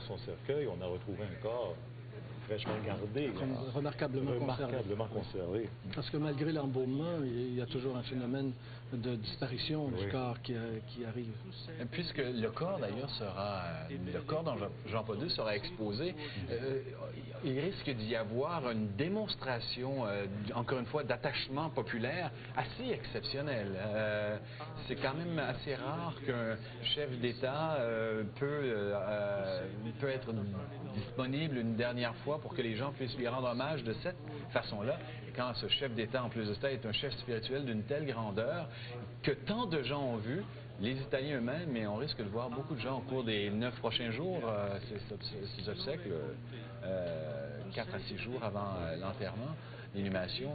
son cercueil, on a retrouvé un corps fraîchement gardé, remarquablement conservé. Parce que malgré l'embaumement, il y a toujours un phénomène de disparition du corps qui arrive. Puisque le corps, d'ailleurs, le corps dont Jean-Paul II sera exposé, il risque d'y avoir une démonstration, encore une fois, d'attachement populaire assez exceptionnel. C'est quand même assez rare qu'un chef d'État peut être disponible une dernière fois pour que les gens puissent lui rendre hommage de cette façon-là. Et quand ce chef d'État, en plus de ça, est un chef spirituel d'une telle grandeur que tant de gens ont vu, les Italiens eux-mêmes, mais on risque de voir beaucoup de gens au cours des 9 prochains jours, ces obsèques, 4 à 6 jours avant l'enterrement, l'inhumation,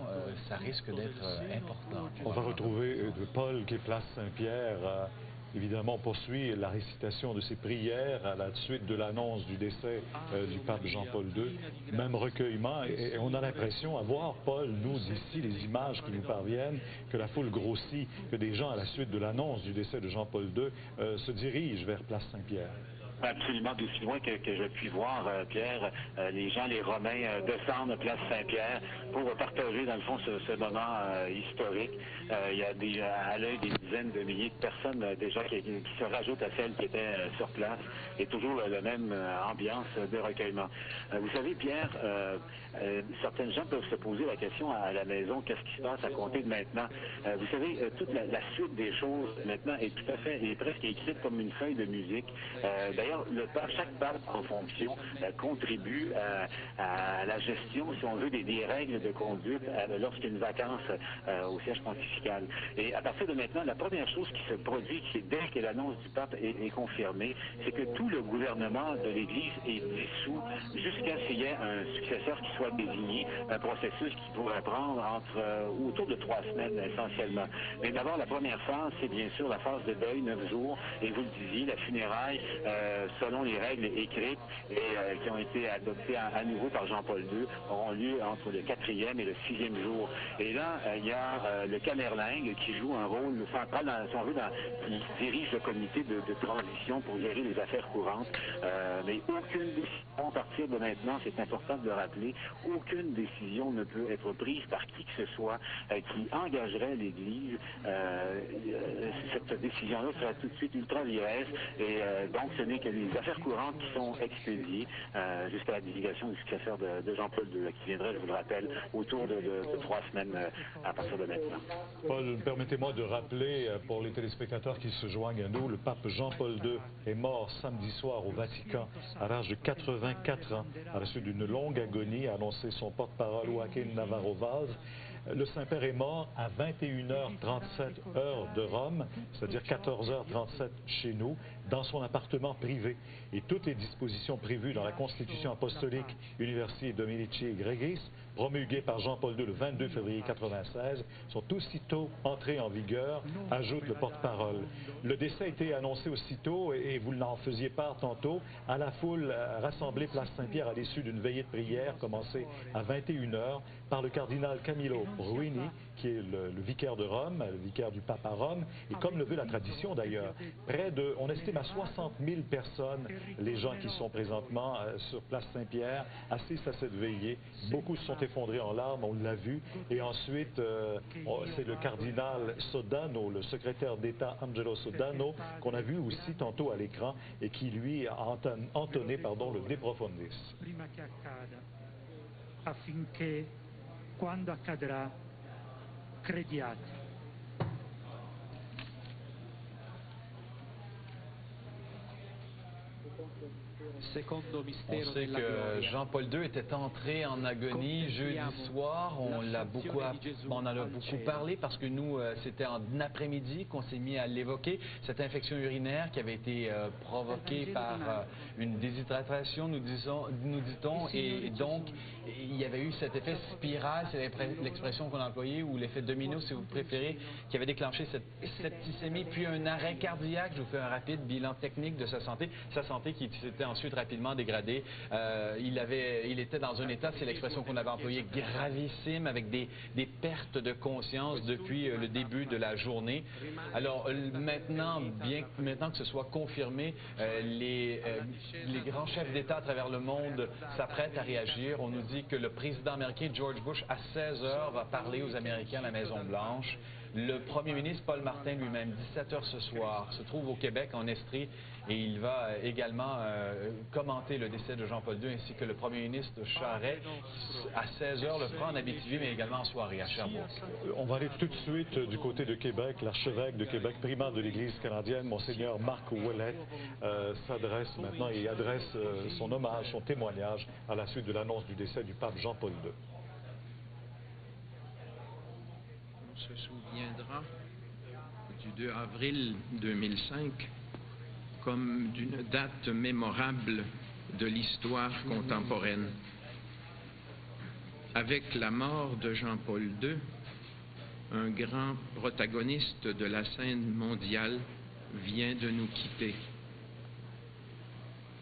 ça risque d'être important. On va retrouver Paul qui est place Saint-Pierre. Évidemment, on poursuit la récitation de ses prières à la suite de l'annonce du décès du pape Jean-Paul II. Même recueillement, et on a l'impression, à voir, Paul, nous, d'ici, les images qui nous parviennent, que la foule grossit, que des gens, à la suite de l'annonce du décès de Jean-Paul II, se dirigent vers place Saint-Pierre. Absolument, d'aussi loin que je puis voir, Pierre, les gens, les Romains, descendent à place Saint-Pierre pour partager, dans le fond, ce moment historique. Il y a à l'œil des dizaines de milliers de personnes déjà qui se rajoutent à celles qui étaient sur place, et toujours la même ambiance de recueillement. Vous savez, Pierre, certaines gens peuvent se poser la question à la maison, qu'est-ce qui se passe à compter de maintenant? Vous savez, toute la suite des choses maintenant est tout à fait, est presque écrite comme une feuille de musique. D'ailleurs, chaque pape en fonction contribue à la gestion, si on veut, des règles de conduite lorsqu'il y a une vacance au siège pontifical. Et à partir de maintenant, la première chose qui se produit, dès que l'annonce du pape est confirmée, c'est que tout le gouvernement de l'Église est dissous jusqu'à ce qu'il y ait un successeur qui soit désigné, un processus qui pourrait prendre autour de 3 semaines essentiellement. Mais d'abord, la première phase, c'est bien sûr la phase de deuil, 9 jours, et vous le disiez, la funéraille, selon les règles écrites et qui ont été adoptées à nouveau par Jean-Paul II, auront lieu entre le 4e et le 6e jour. Et là, il y a le Camerlingue qui joue un rôle central, qui dirige le comité de transition pour gérer les affaires courantes. Mais aucune décision, à partir de maintenant, c'est important de le rappeler, aucune décision ne peut être prise par qui que ce soit qui engagerait l'Église. Cette décision-là sera tout de suite ultra viresse et donc ce n'est que les affaires courantes qui sont expédiées jusqu'à la désignation du successeur de Jean-Paul II, qui viendrait, je vous le rappelle, autour de 3 semaines à partir de maintenant. Paul, permettez-moi de rappeler pour les téléspectateurs qui se joignent à nous, le pape Jean-Paul II est mort samedi soir au Vatican à l'âge de 84 ans, à la suite d'une longue agonie, a annoncé son porte-parole Joaquín Navarro Valls. Le Saint-Père est mort à 21h37 heure de Rome, c'est-à-dire 14h37 chez nous, dans son appartement privé. Et toutes les dispositions prévues dans la Constitution apostolique Universi Dominici Gregis, promulguée par Jean-Paul II le 22 février 1996, sont aussitôt entrées en vigueur, ajoute le porte-parole. Le décès a été annoncé aussitôt, et vous n'en faisiez part tantôt, à la foule rassemblée place Saint-Pierre à l'issue d'une veillée de prière commencée à 21h par le cardinal Camillo Ruini, qui est le vicaire de Rome, le vicaire du pape à Rome, et comme le veut la tradition d'ailleurs, on estime à 60 000 personnes, les gens qui sont présentement sur place Saint-Pierre, assistent à cette veillée. Beaucoup se sont effondrés en larmes, on l'a vu, et ensuite c'est le cardinal Sodano, le secrétaire d'État Angelo Sodano, qu'on a vu aussi tantôt à l'écran, et qui lui a entonné le De Profundis. Affinché quando accadrà crediate. On sait que Jean-Paul II était entré en agonie jeudi soir. On en a beaucoup parlé parce que nous, c'était en après-midi qu'on s'est mis à l'évoquer. Cette infection urinaire qui avait été provoquée par une déshydratation, nous dit-on, et donc il y avait eu cet effet spirale, c'est l'expression qu'on a employée, ou l'effet domino, si vous préférez, qui avait déclenché cette septicémie, puis un arrêt cardiaque. Je vous fais un rapide bilan technique de sa santé qui s'était ensuite rapidement dégradée. Il était dans un état, c'est l'expression qu'on avait employée, gravissime, avec des pertes de conscience depuis le début de la journée. Alors maintenant que ce soit confirmé, les grands chefs d'État à travers le monde s'apprêtent à réagir. On nous dit que le président américain George Bush, à 16 heures, va parler aux Américains à la Maison-Blanche. Le premier ministre Paul Martin lui-même, 17 heures ce soir, se trouve au Québec, en Estrie, et il va également commenter le décès de Jean-Paul II, ainsi que le premier ministre Charest, à 16 heures, le fera en Abitibi, mais également en soirée à Sherbrooke. On va aller tout de suite du côté de Québec. L'archevêque de Québec, primat de l'Église canadienne, Monseigneur Marc Ouellet, s'adresse maintenant et adresse son hommage, son témoignage à la suite de l'annonce du décès du pape Jean-Paul II. On se souviendra du 2 avril 2005 comme d'une date mémorable de l'histoire contemporaine. Avec la mort de Jean-Paul II, un grand protagoniste de la scène mondiale vient de nous quitter.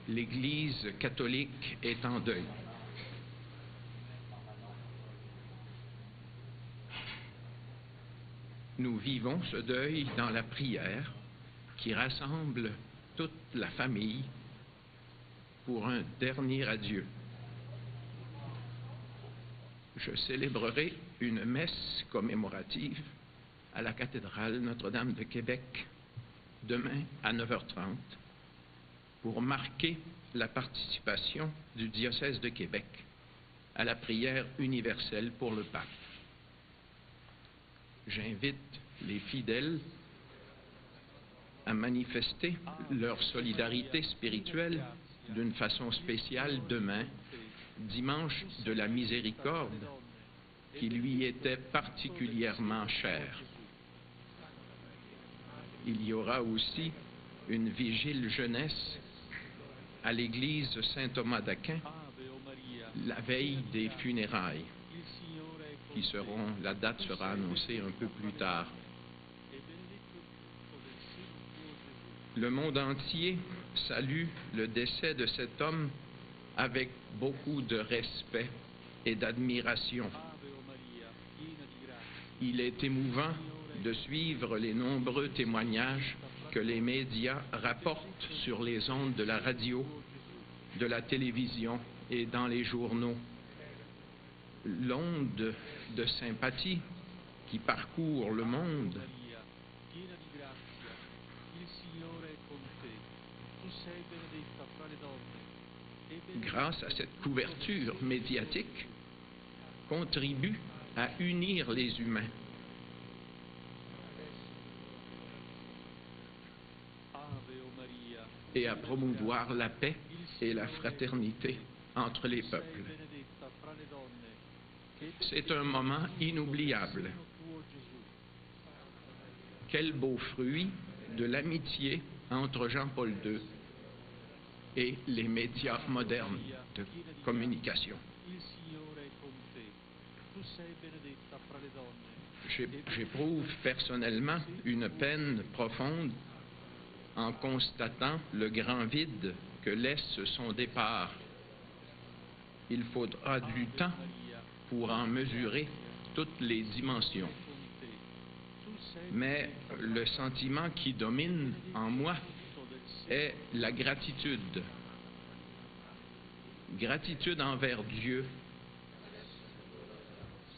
L'Église catholique est en deuil. Nous vivons ce deuil dans la prière qui rassemble toute la famille pour un dernier adieu. Je célébrerai une messe commémorative à la cathédrale Notre-Dame de Québec demain à 9h30 pour marquer la participation du diocèse de Québec à la prière universelle pour le pape. J'invite les fidèles à manifester leur solidarité spirituelle d'une façon spéciale demain, dimanche de la miséricorde, qui lui était particulièrement cher. Il y aura aussi une vigile jeunesse à l'église Saint-Thomas d'Aquin, la veille des funérailles, la date sera annoncée un peu plus tard. Le monde entier salue le décès de cet homme avec beaucoup de respect et d'admiration. Il est émouvant de suivre les nombreux témoignages que les médias rapportent sur les ondes de la radio, de la télévision et dans les journaux. L'onde de sympathie qui parcourt le monde grâce à cette couverture médiatique, contribue à unir les humains. Et à promouvoir la paix et la fraternité entre les peuples. C'est un moment inoubliable. Quel beau fruit de l'amitié entre Jean-Paul II et les médias modernes de communication. J'éprouve personnellement une peine profonde en constatant le grand vide que laisse son départ. Il faudra du temps pour en mesurer toutes les dimensions. Mais le sentiment qui domine en moi est la gratitude. Gratitude envers Dieu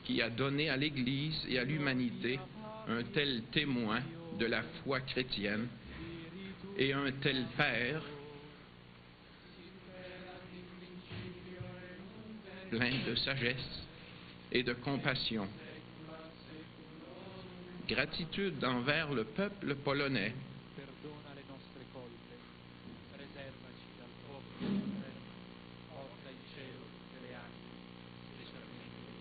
qui a donné à l'Église et à l'humanité un tel témoin de la foi chrétienne et un tel Père plein de sagesse et de compassion. Gratitude envers le peuple polonais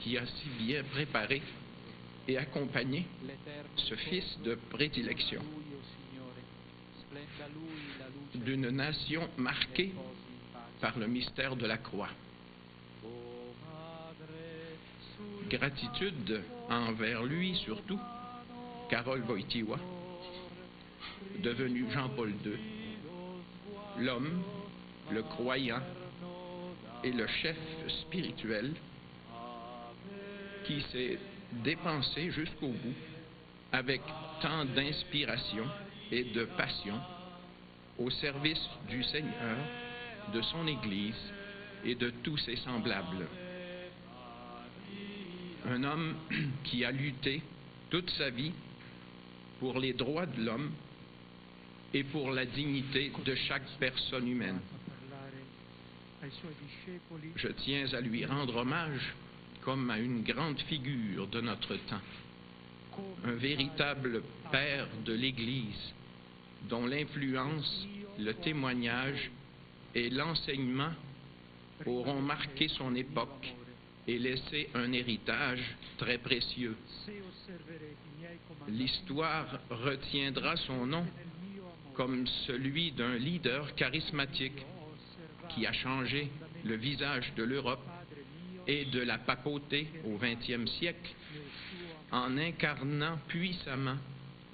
qui a si bien préparé et accompagné ce fils de prédilection d'une nation marquée par le mystère de la croix. Gratitude envers lui surtout, Karol Wojtyła, devenu Jean-Paul II, l'homme, le croyant et le chef spirituel qui s'est dépensé jusqu'au bout avec tant d'inspiration et de passion au service du Seigneur de son Église et de tous ses semblables. Un homme qui a lutté toute sa vie pour les droits de l'homme et pour la dignité de chaque personne humaine. Je tiens à lui rendre hommage comme à une grande figure de notre temps, un véritable père de l'Église, dont l'influence, le témoignage et l'enseignement auront marqué son époque et laissé un héritage très précieux. L'histoire retiendra son nom comme celui d'un leader charismatique qui a changé le visage de l'Europe et de la papauté au XXe siècle en incarnant puissamment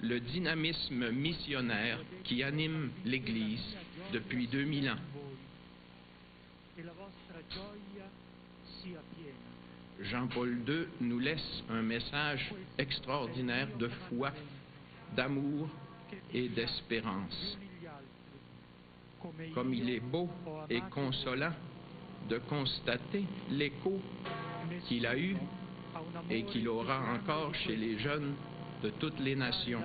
le dynamisme missionnaire qui anime l'Église depuis 2000 ans. Jean-Paul II nous laisse un message extraordinaire de foi, d'amour et d'espérance. Comme il est beau et consolant de constater l'écho qu'il a eu et qu'il aura encore chez les jeunes de toutes les nations.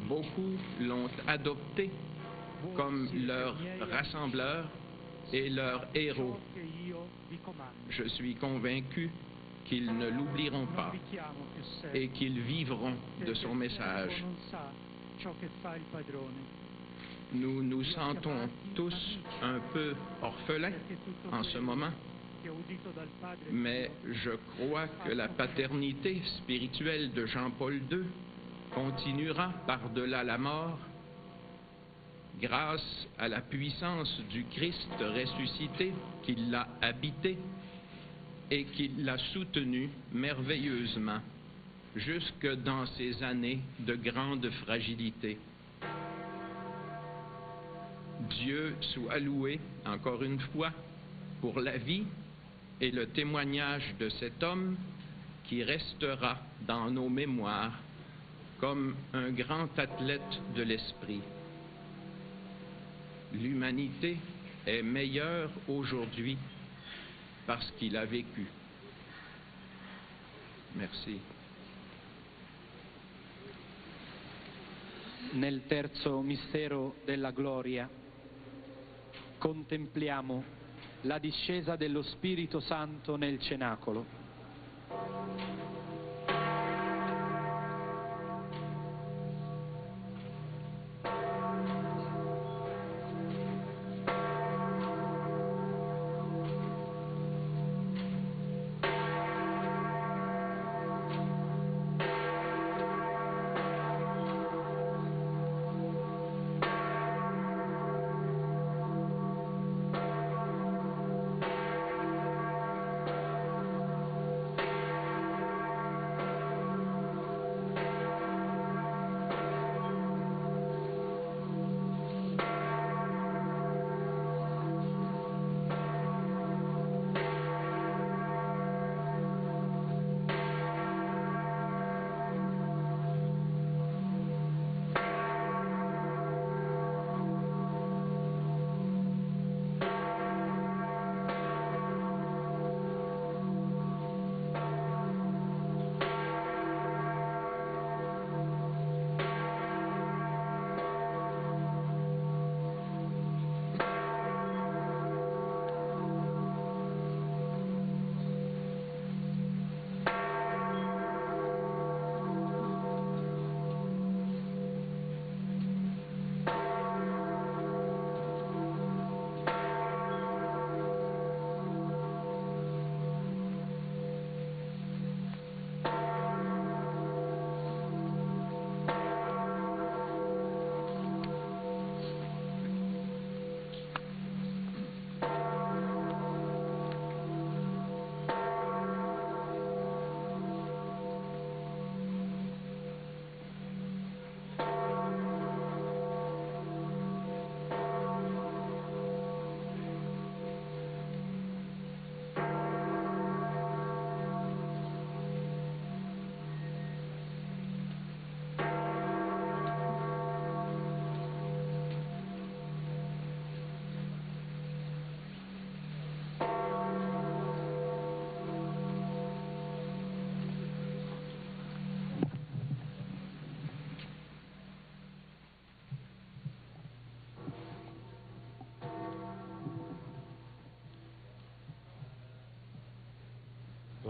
Beaucoup l'ont adopté comme leur rassembleur et leur héros. Je suis convaincu qu'ils ne l'oublieront pas et qu'ils vivront de son message. Nous nous sentons tous un peu orphelins en ce moment, mais je crois que la paternité spirituelle de Jean-Paul II continuera par-delà la mort grâce à la puissance du Christ ressuscité qui l'a habité et qui l'a soutenu merveilleusement jusque dans ces années de grande fragilité. Dieu soit loué, encore une fois, pour la vie et le témoignage de cet homme qui restera dans nos mémoires comme un grand athlète de l'esprit. L'humanité est meilleure aujourd'hui parce qu'il a vécu. Merci. Nel terzo mistero della gloria contempliamo la discesa dello Spirito Santo nel cenacolo.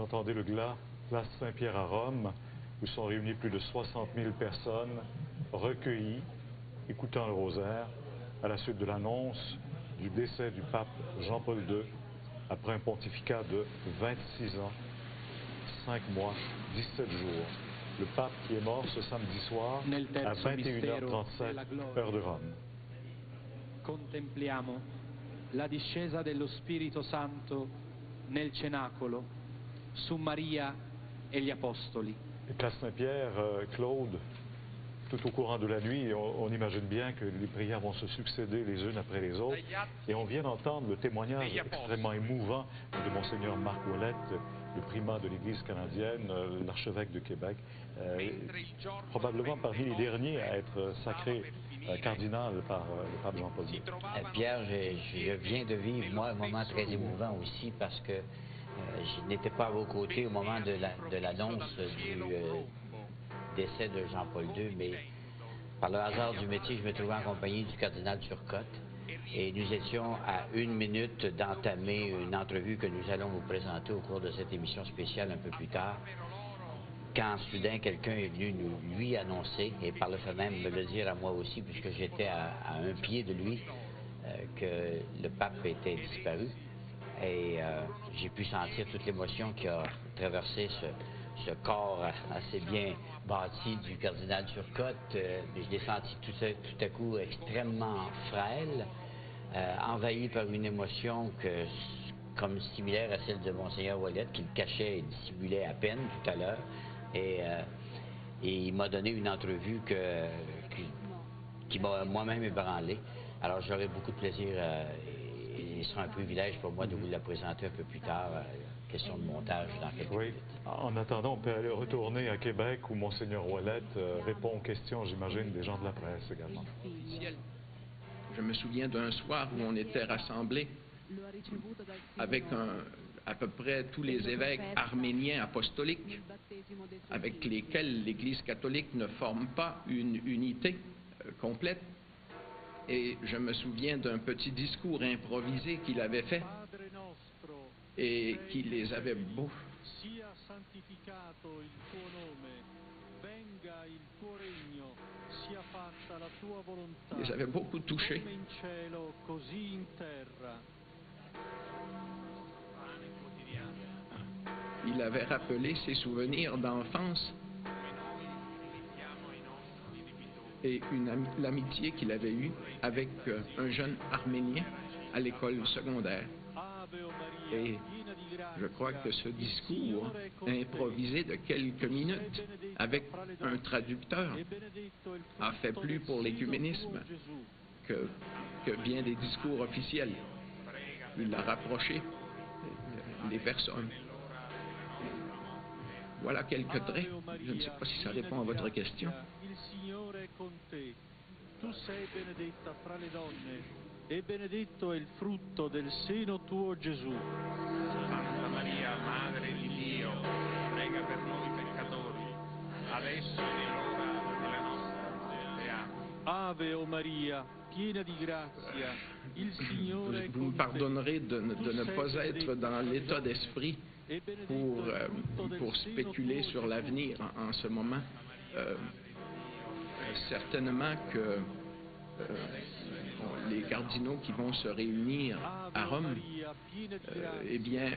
entendez le glas, place Saint-Pierre à Rome, où sont réunis plus de 60 000 personnes, recueillies, écoutant le rosaire, à la suite de l'annonce du décès du pape Jean-Paul II, après un pontificat de 26 ans, 5 mois, 17 jours. Le pape qui est mort ce samedi soir à 21h37, heure de Rome. Contempliamo la discesa dello Spirito Santo nel cenacolo su Maria e gli Apostoli. Place Saint-Pierre, Claude, tout au courant de la nuit, on imagine bien que les prières vont se succéder les unes après les autres. Et on vient d'entendre le témoignage extrêmement émouvant de Monseigneur Marc Ouellette, le primat de l'Église canadienne, l'archevêque de Québec, probablement parmi les derniers à être sacré cardinal par le pape Jean-Paul II. Pierre, je viens de vivre, moi, un moment très émouvant aussi parce que je n'étais pas à vos côtés au moment de l'annonce du décès de Jean-Paul II, mais par le hasard du métier, je me trouvais en compagnie du cardinal Turcotte et nous étions à 1 minute d'entamer une entrevue que nous allons vous présenter au cours de cette émission spéciale un peu plus tard, quand soudain quelqu'un est venu lui annoncer, et par le fait même me le dire à moi aussi, puisque j'étais à un pied de lui, que le pape était disparu. Et j'ai pu sentir toute l'émotion qui a traversé ce corps assez bien bâti du cardinal Turcotte. Je l'ai senti tout à coup extrêmement frêle, envahi par une émotion comme similaire à celle de Monseigneur Ouellette, qu'il cachait et dissimulait à peine tout à l'heure. Et il m'a donné une entrevue qui m'a moi-même ébranlé. Alors j'aurai beaucoup de plaisir et ce sera un privilège pour moi de vous la présenter un peu plus tard. Question de montage dans quelques minutes. En attendant, on peut aller retourner à Québec où Monseigneur Ouellette répond aux questions, j'imagine, des gens de la presse également. Je me souviens d'un soir où on était rassemblés avec à peu près tous les évêques arméniens apostoliques avec lesquels l'Église catholique ne forme pas une unité complète. Et je me souviens d'un petit discours improvisé qu'il avait fait et qui les avait beaucoup touchés. Il avait rappelé ses souvenirs d'enfance et l'amitié qu'il avait eue avec un jeune Arménien à l'école secondaire. Et je crois que ce discours improvisé de quelques minutes avec un traducteur a fait plus pour l'écuménisme que bien des discours officiels. Il a rapproché les personnes. Voilà quelques traits. Je ne sais pas si ça répond à votre question. Tu sei benedetta fra le donne e benedetto è il frutto del seno tuo Gesù. Santa Maria, Madre di Dio, prega per noi peccatori, adesso e nell'ora della nostra morte. Ave o Maria, piena di grazia, il Signore è Vous me pardonnerez de ne pas être dans l'état d'esprit pour spéculer sur l'avenir en ce moment. Certainement que les cardinaux qui vont se réunir à Rome, eh bien,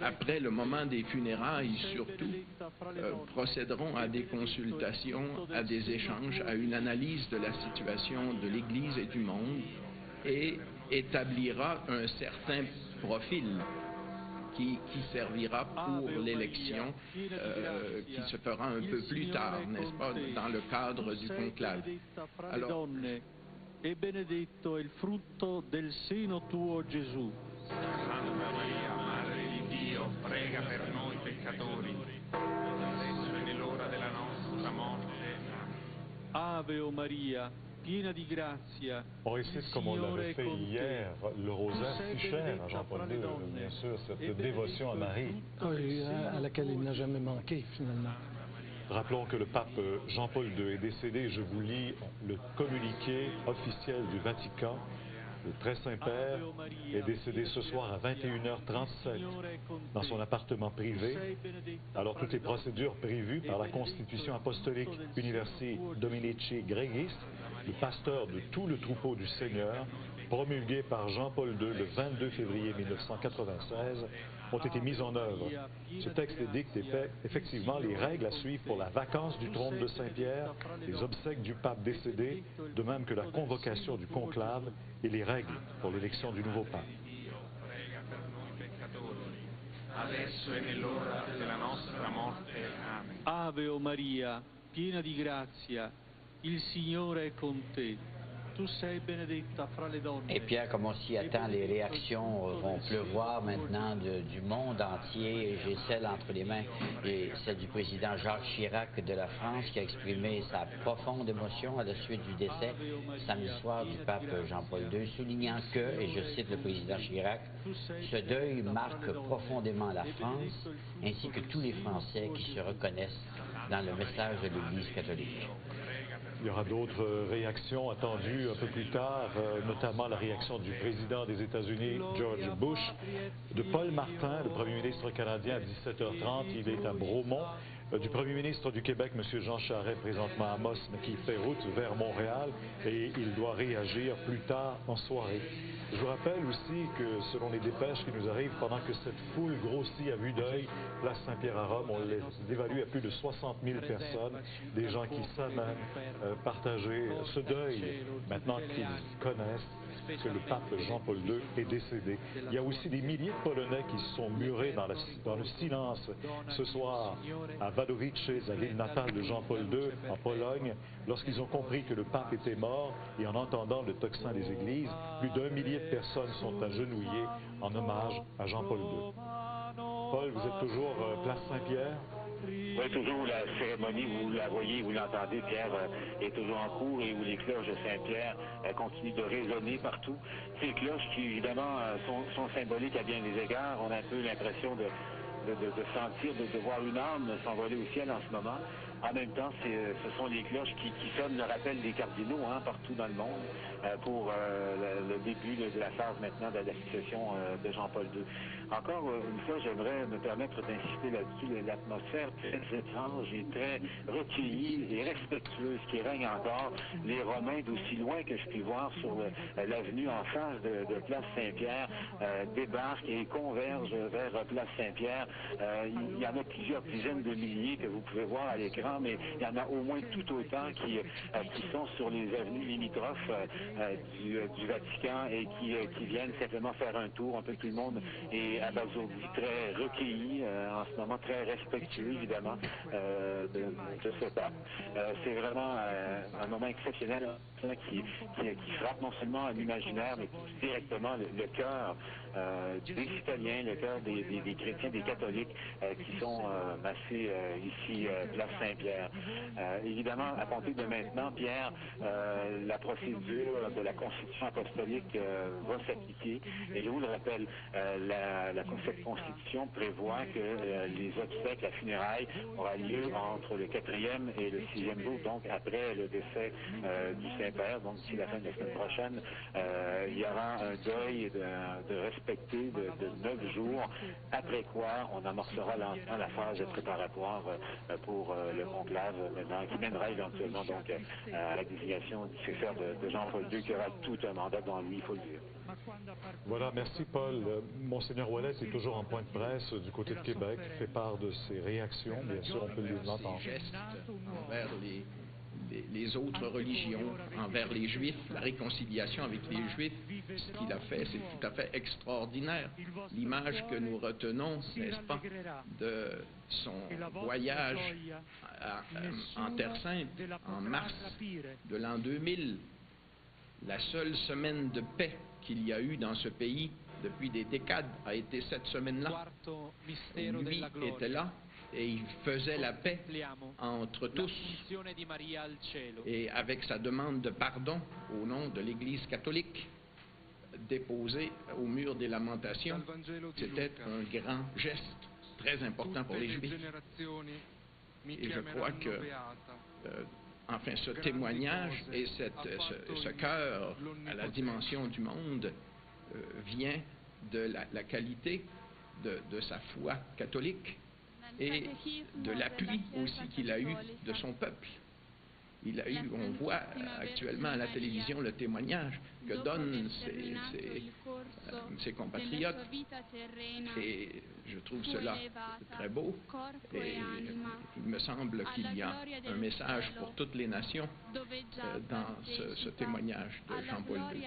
après le moment des funérailles surtout, procéderont à des consultations, à des échanges, à une analyse de la situation de l'Église et du monde et établira un certain profil qui servira pour l'élection qui se fera un peu plus tard, n'est-ce pas, dans le cadre du conclave. Alors, e benedetto è il frutto del seno tuo Gesù. Santa Maria, Madre di Dio, prega per noi peccatori, adesso e nell'ora della nostra morte. Ave o Maria, piena di grazia. On récite comme on l'avait fait hier, le rosaire si cher à Jean-Paul II, bien sûr, cette dévotion à Marie. Oui, à laquelle il n'a jamais manqué, finalement. Rappelons que le pape Jean-Paul II est décédé. Je vous lis le communiqué officiel du Vatican Le très Saint-Père est décédé ce soir à 21h37 dans son appartement privé, alors toutes les procédures prévues par la Constitution apostolique Universi Dominici Gregis, le pasteur de tout le troupeau du Seigneur, promulgué par Jean-Paul II le 22 février 1996, ont été mises en œuvre. Ce texte édicte effectivement les règles à suivre pour la vacance du trône de Saint-Pierre, les obsèques du pape décédé, de même que la convocation du conclave et les règles pour l'élection du nouveau pape. Adesso e nell'ora della nostra morte. Amen. Ave o Maria, piena di grazia, il Signore è con te. Tu sei benedetta fra le donne. Et Pierre, comme on s'y attend, les réactions vont pleuvoir maintenant du monde entier. J'ai celle entre les mains et celle du président Jacques Chirac de la France qui a exprimé sa profonde émotion à la suite du décès samedi soir du pape Jean-Paul II, soulignant que, et je cite le président Chirac, ce deuil marque profondément la France ainsi que tous les Français qui se reconnaissent dans le message de l'Église catholique. Il y aura d'autres réactions attendues un peu plus tard, notamment la réaction du président des États-Unis, George Bush, de Paul Martin, le premier ministre canadien, à 17h30. Il est à Bromont. Du premier ministre du Québec, M. Jean Charest, présentement à Amos, mais qui fait route vers Montréal, et il doit réagir plus tard en soirée. Je vous rappelle aussi que, selon les dépêches qui nous arrivent, pendant que cette foule grossit à vue d'œil, place Saint-Pierre à Rome, on l'évalue à plus de 60 000 personnes, des gens qui s'amènent partager ce deuil, maintenant qu'ils connaissent que le pape Jean-Paul II est décédé. Il y a aussi des milliers de Polonais qui se sont murés dans le silence ce soir à Wadowice, la ville natale de Jean-Paul II, en Pologne, lorsqu'ils ont compris que le pape était mort et en entendant le tocsin des églises, plus d'1 millier de personnes sont agenouillées en hommage à Jean-Paul II. Paul, vous êtes toujours place Saint-Pierre? Oui, toujours la cérémonie, vous la voyez, vous l'entendez, Pierre est toujours en cours et où les cloches de Saint-Pierre continuent de résonner partout. Ces cloches qui, évidemment, sont symboliques à bien des égards. On a un peu l'impression de sentir, de voir une âme s'envoler au ciel en ce moment. En même temps, ce sont les cloches qui sonnent le rappel des cardinaux partout dans le monde pour le début de la phase maintenant de la succession de Jean-Paul II. Encore une fois, j'aimerais me permettre d'insister là-dessus, l'atmosphère très étrange et très recueillie et respectueuse qui règne encore. Les Romains, d'aussi loin que je puis voir sur l'avenue en face de Place Saint-Pierre, débarquent et convergent vers Place Saint-Pierre. Il y en a plusieurs dizaines de milliers que vous pouvez voir à l'écran, mais il y en a au moins tout autant qui sont sur les avenues limitrophes du Vatican et qui viennent simplement faire un tour. Un peu tout le monde est abasourdi, très recueilli, en ce moment très respectueux évidemment de ce pape. C'est vraiment un moment exceptionnel qui frappe non seulement l'imaginaire, mais directement le cœur des citoyens, le cœur des chrétiens, des catholiques qui sont massés ici, place Saint-Pierre. Évidemment, à compter de maintenant, Pierre, la procédure de la Constitution apostolique va s'appliquer. Et je vous le rappelle, cette Constitution prévoit que les obsèques, la funéraille, aura lieu entre le 4e et le 6e jour, donc après le décès du Saint-Père, donc d'ici la fin de la semaine prochaine. Il y aura un deuil de respecter de 9 jours, après quoi on amorcera lentement la phase préparatoire pour le conclave maintenant, qui mènera éventuellement donc à la désignation du successeur de Jean-Paul II, qui aura tout un mandat dans lui, il faut le dire. Voilà, merci Paul. Monseigneur Ouellet est toujours en point de presse du côté de Québec, fait part de ses réactions, bien sûr, on peut l'entendre. Ses gestes envers les autres religions, envers les Juifs, la réconciliation avec les Juifs, ce qu'il a fait, c'est tout à fait extraordinaire. L'image que nous retenons, n'est-ce pas, de son voyage en Terre Sainte en mars de l'an 2000, la seule semaine de paix qu'il y a eu dans ce pays depuis des décades a été cette semaine-là. Lui était là et il faisait la paix entre tous. Et avec sa demande de pardon au nom de l'Église catholique déposée au mur des lamentations, c'était un grand geste très important pour les Juifs. Et je crois que enfin, ce témoignage et ce cœur à la dimension du monde vient de la qualité de sa foi catholique et de l'appui aussi qu'il a eu de son peuple. On voit actuellement à la télévision le témoignage que donnent ses compatriotes et je trouve cela très beau et il me semble qu'il y a un message pour toutes les nations dans ce témoignage de Jean-Paul II.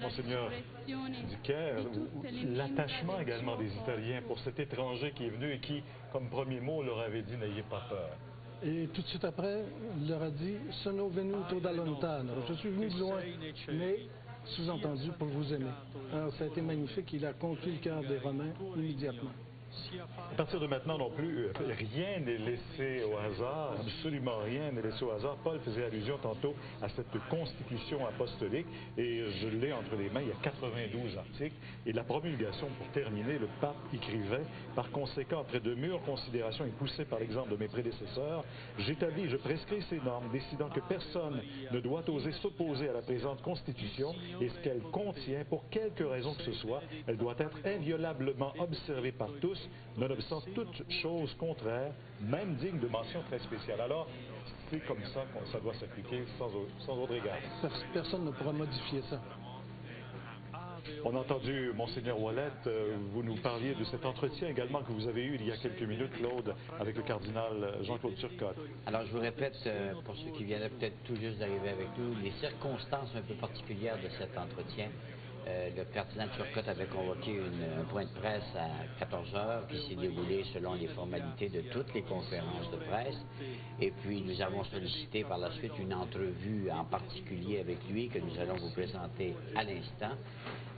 Monseigneur Dicker, l'attachement également des Italiens pour cet étranger qui est venu et qui, comme premier mot, leur avait dit « n'ayez pas peur ». Et tout de suite après, il leur a dit « Sono venuto da lontano ». Je suis venu de loin, mais sous-entendu pour vous aimer. Alors ça a été magnifique, il a conquis le cœur des Romains immédiatement. À partir de maintenant non plus, rien n'est laissé au hasard, absolument rien n'est laissé au hasard. Paul faisait allusion tantôt à cette constitution apostolique et je l'ai entre les mains, il y a 92 articles. Et la promulgation, pour terminer, le pape écrivait, par conséquent, après de mûres considérations et poussé par l'exemple de mes prédécesseurs, j'établis, je prescris ces normes, décidant que personne ne doit oser s'opposer à la présente constitution et ce qu'elle contient, pour quelque raison que ce soit, elle doit être inviolablement observée par tous, nonobstant toute chose contraire, même digne de mention très spéciale. Alors, c'est comme ça que ça doit s'appliquer sans autre égard. Personne ne pourra modifier ça. On a entendu, Monseigneur Ouellet, vous nous parliez de cet entretien également que vous avez eu il y a quelques minutes, Claude, avec le cardinal Jean-Claude Turcotte. Alors, je vous répète, pour ceux qui viendraient peut-être tout juste d'arriver avec nous, les circonstances un peu particulières de cet entretien. Le cardinal Turcotte avait convoqué un point de presse à 14 heures qui s'est déroulé selon les formalités de toutes les conférences de presse. Et puis, nous avons sollicité par la suite une entrevue en particulier avec lui que nous allons vous présenter à l'instant.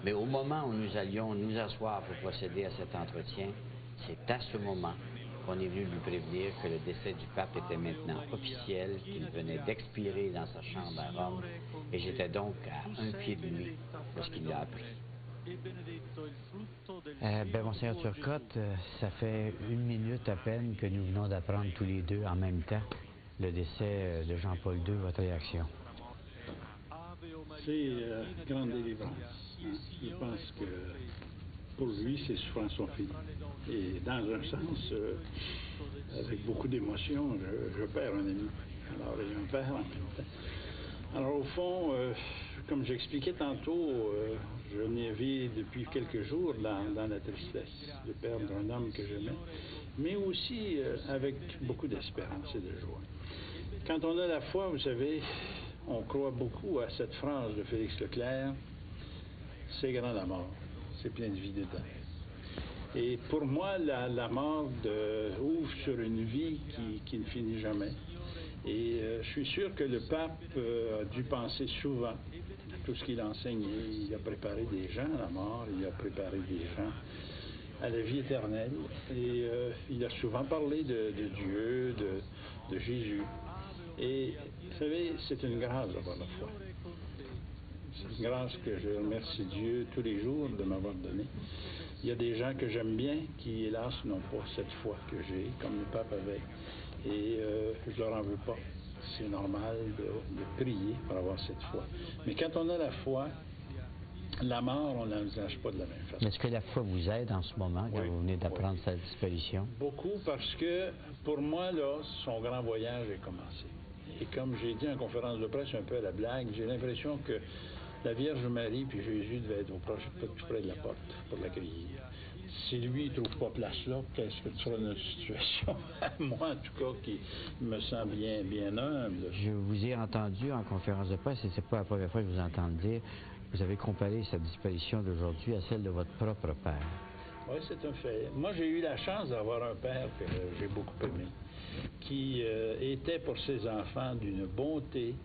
Mais au moment où nous allions nous asseoir pour procéder à cet entretien, c'est à ce moment qu'on est venu lui prévenir que le décès du pape était maintenant officiel, qu'il venait d'expirer dans sa chambre à Rome, et j'étais donc à un pied de lui lorsqu'il l'a appris. Monseigneur Turcotte, ça fait 1 minute à peine que nous venons d'apprendre tous les deux en même temps le décès de Jean-Paul II. Votre réaction? C'est grande délivrance. Je pense que pour lui, c'est souffrance sans fini. Et dans un sens, avec beaucoup d'émotion, je perds un ami. Alors, et un père en même temps. Alors, au fond, comme j'expliquais tantôt, je navigue depuis quelques jours dans la tristesse de perdre un homme que j'aimais, mais aussi avec beaucoup d'espérance et de joie. Quand on a la foi, vous savez, on croit beaucoup à cette phrase de Félix Leclerc, « C'est grand la mort, c'est plein de vie dedans ». Et pour moi, la mort ouvre sur une vie qui ne finit jamais. Et je suis sûr que le pape a dû penser souvent à tout ce qu'il a enseigné. Il a préparé des gens à la mort, il a préparé des gens à la vie éternelle. Et il a souvent parlé de Dieu, de Jésus. Et vous savez, c'est une grâce d'avoir la foi. C'est une grâce que je remercie Dieu tous les jours de m'avoir donnée. Il y a des gens que j'aime bien qui, hélas, n'ont pas cette foi que j'ai, comme le pape avait. Et je leur en veux pas. C'est normal de prier pour avoir cette foi. Mais quand on a la foi, la mort, on ne l'envisage pas de la même façon. Est-ce que la foi vous aide en ce moment, quand vous venez d'apprendre sa disparition? Beaucoup, parce que, pour moi, là, son grand voyage est commencé. Et comme j'ai dit en conférence de presse, un peu à la blague, j'ai l'impression que la Vierge Marie puis Jésus devaient être tout près de la porte pour l'accueillir. Si lui, il ne trouve pas place là, qu'est-ce que tu feras dans notre situation? Moi, en tout cas, qui me sens bien humble. Je vous ai entendu en conférence de presse, et ce n'est pas la première fois que je vous entends le dire, vous avez comparé sa disparition d'aujourd'hui à celle de votre propre père. Oui, c'est un fait. Moi, j'ai eu la chance d'avoir un père que j'ai beaucoup aimé, qui était pour ses enfants d'une bonté,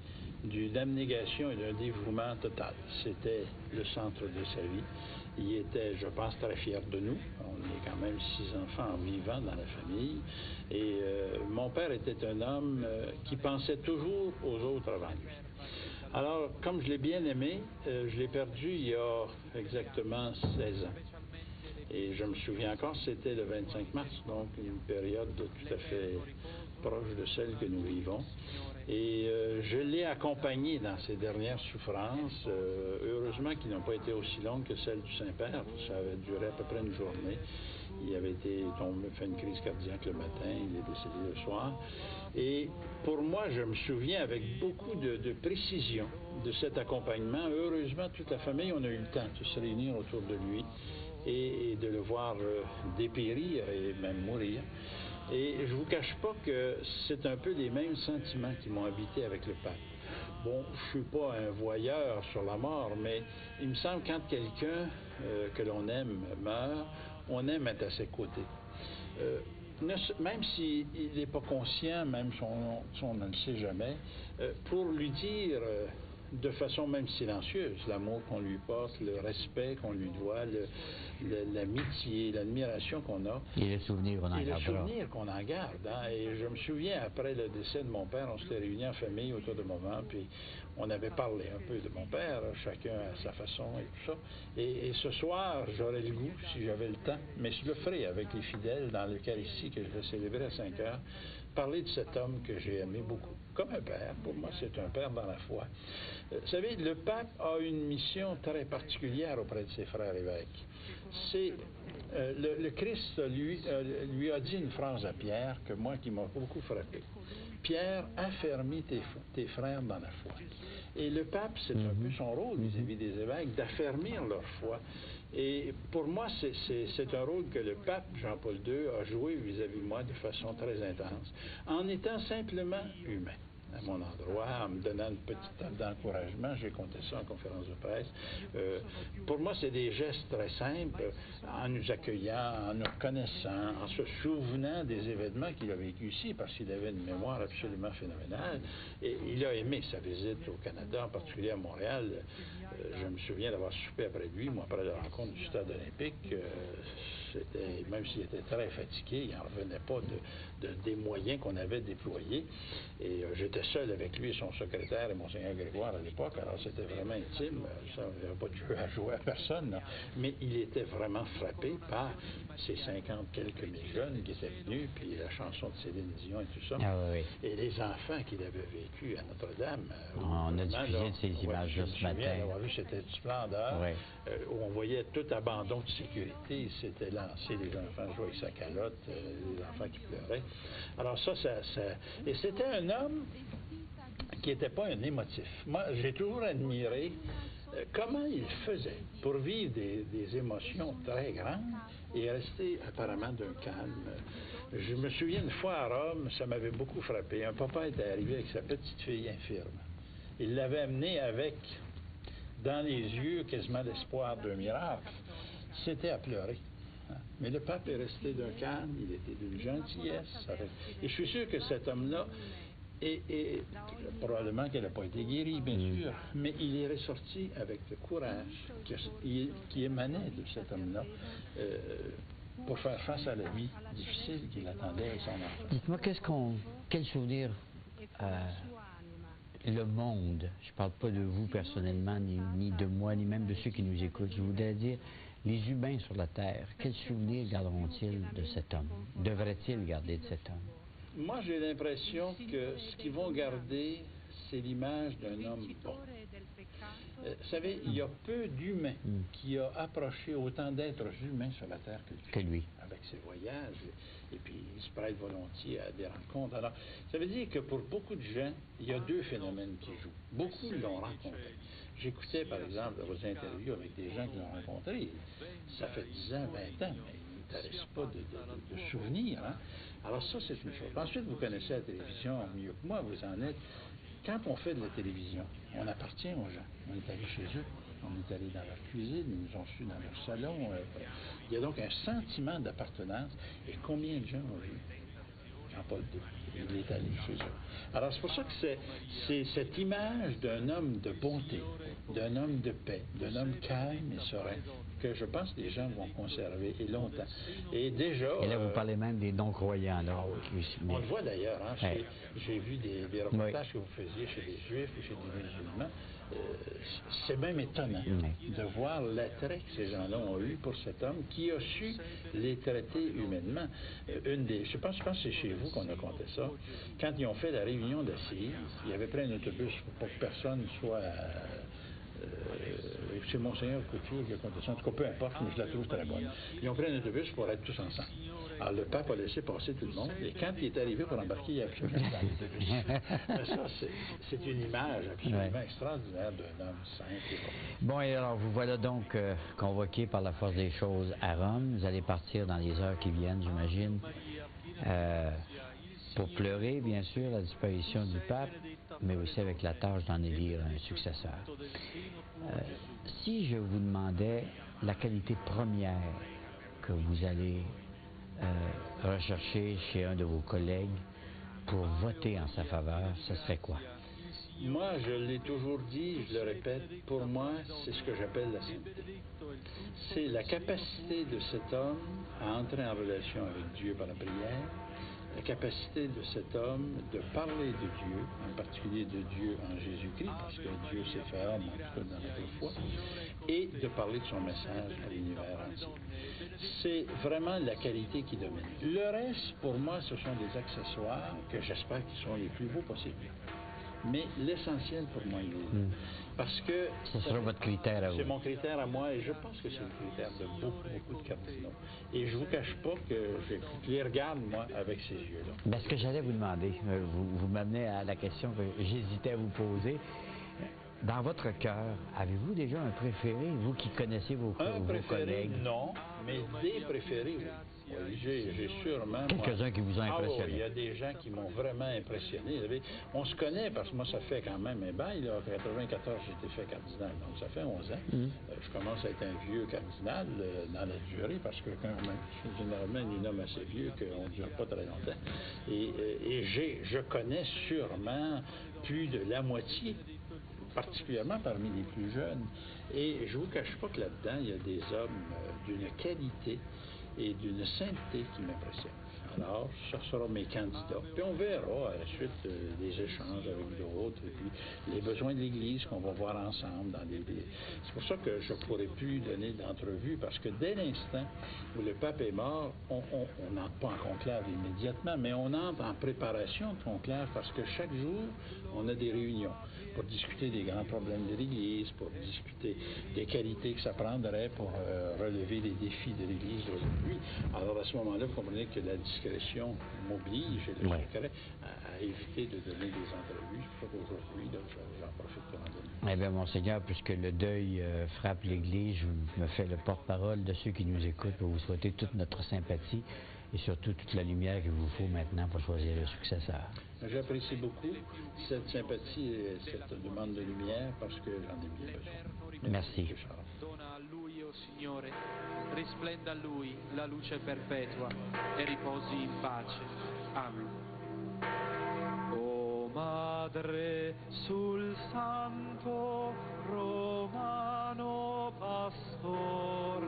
d'une abnégation et d'un dévouement total. C'était le centre de sa vie. Il était, je pense, très fier de nous. On est quand même 6 enfants vivants dans la famille. Et mon père était un homme qui pensait toujours aux autres avant lui. Alors, comme je l'ai bien aimé, je l'ai perdu il y a exactement 16 ans. Et je me souviens encore, c'était le 25 mars, donc une période tout à fait proche de celle que nous vivons. Et je l'ai accompagné dans ses dernières souffrances, heureusement qu'ils n'ont pas été aussi longues que celles du Saint-Père. Ça avait duré à peu près une journée. Il avait fait une crise cardiaque le matin, il est décédé le soir. Et pour moi, je me souviens avec beaucoup de précision de cet accompagnement. Heureusement, toute la famille, on a eu le temps de se réunir autour de lui et de le voir dépérir et même mourir. Et je ne vous cache pas que c'est un peu les mêmes sentiments qui m'ont habité avec le pape. Bon, je ne suis pas un voyeur sur la mort, mais il me semble que quand quelqu'un que l'on aime meurt, on aime être à ses côtés. Même s'il n'est pas conscient, même si on ne le sait jamais, pour lui dire de façon même silencieuse l'amour qu'on lui porte, le respect qu'on lui doit, l'amitié, l'admiration qu'on a. Et le souvenir qu'on en gardera. Et le souvenir qu'on en garde. Hein? Et je me souviens, après le décès de mon père, on s'était réunis en famille autour de maman, puis on avait parlé un peu de mon père, chacun à sa façon et tout ça. Et ce soir, j'aurais le goût, si j'avais le temps, mais je le ferai avec les fidèles dans l'Eucharistie que je vais célébrer à 5 heures, parler de cet homme que j'ai aimé beaucoup. Comme un père, pour moi, c'est un père dans la foi. Vous savez, le pape a une mission très particulière auprès de ses frères évêques. C'est le Christ lui a dit une phrase à Pierre qui m'a beaucoup frappé. Pierre, affermis tes frères dans la foi. Et le pape, c'est un peu son rôle vis-à-vis des évêques, d'affermir leur foi. Et pour moi, c'est un rôle que le pape Jean-Paul II a joué vis-à-vis de moi de façon très intense, en étant simplement humain à mon endroit, en me donnant une petite table d'encouragement. J'ai compté ça en conférence de presse. Pour moi, c'est des gestes très simples, en nous accueillant, en nous reconnaissant, en se souvenant des événements qu'il a vécu ici, parce qu'il avait une mémoire absolument phénoménale. Et il a aimé sa visite au Canada, en particulier à Montréal. Je me souviens d'avoir soupé après lui, moi, après la rencontre du Stade olympique. Même s'il était très fatigué, il n'en revenait pas des moyens qu'on avait déployés. Et j'étais seul avec lui et son secrétaire et Monseigneur Grégoire à l'époque, alors c'était vraiment intime. Ça, il n'y avait pas de jeu à jouer à personne, non. Mais il était vraiment frappé par ces 50 quelques mille jeunes qui étaient venus, puis la chanson de Céline Dion et tout ça. Ah, oui. Et les enfants qu'il avait vécu à Notre-Dame. On a diffusé de ces images-là ce matin. On vu, c'était du splendeur, où on voyait tout abandon de sécurité. C'était lancé, les enfants jouaient avec sa calotte, les enfants qui pleuraient. Alors ça et c'était un homme qui n'était pas un émotif. Moi, j'ai toujours admiré comment il faisait pour vivre des émotions très grandes et rester apparemment d'un calme. Je me souviens une fois à Rome, ça m'avait beaucoup frappé. Un papa était arrivé avec sa petite fille infirme. Il l'avait amenée avec, dans les yeux, quasiment l'espoir d'un miracle. C'était à pleurer. Mais le pape est resté d'un calme, il était d'une gentillesse. Et je suis sûr que cet homme-là, et probablement qu'elle n'a pas été guérie, bien sûr, mais il est ressorti avec le courage qui émanait de cet homme-là pour faire face à la vie difficile qu'il attendait avec son enfant. Dites-moi, quel souvenir le monde, je ne parle pas de vous personnellement, ni de moi, ni même de ceux qui nous écoutent, je voudrais dire, les humains sur la Terre, quel souvenir garderont-ils de cet homme? Devraient-ils garder de cet homme? Moi, j'ai l'impression que ce qu'ils vont garder, c'est l'image d'un homme bon. Vous savez, il y a peu d'humains qui ont approché autant d'êtres humains sur la Terre que lui. Avec ses voyages, et puis il se prête volontiers à des rencontres. Alors, ça veut dire que pour beaucoup de gens, il y a deux phénomènes qui jouent. Beaucoup l'ont rencontré. J'écoutais, par exemple, vos interviews avec des gens qui l'ont rencontré. Ça fait 10 ans, 20 ans, mais ils ne tarissent pas de souvenirs. Hein? Alors ça, c'est une chose. Ensuite, vous connaissez la télévision mieux que moi, vous en êtes. Quand on fait de la télévision, on appartient aux gens. On est allé chez eux, on est allé dans leur cuisine, ils nous ont su dans leur salon. Il y a donc un sentiment d'appartenance. Et combien de gens ont vu Jean-Paul II? Il est allé chez eux. Alors c'est pour ça que c'est cette image d'un homme de bonté, d'un homme de paix, d'un homme calme et serein, que je pense que les gens vont conserver et longtemps. Et déjà... Et là, vous parlez même des non-croyants. Là, on le voit d'ailleurs. Hein, j'ai vu des reportages que vous faisiez chez des Juifs ou chez des musulmans. c'est même étonnant de voir l'attrait que ces gens-là ont eu pour cet homme qui a su les traiter humainement. Je pense que c'est chez vous qu'on a compté ça. Quand ils ont fait la réunion d'assises, il y avait plein d'autobus pour que personne soit... c'est Monseigneur Couture qui a compté ça. En tout cas, peu importe, mais je la trouve très bonne. Ils ont pris un autobus pour être tous ensemble. Alors, le pape a laissé passer tout le monde, et quand il est arrivé pour embarquer, il n'y avait plus personne dans l'autobus. Ça, c'est une image absolument extraordinaire d'un homme simple et bon. Bon, et alors, vous voilà donc convoqué par la force des choses à Rome. Vous allez partir dans les heures qui viennent, j'imagine, pour pleurer, bien sûr, la disparition du pape, mais aussi avec la tâche d'en élire un successeur. Si je vous demandais la qualité première que vous allez rechercher chez un de vos collègues pour voter en sa faveur, ce serait quoi? Moi, je l'ai toujours dit, je le répète, pour moi, c'est ce que j'appelle la sainteté. C'est la capacité de cet homme à entrer en relation avec Dieu par la prière, la capacité de cet homme de parler de Dieu, en particulier de Dieu en Jésus-Christ, parce que Dieu s'est fait homme, en tout cas dans notre foi, et de parler de son message à l'univers entier. C'est vraiment la qualité qui domine. Le reste, pour moi, ce sont des accessoires que j'espère qu'ils sont les plus beaux possibles. Mais l'essentiel pour moi, il est là. Parce que... Ce sera votre critère à vous. C'est mon critère à moi et je pense que c'est le critère de beaucoup de cardinaux. Et je ne vous cache pas que je les regarde, moi, avec ces yeux-là. Ben, ce que j'allais vous demander, vous m'amenez à la question que j'hésitais à vous poser. Dans votre cœur, avez-vous déjà un préféré, vous qui connaissez vos collègues? Non, mais des préférés, oui. Oui, j'ai sûrement... Quelques-uns qui vous ont impressionné. Oui, il y a des gens qui m'ont vraiment impressionné. On se connaît parce que moi, ça fait quand même un bail. En 1994, j'ai été fait cardinal, donc ça fait 11 ans. Je commence à être un vieux cardinal dans la durée parce que quand même, je suis généralement un homme assez vieux qu'on ne dure pas très longtemps. Et je connais sûrement plus de la moitié, particulièrement parmi les plus jeunes. Et je ne vous cache pas que là-dedans, il y a des hommes d'une qualité et d'une sainteté qui m'impressionne. Alors, ce sera mes candidats. Puis on verra à la suite des échanges avec d'autres, et puis les besoins de l'Église qu'on va voir ensemble dans les... C'est pour ça que je ne pourrais plus donner d'entrevue, parce que dès l'instant où le pape est mort, on n'entre pas en conclave immédiatement, mais on entre en préparation de conclave, parce que chaque jour, on a des réunions pour discuter des grands problèmes de l'Église, pour discuter des qualités que ça prendrait pour relever les défis de l'Église d'aujourd'hui. Alors à ce moment-là, vous comprenez que la discrétion m'oblige, et le secret, à éviter de donner des entrevues. C'est pour ça qu'aujourd'hui, j'en profite pour en donner. Eh bien, Monseigneur, puisque le deuil frappe l'Église, je me fais le porte-parole de ceux qui nous écoutent pour vous souhaiter toute notre sympathie et surtout toute la lumière qu'il vous faut maintenant pour choisir le successeur. J'apprécie beaucoup cette sympathie et cette demande de lumière parce que j'en ai bien besoin. Merci. Dona a lui, o Signore, risplenda a lui la luce perpetua e riposi in pace. Amen. O Madre sul Santo Romano Pastor,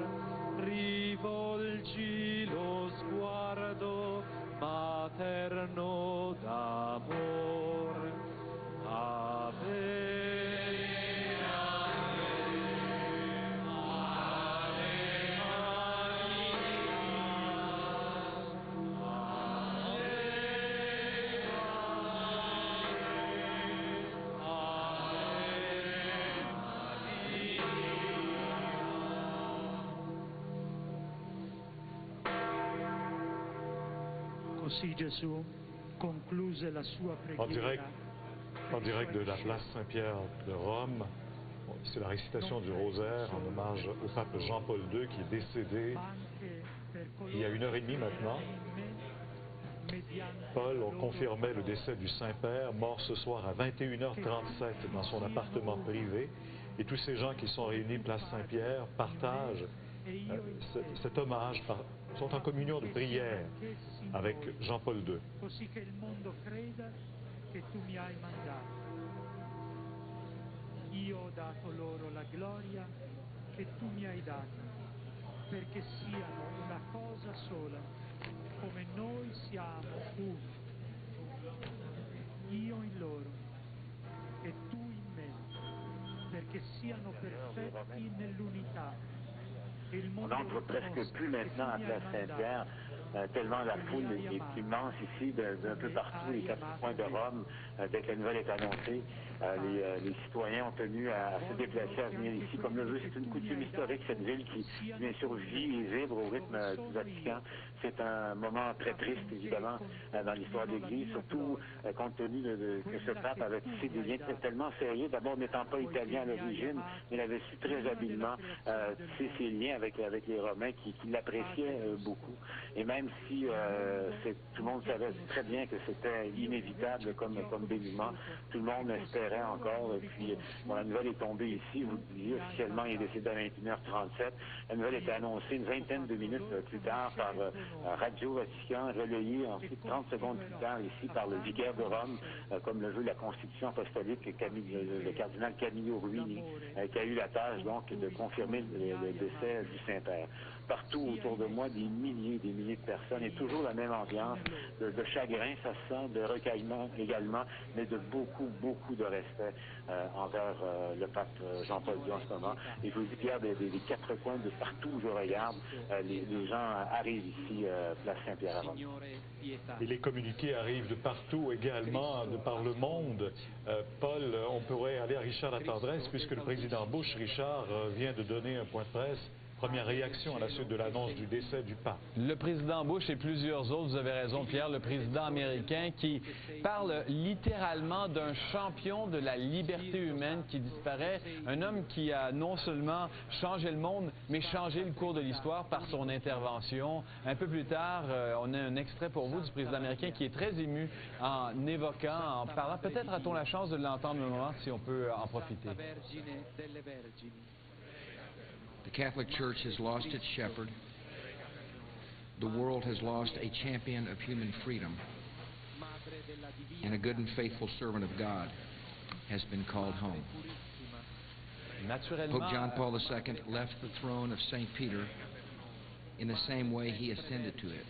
rivolgi lo sguardo materno d'amor. Ave. Così Gesù concluse la sua preghiera. En direct de la place Saint-Pierre de Rome, c'est la récitation du rosaire en hommage au pape Jean-Paul II qui est décédé il y a 1h30 maintenant. Paul confirmait le décès du Saint-Père, mort ce soir à 21h37 dans son appartement privé. Et tous ces gens qui sont réunis place Saint-Pierre partagent cet hommage, sont en communion de prière avec Jean-Paul II. Così che il mondo creda che tu mi hai mandato. Io ho dato loro la gloria che tu mi hai data, perché siano una cosa sola, come noi siamo uno. Io in loro e tu in me, perché perché siano perfetti nell'unità. On n'entre presque plus maintenant à Place Saint-Pierre, tellement la foule est immense ici, d'un peu partout, les 4 coins de Rome, dès que la nouvelle est annoncée. Les citoyens ont tenu à se déplacer, à venir ici. Comme le veut, c'est une coutume historique, cette ville qui, bien sûr, vit et vibre au rythme du Vatican. C'est un moment très triste, évidemment, dans l'histoire de l'Église, surtout compte tenu que ce pape avait tissé des liens tellement sérieux. D'abord, n'étant pas italien à l'origine, il avait su très habilement tisser ses liens avec les Romains qui l'appréciaient beaucoup. Et même si tout le monde savait très bien que c'était inévitable comme dénouement, tout le monde espérait encore. Et puis, bon, la nouvelle est tombée ici. Vous le disiez, officiellement, il est décédé à 21h37. La nouvelle était annoncée une vingtaine de minutes plus tard par Radio Vatican, relayée ensuite 30 secondes plus tard ici par le vicaire de Rome, comme le veut la Constitution apostolique, le cardinal Camillo Ruini, qui a eu la tâche donc de confirmer le décès du Saint-Père. Partout autour de moi, des milliers de personnes, et toujours la même ambiance, de chagrin, ça se sent, de recueillement également, mais de beaucoup de respect envers le pape Jean-Paul II en ce moment. Et je vous dis, Pierre, des 4 coins, de partout où je regarde, les gens arrivent ici, place Saint-Pierre à Rome. Et les communiqués arrivent de partout également, de par le monde. Paul, on pourrait aller à Richard Latendresse, puisque le président Bush, Richard, vient de donner un point de presse. Première réaction à la suite de l'annonce du décès du pape. Le président Bush et plusieurs autres, vous avez raison Pierre, le président américain qui parle littéralement d'un champion de la liberté humaine qui disparaît, un homme qui a non seulement changé le monde, mais changé le cours de l'histoire par son intervention. Un peu plus tard, on a un extrait pour vous du président américain qui est très ému en évoquant, en parlant. Peut-être a-t-on la chance de l'entendre un moment si on peut en profiter. The Catholic Church has lost its shepherd. The world has lost a champion of human freedom. And a good and faithful servant of God has been called home. Pope John Paul II left the throne of St. Peter in the same way he ascended to it,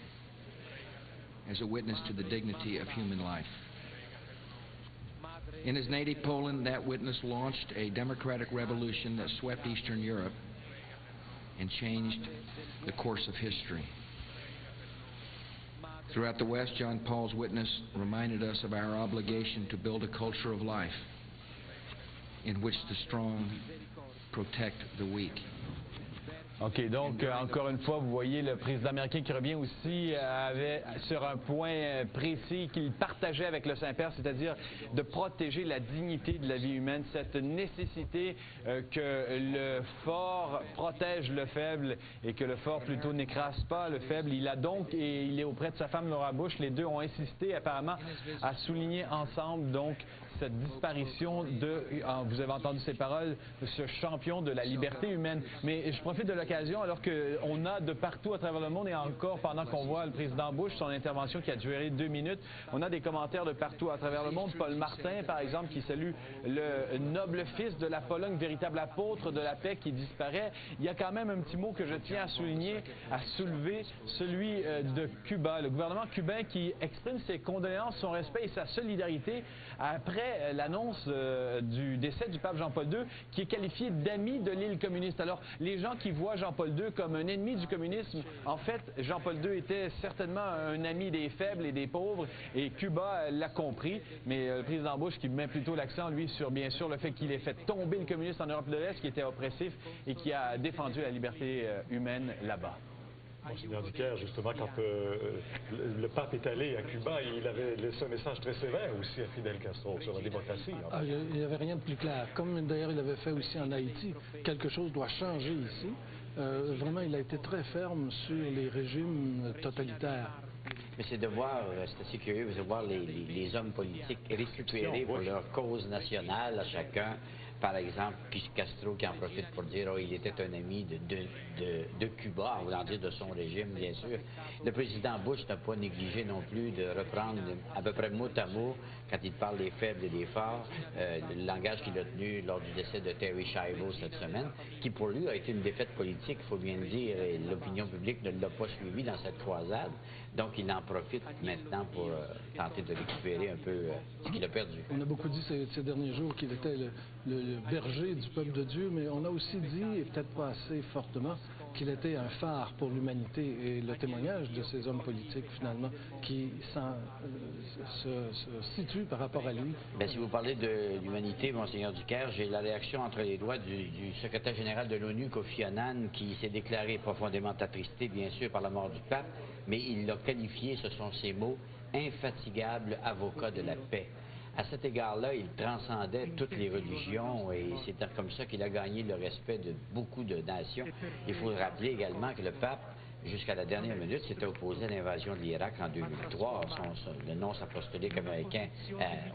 as a witness to the dignity of human life. In his native Poland, that witness launched a democratic revolution that swept Eastern Europe and changed the course of history. Throughout the West, John Paul's witness reminded us of our obligation to build a culture of life in which the strong protect the weak. OK, donc, encore une fois, vous voyez le président américain qui revient aussi sur un point précis qu'il partageait avec le Saint-Père, c'est-à-dire de protéger la dignité de la vie humaine, cette nécessité que le fort protège le faible et que le fort plutôt n'écrase pas le faible. Il a donc, et il est auprès de sa femme Laura Bush, les deux ont insisté apparemment à souligner ensemble donc cette disparition de, vous avez entendu ces paroles, de ce champion de la liberté humaine. Mais je profite de l'occasion, alors qu'on a de partout à travers le monde, et encore pendant qu'on voit le président Bush, son intervention qui a duré 2 minutes, on a des commentaires de partout à travers le monde. Paul Martin, par exemple, qui salue le noble fils de la Pologne, véritable apôtre de la paix qui disparaît. Il y a quand même un petit mot que je tiens à souligner, à soulever, celui de Cuba, le gouvernement cubain qui exprime ses condoléances, son respect et sa solidarité après l'annonce du décès du pape Jean-Paul II, qui est qualifié d'ami de l'île communiste. Alors, les gens qui voient Jean-Paul II comme un ennemi du communisme, en fait, Jean-Paul II était certainement un ami des faibles et des pauvres, et Cuba l'a compris, mais le président Bush qui met plutôt l'accent, lui, sur, bien sûr, le fait qu'il ait fait tomber le communisme en Europe de l'Est, qui était oppressif, et qui a défendu la liberté humaine là-bas. Monseigneur Dicker, justement, quand le pape est allé à Cuba, il avait laissé un message très sévère aussi à Fidel Castro sur la démocratie. Il n'y avait rien de plus clair. Comme d'ailleurs il avait fait aussi en Haïti, quelque chose doit changer ici. Vraiment, il a été très ferme sur les régimes totalitaires. Mais c'est de voir, c'est assez curieux, de voir les hommes politiques récupérer pour leur cause nationale à chacun. Par exemple, Castro qui en profite pour dire il était un ami de Cuba, en voulant dire de son régime, bien sûr. Le président Bush n'a pas négligé non plus de reprendre à peu près mot à mot, quand il parle des faibles et des forts, le langage qu'il a tenu lors du décès de Terry Schiavo cette semaine, qui pour lui a été une défaite politique, il faut bien le dire, et l'opinion publique ne l'a pas suivi dans cette croisade. Donc il en profite maintenant pour tenter de récupérer un peu ce qu'il a perdu. On a beaucoup dit ces derniers jours qu'il était le berger du peuple de Dieu, mais on a aussi dit, et peut-être pas assez fortement, qu'il était un phare pour l'humanité. Et le témoignage de ces hommes politiques, finalement, qui se situent par rapport à lui. Bien, si vous parlez de l'humanité, Monseigneur Ducaire, j'ai la réaction entre les doigts du secrétaire général de l'ONU, Kofi Annan, qui s'est déclaré profondément attristé, bien sûr, par la mort du pape, mais il l'a qualifié, ce sont ses mots, infatigable avocat de la paix. À cet égard-là, il transcendait toutes les religions et c'est comme ça qu'il a gagné le respect de beaucoup de nations. Il faut rappeler également que le pape, jusqu'à la dernière minute, s'était opposé à l'invasion de l'Irak en 2003. Le nonce apostolique américain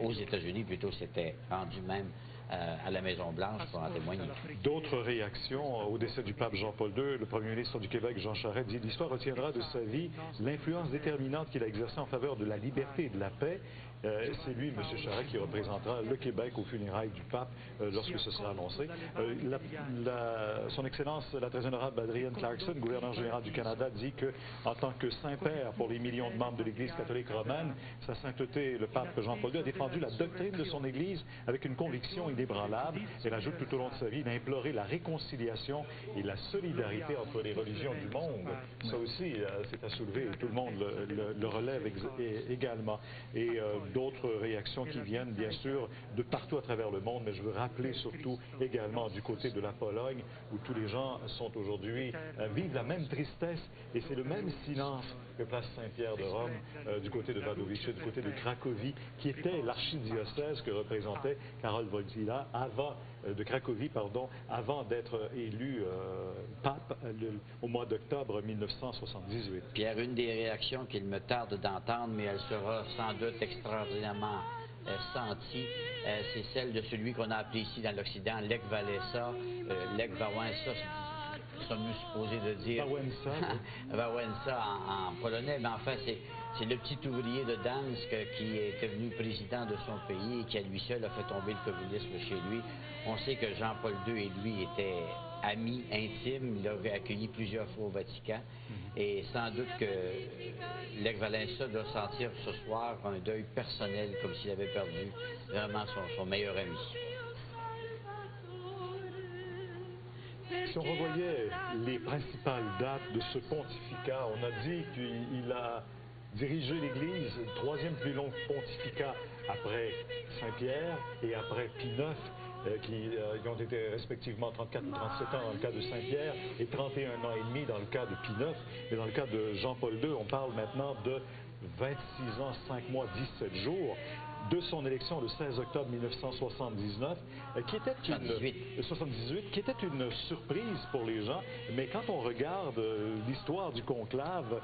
aux États-Unis, plutôt, s'était rendu même à la Maison-Blanche pour en témoigner. D'autres réactions au décès du pape Jean-Paul II. Le premier ministre du Québec, Jean Charest, dit « L'histoire retiendra de sa vie l'influence déterminante qu'il a exercée en faveur de la liberté et de la paix. » C'est lui, M. Charest, qui représentera le Québec aux funérailles du pape lorsque ce sera annoncé. Son Excellence, la très honorable Adrienne Clarkson, gouverneur général du Canada, dit qu'en tant que Saint-Père pour les millions de membres de l'Église catholique romaine, Sa Sainteté, le pape Jean-Paul II, a défendu la doctrine de son Église avec une conviction inébranlable. Elle ajoute tout au long de sa vie, il a imploré la réconciliation et la solidarité entre les religions du monde. Ça aussi, c'est à soulever, et tout le monde le relève également. Et d'autres réactions qui viennent, bien sûr, de partout à travers le monde, mais je veux rappeler surtout également du côté de la Pologne, où tous les gens sont aujourd'hui, vivent la même tristesse, et c'est le même silence que place Saint-Pierre de Rome, du côté de Wadowice, du côté de Cracovie, qui était l'archidiocèse que représentait Karol Wojtyła de Cracovie, avant d'être élu pape au mois d'octobre 1978. Pierre, une des réactions qu'il me tarde d'entendre, mais elle sera sans doute extraordinairement sentie, c'est celle de celui qu'on a appelé ici dans l'Occident Lech Walesa. Lech Wałęsa, sommes-nous supposés de dire Wałęsa en polonais, mais enfin c'est le petit ouvrier de Dansk qui est devenu président de son pays et qui à lui seul a fait tomber le communisme chez lui. On sait que Jean-Paul II et lui étaient amis intimes, il l'a accueilli plusieurs fois au Vatican et sans doute que Lech Wałęsa doit sentir ce soir un deuil personnel comme s'il avait perdu vraiment son meilleur ami. Si on revoyait les principales dates de ce pontificat, on a dit qu'il a dirigé l'Église, le troisième plus long pontificat après Saint-Pierre et après Pie IX, qui ont été respectivement 34 ou 37 ans dans le cas de Saint-Pierre et 31 ans et demi dans le cas de Pie IX. Mais dans le cas de Jean-Paul II, on parle maintenant de 26 ans, 5 mois, 17 jours de son élection le 16 octobre 1979, qui était 78, qui était une surprise pour les gens. Mais quand on regarde l'histoire du conclave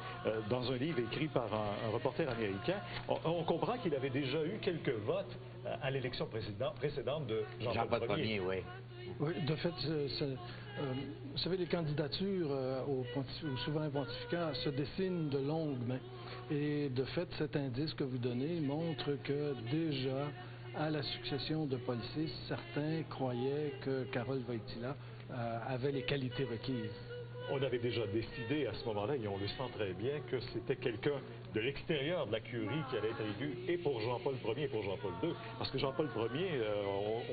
dans un livre écrit par un reporter américain, on comprend qu'il avait déjà eu quelques votes à l'élection précédente de Jean-Paul Ier. Oui, de fait, vous savez, les candidatures au souverain pontificat se dessinent de longue main. Et de fait, cet indice que vous donnez montre que déjà, à la succession de Paul VI, certains croyaient que Karol Wojtyła avait les qualités requises. On avait déjà décidé à ce moment-là, et on le sent très bien, que c'était quelqu'un de l'extérieur de la curie qui allait être élu et pour Jean-Paul Ier et pour Jean-Paul II. Parce que Jean-Paul Ier,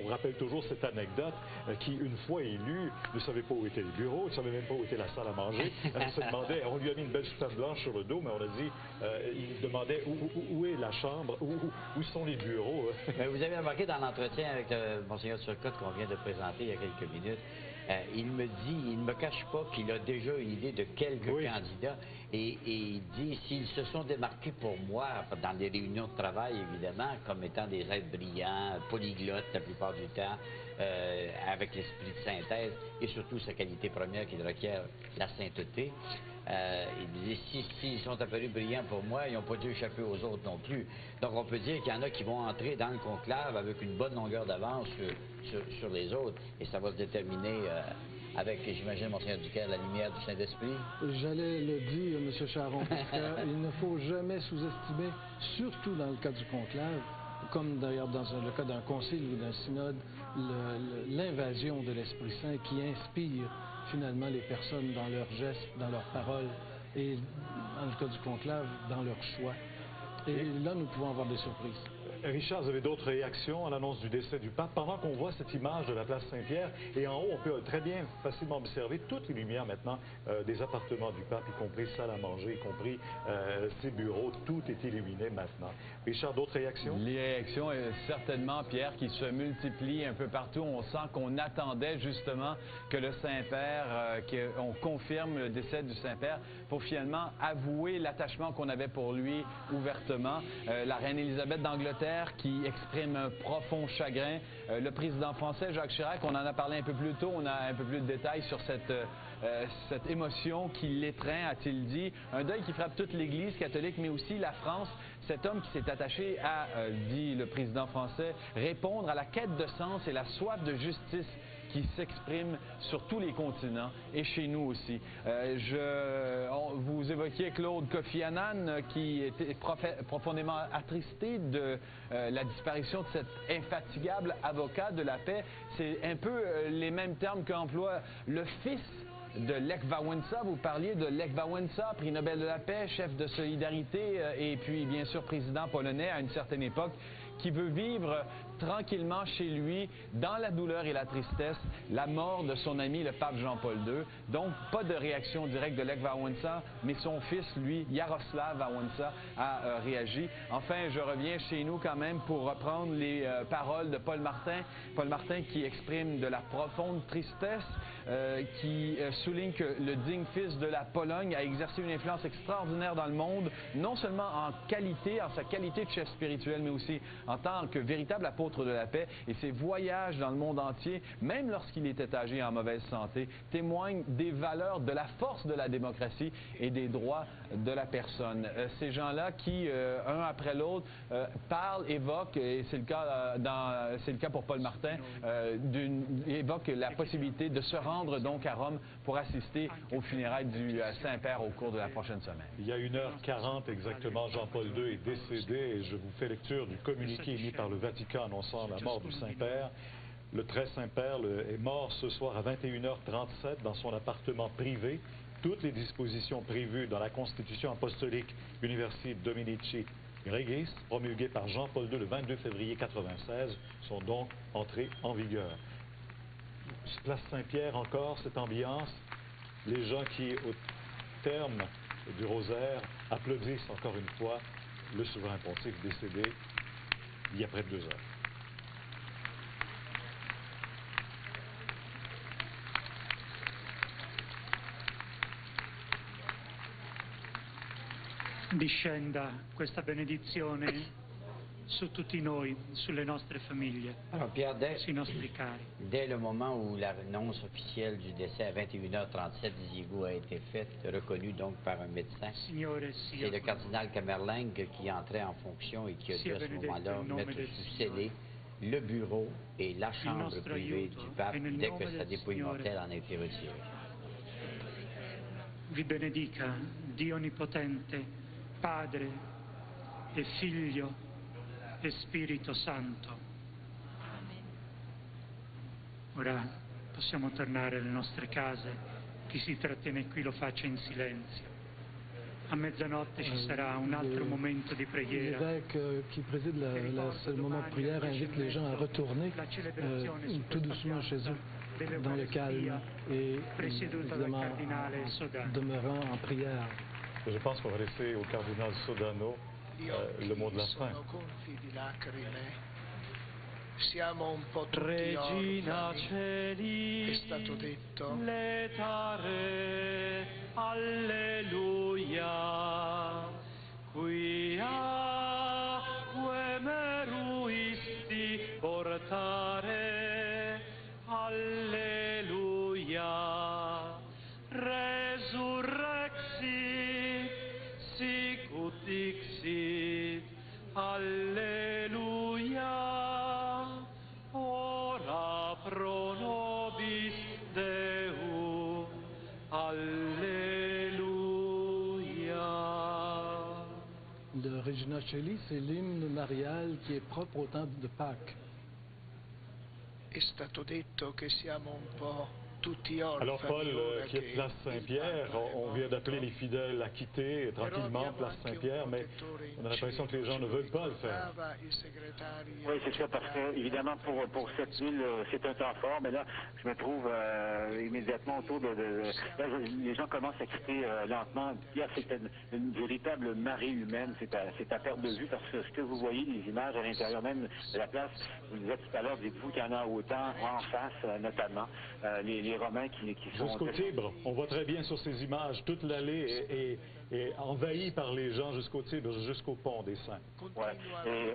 on rappelle toujours cette anecdote, qui, une fois élu, ne savait pas où étaient les bureaux, ne savait même pas où était la salle à manger. On lui a mis une belle soutane blanche sur le dos, mais on a dit, il demandait où est la chambre, où sont les bureaux. Mais vous avez remarqué dans l'entretien avec Monseigneur Turcotte qu'on vient de présenter il y a quelques minutes, il ne me cache pas qu'il a déjà une idée de quelques candidats et il dit s'ils se sont démarqués pour moi dans des réunions de travail évidemment comme étant des êtres brillants, polyglottes la plupart du temps, avec l'esprit de synthèse et surtout sa qualité première qui requiert la sainteté. Il dit s'ils sont apparus brillants pour moi, ils n'ont pas dû échapper aux autres non plus. Donc on peut dire qu'il y en a qui vont entrer dans le conclave avec une bonne longueur d'avance sur les autres et ça va se déterminer avec, j'imagine, Monseigneur Ducaire, la lumière du Saint-Esprit. J'allais le dire, M. Charon, parce qu'il ne faut jamais sous-estimer, surtout dans le cas du conclave, comme d'ailleurs dans le cas d'un concile ou d'un synode, l'invasion de l'Esprit Saint qui inspire finalement les personnes dans leurs gestes, dans leurs paroles et, dans le cas du conclave, dans leurs choix. Et là, nous pouvons avoir des surprises. Richard, vous avez d'autres réactions à l'annonce du décès du pape? Pendant qu'on voit cette image de la place Saint-Pierre, et en haut, on peut très bien, facilement observer toutes les lumières maintenant des appartements du pape, y compris salle à manger, y compris ses bureaux, tout est illuminé maintenant. Richard, d'autres réactions? Les réactions, certainement, Pierre, qui se multiplient un peu partout. On sent qu'on attendait justement que le Saint-Père, qu'on confirme le décès du Saint-Père pour finalement avouer l'attachement qu'on avait pour lui ouvertement. La reine Élisabeth d'Angleterre qui exprime un profond chagrin. Le président français, Jacques Chirac, on en a parlé un peu plus tôt, on a un peu plus de détails sur cette émotion qui l'étreint, a-t-il dit. Un deuil qui frappe toute l'Église catholique, mais aussi la France. Cet homme qui s'est attaché à, dit le président français, répondre à la quête de sens et la soif de justice qui s'exprime sur tous les continents et chez nous aussi. Vous évoquiez Claude Kofi Annan qui était profondément attristé de la disparition de cet infatigable avocat de la paix. C'est un peu les mêmes termes qu'emploie le fils de Lech Wałęsa. Vous parliez de Lech Wałęsa, prix Nobel de la paix, chef de solidarité et puis bien sûr président polonais à une certaine époque, qui veut vivre tranquillement chez lui, dans la douleur et la tristesse, la mort de son ami, le pape Jean-Paul II. Donc, pas de réaction directe de Lech Wałęsa, mais son fils, lui, Jaroslav Wałęsa, a réagi. Enfin, je reviens chez nous quand même pour reprendre les paroles de Paul Martin. Paul Martin qui exprime de la profonde tristesse, qui souligne que le digne fils de la Pologne a exercé une influence extraordinaire dans le monde, non seulement en sa qualité de chef spirituel, mais aussi en tant que véritable apôtre de la paix, et ses voyages dans le monde entier, même lorsqu'il était âgé et en mauvaise santé, témoignent des valeurs, de la force de la démocratie et des droits de la personne. Ces gens-là qui, un après l'autre, parlent, évoquent, et c'est le cas pour Paul Martin, évoquent la possibilité de se rendre donc à Rome pour assister aux funérailles du Saint-Père au cours de la prochaine semaine. Il y a 1h40 exactement, Jean-Paul II est décédé et je vous fais lecture du communiqué émis par le Vatican annonçant la mort du Saint-Père. Le très Saint-Père est mort ce soir à 21h37 dans son appartement privé. Toutes les dispositions prévues dans la Constitution apostolique Universi Dominici Gregis, promulguée par Jean-Paul II le 22 février 1996, sont donc entrées en vigueur. Place Saint-Pierre encore, cette ambiance, les gens qui, au terme du rosaire, applaudissent encore une fois le souverain pontife décédé il y a près de 2 heures. Discenda questa benedizione su tutti noi, sulle nostre famiglie, Alors Pierre, sui nostri cari. dès le moment où l'annonce officielle du décès à 21h37 d'Izigo a été faite, reconnue donc par un médecin, c'est le cardinal Camerling qui entrait en fonction et qui a dû à ce moment-là mettre sous scellé le bureau et la chambre privée du pape dès que sa dépouille mortelle en a été retirée. Vi benedica Dio Onnipotente, Padre e Figlio e Spirito Santo. Ora possiamo tornare alle nostre case, chi si trattiene qui lo faccia in silenzio. A mezzanotte ci sarà un altro momento di preghiera. L'évêque qui préside le moment de prière invite les gens à retourner tout doucement chez eux, dans le calme et évidemment demeurant en prière. Je pense qu'on va laisser au cardinal Sodano le mot de la fin. Siamo un po' tutti Regina orfani, Celi, è stato detto. letare, alleluia, quia meruisti portare, alleluia, resurrexi, sicut dixit, alleluia, ora pro nobis Deum, alléluia. De Regina Coeli, c'est l'hymne marial qui est propre au temps de Pâques. È stato detto che siamo un po' tutti gli orfani. Alors Paul, ora qui est che place Saint-Pierre, on vient d'appeler les fidèles à quitter tranquillement place Saint-Pierre, mais on a l'impression que les gens ne veulent pas le faire. Oui, c'est ça, parce que évidemment pour cette ville, c'est un temps fort, mais là, je me trouve immédiatement autour de là, les gens commencent à quitter lentement. Pierre, c'est une véritable marée humaine, c'est à perte de vue, parce que ce que vous voyez, les images à l'intérieur même de la place, vous le disiez tout à l'heure, dites-vous qu'il y en a autant en face, notamment, les Romains qui sont... Jusqu'au Tibre, on voit très bien sur ces images, toute l'allée est envahie par les gens jusqu'au Tibre, jusqu'au pont des Saints. Oui, et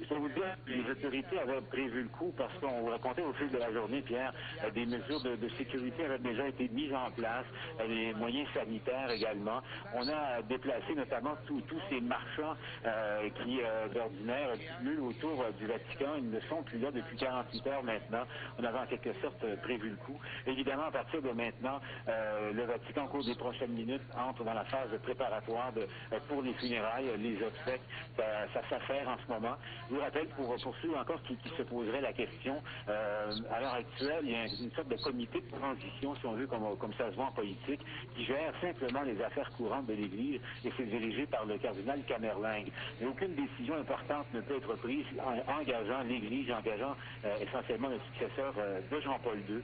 je dois vous dire, les autorités avaient prévu le coup, parce qu'on vous racontait au fil de la journée, Pierre, des mesures de sécurité avaient déjà été mises en place, les moyens sanitaires également. On a déplacé notamment tous ces marchands qui, d'ordinaire, accumulent autour du Vatican. Ils ne sont plus là depuis 48 heures maintenant. On avait en quelque sorte prévu le coup. Évidemment, à partir de maintenant, le Vatican, au cours des prochaines minutes, entre dans la phase préparatoire pour les funérailles, les obsèques. Ça s'affaire en ce moment. Je vous rappelle, pour ceux encore qui se poseraient la question, à l'heure actuelle, il y a une sorte de comité de transition, si on veut, comme ça se voit en politique, qui gère simplement les affaires courantes de l'Église, et c'est dirigé par le cardinal Camerlingue. Mais aucune décision importante ne peut être prise engageant l'Église, engageant essentiellement le successeur de Jean-Paul II.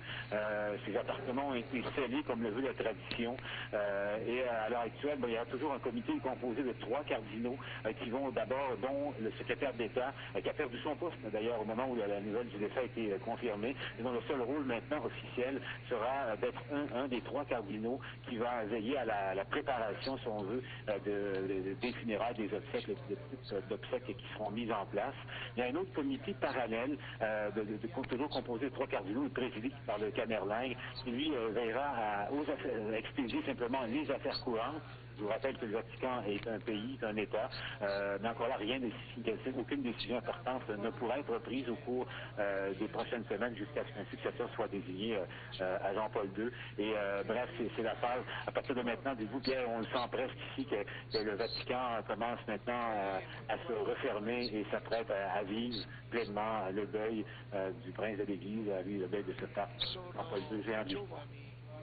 Ces appartements ont été scellés comme le veut la tradition, et à l'heure actuelle, il y a toujours un comité composé de 3 cardinaux qui vont d'abord, dont le secrétaire d'État, qui a perdu son poste d'ailleurs au moment où la nouvelle du décès a été confirmée, et dont le seul rôle maintenant officiel sera d'être un des 3 cardinaux qui va veiller à la préparation, si on veut, des funérailles, des obsèques, des petites obsèques qui seront mises en place. Il y a un autre comité parallèle, toujours composé de 3 cardinaux, présidé par le Camerlingue, qui lui veillera à expédier simplement les affaires courantes. Je vous rappelle que le Vatican est un pays, un État, mais encore là, aucune décision importante ne pourra être prise au cours des prochaines semaines jusqu'à ce qu'un successeur soit désigné à Jean-Paul II. Et bref, c'est la phase. À partir de maintenant, dites-vous, Pierre, on le sent presque ici que le Vatican commence maintenant à se refermer et s'apprête à vivre pleinement le deuil du prince de l'Église, à vivre le deuil de ce pape, Jean-Paul II, géant du roi.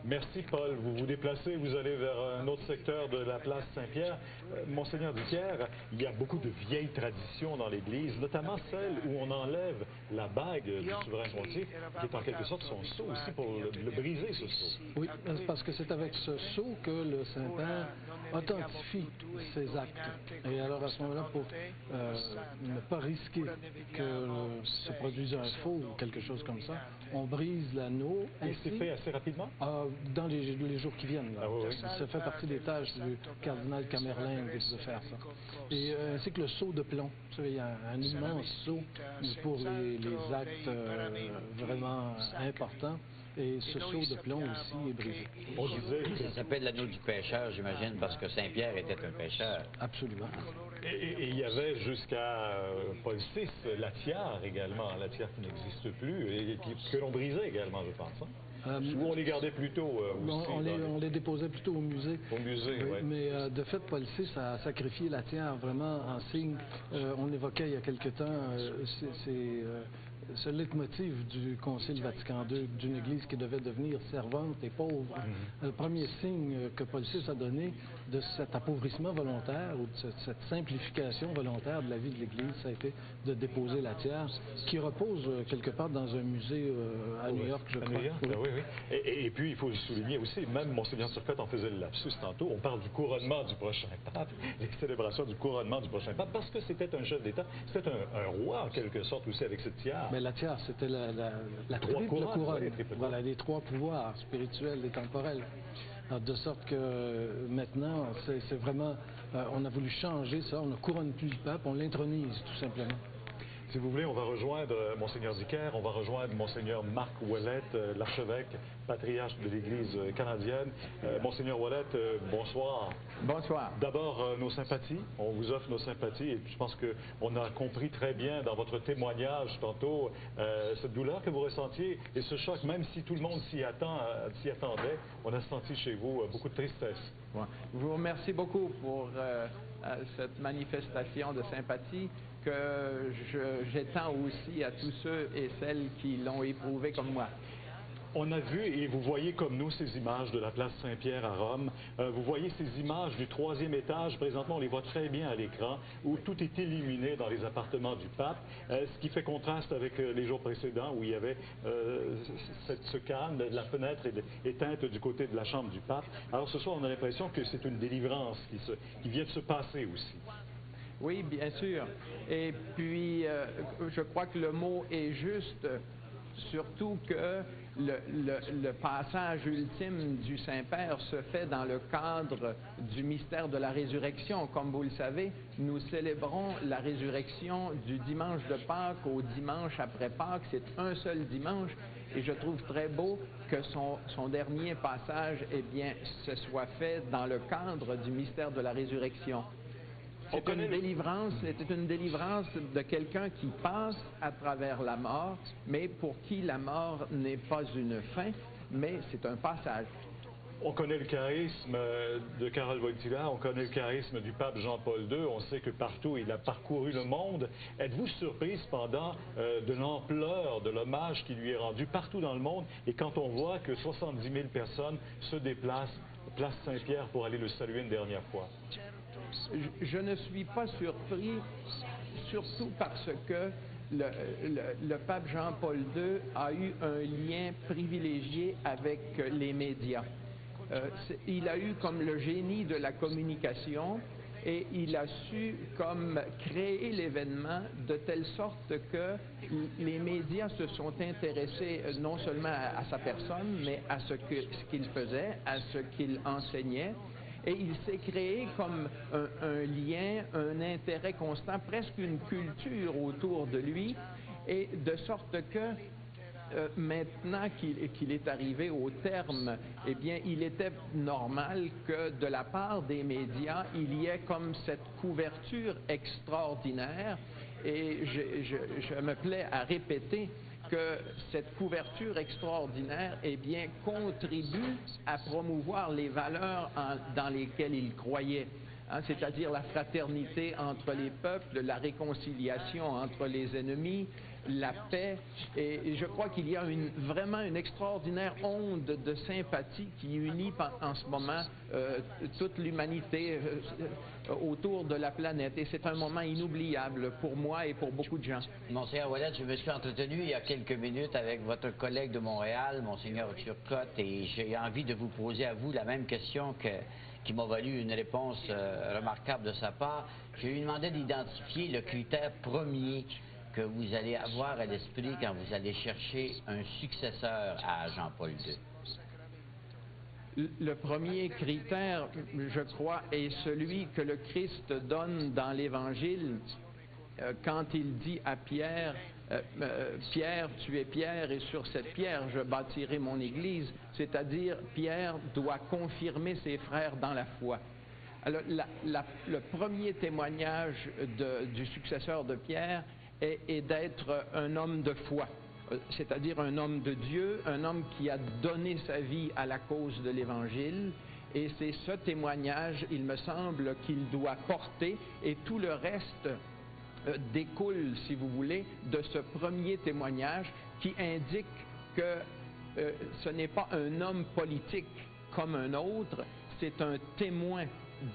Merci, Paul. Vous vous déplacez, vous allez vers un autre secteur de la place Saint-Pierre. Monseigneur Dicker, il y a beaucoup de vieilles traditions dans l'Église, notamment celle où on enlève la bague du souverain pontife, qui est en quelque sorte son sceau aussi pour le briser, ce sceau. Oui, parce que c'est avec ce sceau que le Saint-Père authentifie ses actes. Et alors, à ce moment-là, pour ne pas risquer que se produise un faux ou quelque chose comme ça, on brise l'anneau. Et c'est fait assez rapidement? Dans les jours qui viennent. Là. Oui. Ça fait partie des tâches du cardinal Camerlingue de faire ça. Et ainsi que le sceau de plomb. Vous savez, il y a un immense sceau pour les actes vraiment importants. Et ce sceau de plomb aussi est brisé. On disait que ça s'appelle l'anneau du pêcheur, j'imagine, parce que Saint-Pierre était un pêcheur. Absolument. Et il y avait jusqu'à Paul VI la tiare également, la tiare qui n'existe plus, et que l'on brisait également, je pense. Ou on les gardait plutôt aussi? On les déposait plutôt au musée. Au musée, oui. Mais de fait, Paul VI a sacrifié la tiare vraiment en signe. On évoquait il y a quelque temps ce leitmotiv du Concile Vatican II, d'une Église qui devait devenir servante et pauvre. Le premier signe que Paul VI a donné de cet appauvrissement volontaire ou de cette simplification volontaire de la vie de l'Église, ça a été de déposer la tiare, qui repose quelque part dans un musée à New York, je crois. New York, oui. Et puis, il faut le souligner aussi, même Monseigneur Turcotte en faisait le lapsus tantôt, on parle du couronnement du prochain pape, les célébrations du couronnement du prochain pape, parce que c'était un chef d'État, c'était un roi en quelque sorte aussi avec cette tiare. Mais la tiare, c'était la triple couronne. Voilà, les 3 pouvoirs spirituels et temporels. Alors, de sorte que maintenant, c'est vraiment, on a voulu changer ça, on ne couronne plus le pape, on l'intronise tout simplement. Si vous voulez, on va rejoindre Monseigneur Dicker, on va rejoindre Monseigneur Marc Ouellet, l'archevêque, patriarche de l'Église canadienne. Monseigneur Ouellet, bonsoir. Bonsoir. D'abord, nos sympathies. On vous offre nos sympathies et je pense qu'on a compris très bien dans votre témoignage tantôt cette douleur que vous ressentiez et ce choc, même si tout le monde s'y attendait, on a senti chez vous beaucoup de tristesse. Ouais. Je vous remercie beaucoup pour cette manifestation de sympathie que j'étends aussi à tous ceux et celles qui l'ont éprouvé comme moi. On a vu, et vous voyez comme nous ces images de la place Saint-Pierre à Rome, vous voyez ces images du 3e étage, présentement on les voit très bien à l'écran, où tout est illuminé dans les appartements du pape, ce qui fait contraste avec les jours précédents où il y avait ce calme, la fenêtre éteinte du côté de la chambre du pape. Alors ce soir on a l'impression que c'est une délivrance qui vient de se passer aussi. Oui, bien sûr. Et puis, je crois que le mot est juste, surtout que le passage ultime du Saint-Père se fait dans le cadre du mystère de la résurrection. Comme vous le savez, nous célébrons la résurrection du dimanche de Pâques au dimanche après Pâques. C'est un seul dimanche. Et je trouve très beau que son dernier passage, eh bien, se soit fait dans le cadre du mystère de la résurrection. C'était une délivrance de quelqu'un qui passe à travers la mort, mais pour qui la mort n'est pas une fin, mais c'est un passage. On connaît le charisme de Karol Wojtyła, on connaît le charisme du pape Jean-Paul II, on sait que partout il a parcouru le monde. Êtes-vous surprise cependant de l'ampleur de l'hommage qui lui est rendu partout dans le monde et quand on voit que 70 000 personnes se déplacent place Saint-Pierre pour aller le saluer une dernière fois? Je ne suis pas surpris, surtout parce que le pape Jean-Paul II a eu un lien privilégié avec les médias. Il a eu comme le génie de la communication et il a su comme créer l'événement de telle sorte que les médias se sont intéressés non seulement à sa personne, mais à ce qu'il faisait, à ce qu'il enseignait. Et il s'est créé comme un lien, un intérêt constant, presque une culture autour de lui, et de sorte que maintenant qu'il est arrivé au terme, eh bien, il était normal que de la part des médias, il y ait comme cette couverture extraordinaire, et je me plais à répéter que cette couverture extraordinaire, eh bien, contribue à promouvoir les valeurs dans lesquelles il croyait. Hein, c'est-à-dire la fraternité entre les peuples, la réconciliation entre les ennemis, la paix. Et je crois qu'il y a vraiment une extraordinaire onde de sympathie qui unit en ce moment toute l'humanité autour de la planète. Et c'est un moment inoubliable pour moi et pour beaucoup de gens. Monseigneur Ouellet, je me suis entretenu il y a quelques minutes avec votre collègue de Montréal, Monseigneur Turcotte, et j'ai envie de vous poser à vous la même question qui m'a valu une réponse remarquable de sa part. Je lui demandais d'identifier le critère premier que vous allez avoir à l'esprit quand vous allez chercher un successeur à Jean-Paul II. Le premier critère, je crois, est celui que le Christ donne dans l'Évangile quand il dit à Pierre, Pierre, tu es Pierre, et sur cette pierre, je bâtirai mon Église. C'est-à-dire, Pierre doit confirmer ses frères dans la foi. Alors, le premier témoignage du successeur de Pierre est d'être un homme de foi, c'est-à-dire un homme de Dieu, un homme qui a donné sa vie à la cause de l'Évangile. Et c'est ce témoignage, il me semble, qu'il doit porter, et tout le reste découle, si vous voulez, de ce premier témoignage qui indique que ce n'est pas un homme politique comme un autre, c'est un témoin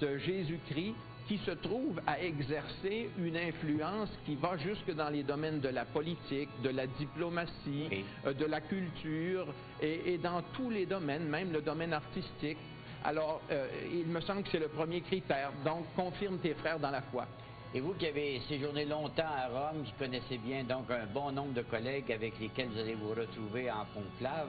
de Jésus-Christ qui se trouve à exercer une influence qui va jusque dans les domaines de la politique, de la diplomatie, de la culture, et dans tous les domaines, même le domaine artistique. Alors, il me semble que c'est le premier critère. Donc, confirme tes frères dans la foi. Et vous qui avez séjourné longtemps à Rome, qui connaissez bien donc un bon nombre de collègues avec lesquels vous allez vous retrouver en conclave,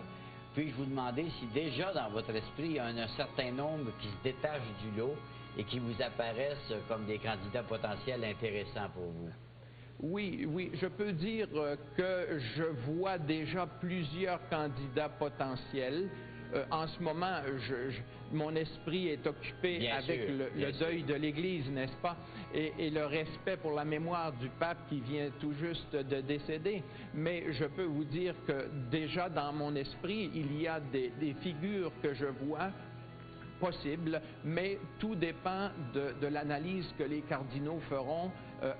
puis-je vous demander si déjà dans votre esprit, il y a un certain nombre qui se détachent du lot et qui vous apparaissent comme des candidats potentiels intéressants pour vous? Oui, je peux dire que je vois déjà plusieurs candidats potentiels. En ce moment, mon esprit est occupé avec le deuil de l'Église, n'est-ce pas? Et le respect pour la mémoire du pape qui vient tout juste de décéder. Mais je peux vous dire que déjà dans mon esprit, il y a des figures que je vois possibles, mais tout dépend de l'analyse que les cardinaux feront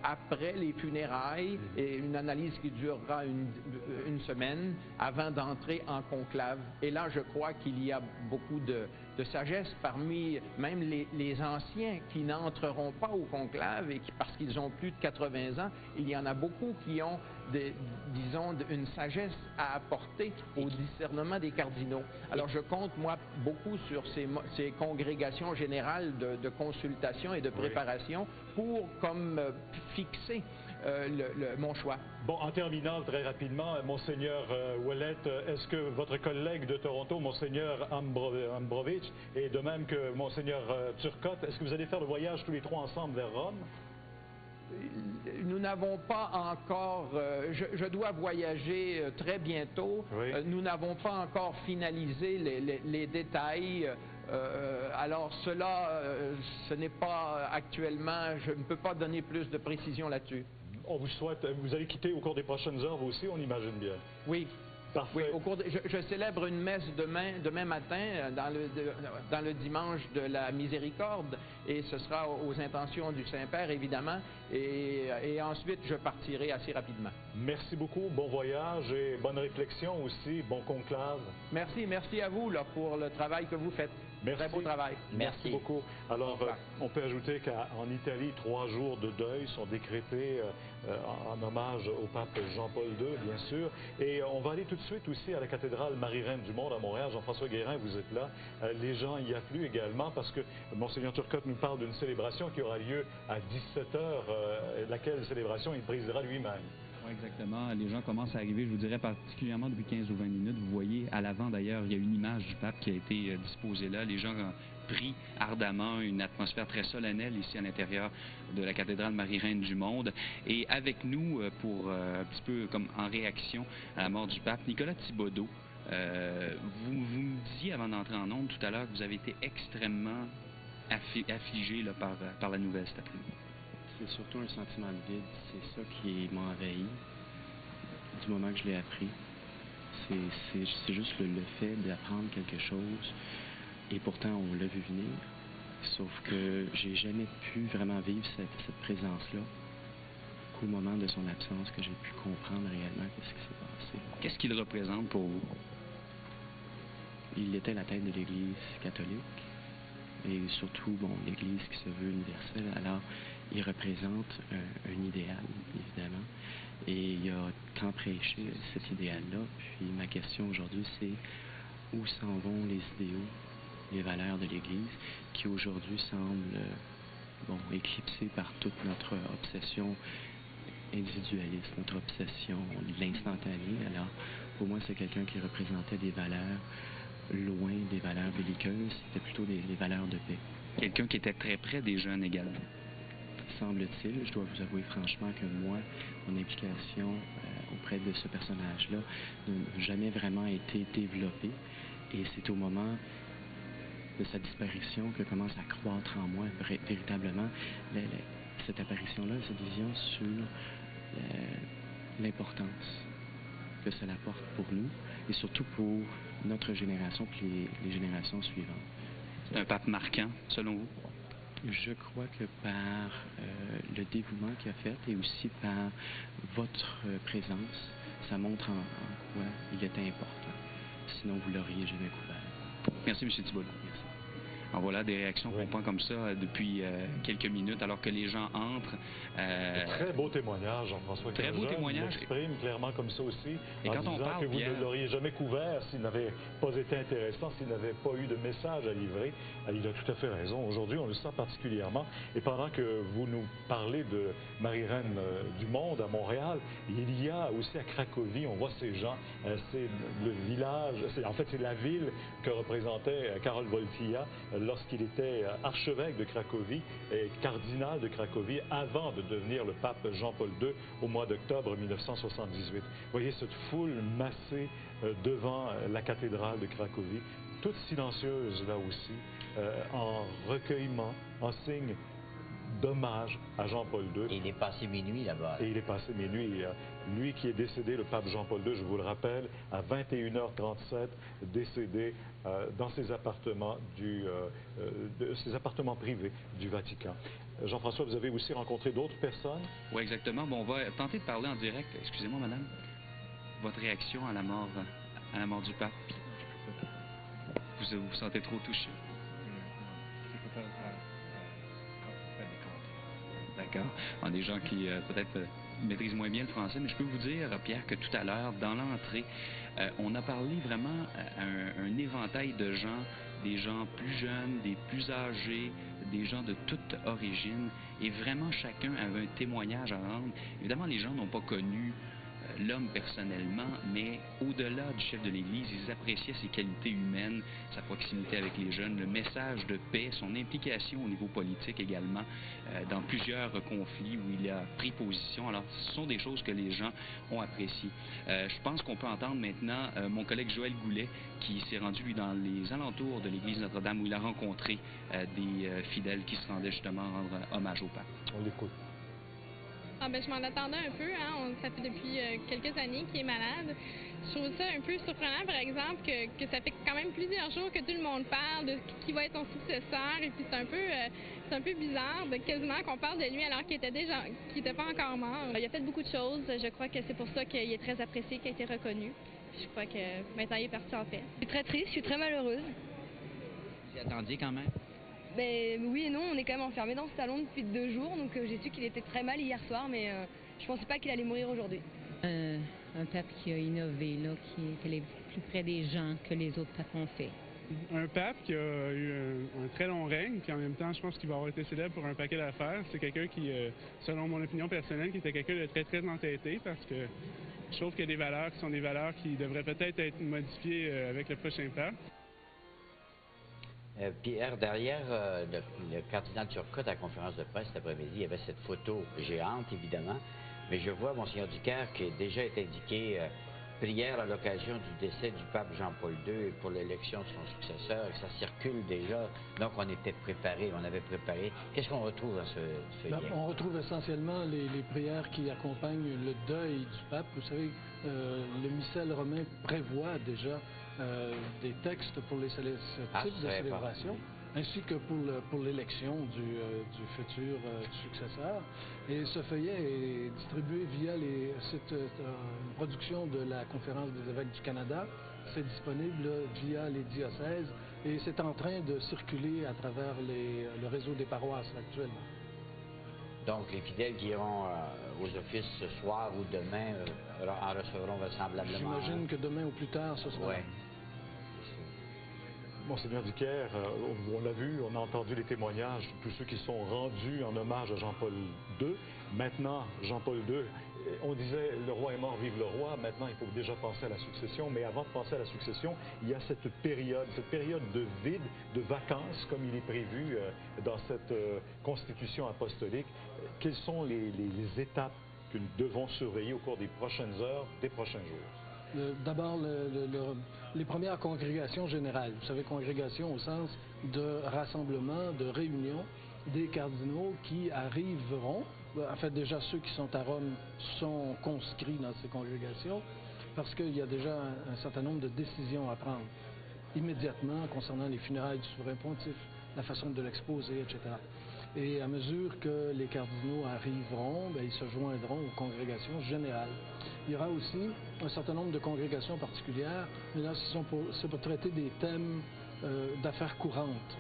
après les funérailles et une analyse qui durera une semaine avant d'entrer en conclave. Et là, je crois qu'il y a beaucoup de sagesse parmi même les anciens qui n'entreront pas au conclave et qui, parce qu'ils ont plus de 80 ans, il y en a beaucoup qui ont, disons, une sagesse à apporter au discernement des cardinaux. Alors, je compte, moi, beaucoup sur ces congrégations générales de consultation et de préparation pour, comme, fixer mon choix. Bon, en terminant très rapidement, Monseigneur Ouellet, est-ce que votre collègue de Toronto, Monseigneur Ambrovitch, et de même que Monseigneur Turcotte, est-ce que vous allez faire le voyage tous les trois ensemble vers Rome? Nous n'avons pas encore, je dois voyager très bientôt, oui. Nous n'avons pas encore finalisé les détails. Alors cela, ce n'est pas actuellement, je ne peux pas donner plus de précision là-dessus. On vous souhaite, vous allez quitter au cours des prochaines heures, vous aussi, on imagine bien. Oui. Parfait. Oui, je célèbre une messe demain matin, dans le dimanche de la Miséricorde, et ce sera aux intentions du Saint-Père, évidemment, et ensuite je partirai assez rapidement. Merci beaucoup, bon voyage et bonne réflexion aussi, bon conclave. Merci à vous là, pour le travail que vous faites. Merci. Très beau travail. Merci beaucoup. Alors, on peut ajouter qu'en Italie, 3 jours de deuil sont décrétés en hommage au pape Jean-Paul II, bien sûr. Et on va aller tout de suite aussi à la cathédrale Marie-Reine du Monde à Montréal. Jean-François Guérin, vous êtes là. Les gens y affluent également parce que Monseigneur Turcotte nous parle d'une célébration qui aura lieu à 17h, laquelle célébration il présidera lui-même. Oui, exactement. Les gens commencent à arriver, je vous dirais particulièrement depuis 15 ou 20 minutes. Vous voyez, à l'avant d'ailleurs, il y a une image du pape qui a été disposée là. Les gens prient ardemment, une atmosphère très solennelle ici à l'intérieur de la cathédrale Marie-Reine du Monde. Et avec nous, pour un petit peu comme en réaction à la mort du pape, Nicolas Thibodeau. Vous me disiez avant d'entrer en ondes tout à l'heure que vous avez été extrêmement affligé là, par la nouvelle cet après-midi. C'est surtout un sentiment de vide. C'est ça qui m'a envahi du moment que je l'ai appris. C'est juste le fait d'apprendre quelque chose et pourtant on l'a vu venir. Sauf que j'ai jamais pu vraiment vivre cette présence-là qu'au moment de son absence que j'ai pu comprendre réellement ce qui s'est passé. Qu'est-ce qu'il représente pour vous? Il était la tête de l'Église catholique et surtout, bon, l'Église qui se veut universelle. Alors, il représente un idéal, évidemment, et il a tant prêché cet idéal-là. Puis ma question aujourd'hui, c'est où s'en vont les idéaux, les valeurs de l'Église, qui aujourd'hui semblent éclipsées par toute notre obsession individualiste, notre obsession de l'instantané. Alors, pour moi, c'est quelqu'un qui représentait des valeurs loin des valeurs belliqueuses, c'était plutôt des valeurs de paix. Quelqu'un qui était très près des jeunes également. Semble-t-il, je dois vous avouer franchement que moi, mon implication auprès de ce personnage-là n'a jamais vraiment été développée. Et c'est au moment de sa disparition que commence à croître en moi véritablement cette apparition-là, cette vision sur l'importance que cela porte pour nous et surtout pour notre génération puis les générations suivantes. C'est un pape marquant, selon vous? Je crois que par le dévouement qu'il a fait et aussi par votre présence, ça montre en quoi il était important. Sinon, vous l'auriez jamais couvert. Merci, M. Thibault. Merci. Alors voilà, des réactions qu'on prend comme ça depuis quelques minutes, alors que les gens entrent. Très beau témoignage, Jean-François. Très beau témoignage. Il s'exprime clairement comme ça aussi, et en quand disant on parle, que vous Pierre, ne l'auriez jamais couvert s'il n'avait pas été intéressant, s'il n'avait pas eu de message à livrer. Il a tout à fait raison. Aujourd'hui, on le sent particulièrement. Et pendant que vous nous parlez de Marie-Reine du Monde à Montréal, il y a aussi à Cracovie, on voit ces gens, c'est le village, en fait c'est la ville que représentait Karol Wojtyła lorsqu'il était archevêque de Cracovie et cardinal de Cracovie avant de devenir le pape Jean-Paul II au mois d'octobre 1978. Vous voyez cette foule massée devant la cathédrale de Cracovie, toute silencieuse là aussi, en recueillement, en signe d'hommage à Jean-Paul II. Et il est passé minuit là-bas. Et il est passé minuit. Lui qui est décédé, le pape Jean-Paul II, je vous le rappelle, à 21h37, décédé dans ses appartements, ses appartements privés du Vatican. Jean-François, vous avez aussi rencontré d'autres personnes? Oui, exactement. Bon, on va tenter de parler en direct. Excusez-moi, madame. Votre réaction à la mort du pape? Vous vous sentez trop touché? D'accord. On a des gens qui peut-être maîtrisent moins bien le français, mais je peux vous dire, Pierre, que tout à l'heure, dans l'entrée, on a parlé vraiment à un éventail de gens, des gens plus jeunes, des plus âgés, des gens de toute origine, et vraiment chacun avait un témoignage à rendre. Évidemment, les gens n'ont pas connu l'homme personnellement, mais au-delà du chef de l'Église, ils appréciaient ses qualités humaines, sa proximité avec les jeunes, le message de paix, son implication au niveau politique également, dans plusieurs conflits où il a pris position. Alors, ce sont des choses que les gens ont appréciées. Je pense qu'on peut entendre maintenant mon collègue Joël Goulet, qui s'est rendu, lui, dans les alentours de l'Église Notre-Dame, où il a rencontré des fidèles qui se rendaient justement rendre hommage au pape. On l'écoute. Ah ben, je m'en attendais un peu, hein. Ça fait depuis quelques années qu'il est malade. Je trouve ça un peu surprenant, par exemple, que ça fait quand même plusieurs jours que tout le monde parle de qui va être son successeur, et puis c'est un peu bizarre de quasiment qu'on parle de lui alors qu'il était pas encore mort. Il a fait beaucoup de choses, je crois que c'est pour ça qu'il est très apprécié, qu'il a été reconnu. Puis je crois que maintenant il est parti en paix. Je suis très triste, je suis très malheureuse. Vous y attendiez quand même? Ben oui et non, on est quand même enfermés dans ce salon depuis 2 jours, donc j'ai su qu'il était très mal hier soir, mais je pensais pas qu'il allait mourir aujourd'hui. Un pape qui a innové, là, qui est plus près des gens que les autres papes ont fait. Un pape qui a eu un très long règne, puis en même temps, je pense qu'il va avoir été célèbre pour un paquet d'affaires. C'est quelqu'un qui, selon mon opinion personnelle, qui était quelqu'un de très, très entêté, parce que je trouve qu'il y a des valeurs qui sont des valeurs qui devraient peut-être être modifiées avec le prochain pape. Pierre, derrière le cardinal Turcotte à la conférence de presse cet après-midi, il y avait cette photo géante, évidemment, mais je vois Monseigneur Ducaire qui a déjà été indiqué prière à l'occasion du décès du pape Jean-Paul II pour l'élection de son successeur, et ça circule déjà, donc on était préparé, on avait préparé. Qu'est-ce qu'on retrouve dans ce lien? On retrouve essentiellement les prières qui accompagnent le deuil du pape. Vous savez, le missel romain prévoit déjà des textes pour ce type de célébration, ainsi que pour l'élection du futur successeur. Et ce feuillet est distribué via cette production de la Conférence des évêques du Canada. C'est disponible via les diocèses et c'est en train de circuler à travers le réseau des paroisses actuellement. Donc, les fidèles qui iront aux offices ce soir ou demain en recevront vraisemblablement. J'imagine que demain ou plus tard, ce sera. Ouais. Monseigneur Ducaire, on l'a vu, on a entendu les témoignages de tous ceux qui sont rendus en hommage à Jean-Paul II. Maintenant, Jean-Paul II, on disait le roi est mort, vive le roi. Maintenant, il faut déjà penser à la succession. Mais avant de penser à la succession, il y a cette période de vide, de vacances, comme il est prévu dans cette constitution apostolique. Quelles sont les étapes que nous devons surveiller au cours des prochaines heures, des prochains jours? D'abord, les premières congrégations générales. Vous savez, congrégation au sens de rassemblement, de réunion des cardinaux qui arriveront. En fait, déjà, ceux qui sont à Rome sont conscrits dans ces congrégations parce qu'il y a déjà un certain nombre de décisions à prendre immédiatement concernant les funérailles du souverain pontife, la façon de l'exposer, etc. Et à mesure que les cardinaux arriveront, ils se joindront aux congrégations générales. Il y aura aussi un certain nombre de congrégations particulières, mais là, c'est pour traiter des thèmes d'affaires courantes,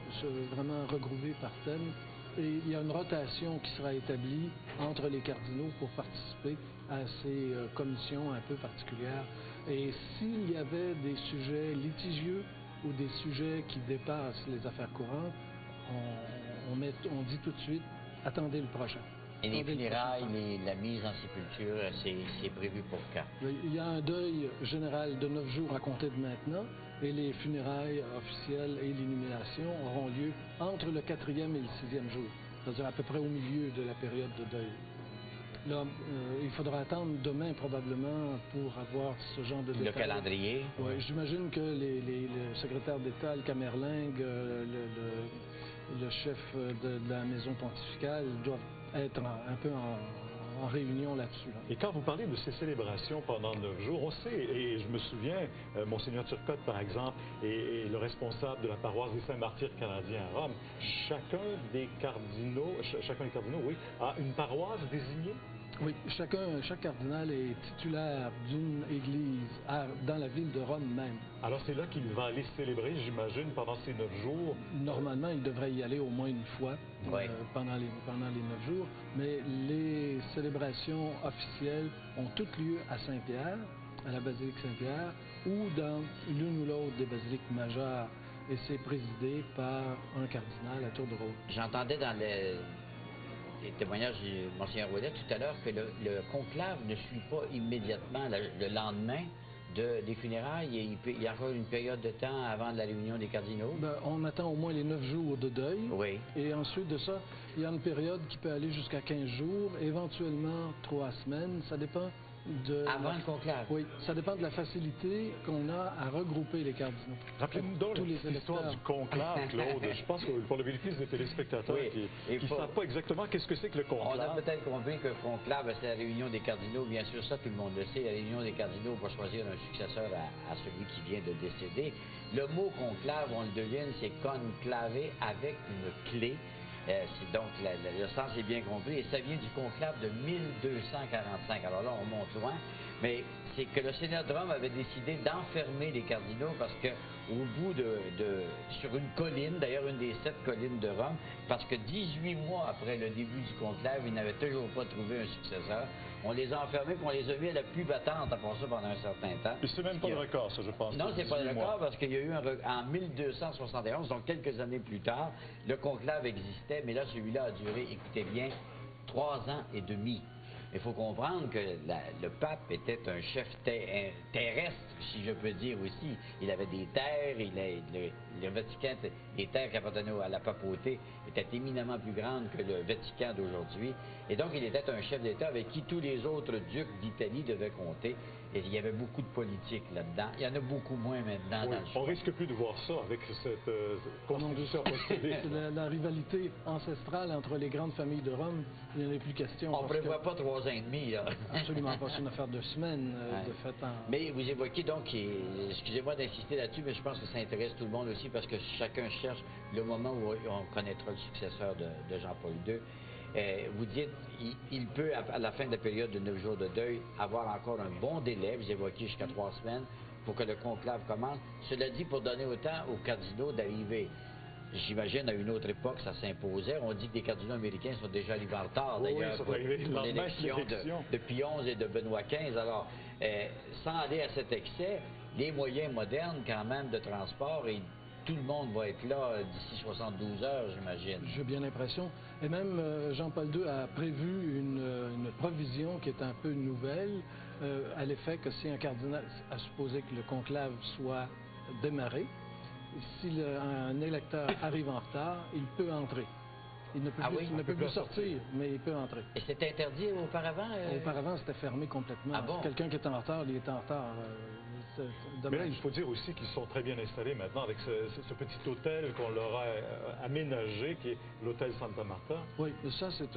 vraiment regroupés par thème. Et il y a une rotation qui sera établie entre les cardinaux pour participer à ces commissions un peu particulières. Et s'il y avait des sujets litigieux ou des sujets qui dépassent les affaires courantes, on dit tout de suite, attendez le prochain. Et les funérailles, la mise en sépulture, c'est prévu pour quand? Il y a un deuil général de 9 jours à compter de maintenant, et les funérailles officielles et l'illumination auront lieu entre le 4e et le 6e jour, c'est-à-dire à peu près au milieu de la période de deuil. Là, il faudra attendre demain probablement pour avoir ce genre de détails. Le calendrier? Oui, j'imagine que le secrétaire d'État, le Camerlingue, le chef de la maison pontificale doivent être un peu en réunion là-dessus. Là. Et quand vous parlez de ces célébrations pendant 9 jours, on sait, et je me souviens, Monseigneur Turcotte, par exemple, et le responsable de la paroisse des Saints-Martyrs canadiens à Rome, chacun des cardinaux, oui, a une paroisse désignée? Oui, chaque cardinal est titulaire d'une église dans la ville de Rome même. Alors c'est là qu'il va aller célébrer, j'imagine, pendant ces 9 jours? Normalement, il devrait y aller au moins une fois pendant les 9 jours, mais les célébrations officielles ont toutes lieu à Saint-Pierre, à la basilique Saint-Pierre, ou dans l'une ou l'autre des basiliques majeures, et c'est présidé par un cardinal à tour de rôle. J'entendais dans les témoignages du Monseigneur Ouellet tout à l'heure que le conclave ne suit pas immédiatement le lendemain des funérailles. Il y a encore une période de temps avant la réunion des cardinaux. On attend au moins les 9 jours de deuil. Oui. Et ensuite de ça, il y a une période qui peut aller jusqu'à 15 jours, éventuellement 3 semaines. Ça dépend de... Avant le conclave? Oui. Ça dépend de la facilité qu'on a à regrouper les cardinaux. Rappelez-nous donc l'histoire du conclave, Claude. Je pense que pour le bénéfice des téléspectateurs qui ne savent pas exactement qu'est-ce que c'est que le conclave. On a peut-être compris que le conclave, c'est la réunion des cardinaux. Bien sûr, ça, tout le monde le sait. La réunion des cardinaux va choisir un successeur à celui qui vient de décéder. Le mot conclave, on le devine, c'est conclavé avec une clé. C'est donc, le sens est bien compris, et ça vient du conclave de 1245. Alors là, on monte loin, mais c'est que le Seigneur de Rome avait décidé d'enfermer les cardinaux parce que au bout sur une colline, d'ailleurs une des 7 collines de Rome, parce que 18 mois après le début du conclave, ils n'avaient toujours pas trouvé un successeur. On les a enfermés, puis on les a mis à la pluie battante à part ça pendant un certain temps. Et c'est même pas le record, ça, je pense. Non, c'est pas le record, parce qu'il y a eu en 1271, donc quelques années plus tard, le conclave existait, mais là, celui-là a duré, écoutez bien, 3 ans et demi. Il faut comprendre que le pape était un chef terrestre, si je peux dire aussi. Il avait des terres, le Vatican, les terres qui appartenaient à la papauté étaient éminemment plus grandes que le Vatican d'aujourd'hui. Et donc, il était un chef d'État avec qui tous les autres ducs d'Italie devaient compter. Et il y avait beaucoup de politique là-dedans. Il y en a beaucoup moins maintenant dans le choix. On risque plus de voir ça avec cette constitution possédée. La rivalité ancestrale entre les grandes familles de Rome, il n'y en a plus question. On ne prévoit pas 3 ans et demi. Là. Absolument pas. C'est une affaire de semaines de fait en... Mais vous évoquez donc, excusez-moi d'insister là-dessus, mais je pense que ça intéresse tout le monde aussi parce que chacun cherche le moment où on connaîtra le successeur de Jean-Paul II. Vous dites, il peut, à la fin de la période de 9 jours de deuil, avoir encore un bon délai, vous évoquez jusqu'à 3 semaines, pour que le conclave commence. Cela dit, pour donner autant aux cardinaux d'arriver. J'imagine, à une autre époque, ça s'imposait. On dit que les cardinaux américains sont déjà arrivés en retard, d'ailleurs, pour l'élection de Pie XI et de Benoît XV. Alors, sans aller à cet excès, les moyens modernes, quand même, de transport, et tout le monde va être là d'ici 72 heures, j'imagine. J'ai bien l'impression. Et même Jean-Paul II a prévu une provision qui est un peu nouvelle, à l'effet que si un cardinal, à supposer que le conclave soit démarré, si un électeur arrive en retard, il peut entrer. Il ne peut plus sortir, mais il peut entrer. Et c'était interdit auparavant? Auparavant, c'était fermé complètement. Ah bon? Quelqu'un qui est en retard, il est en retard. Mais là, il faut dire aussi qu'ils sont très bien installés maintenant avec ce petit hôtel qu'on leur a aménagé, qui est l'hôtel Santa Marta. Oui, ça, c'est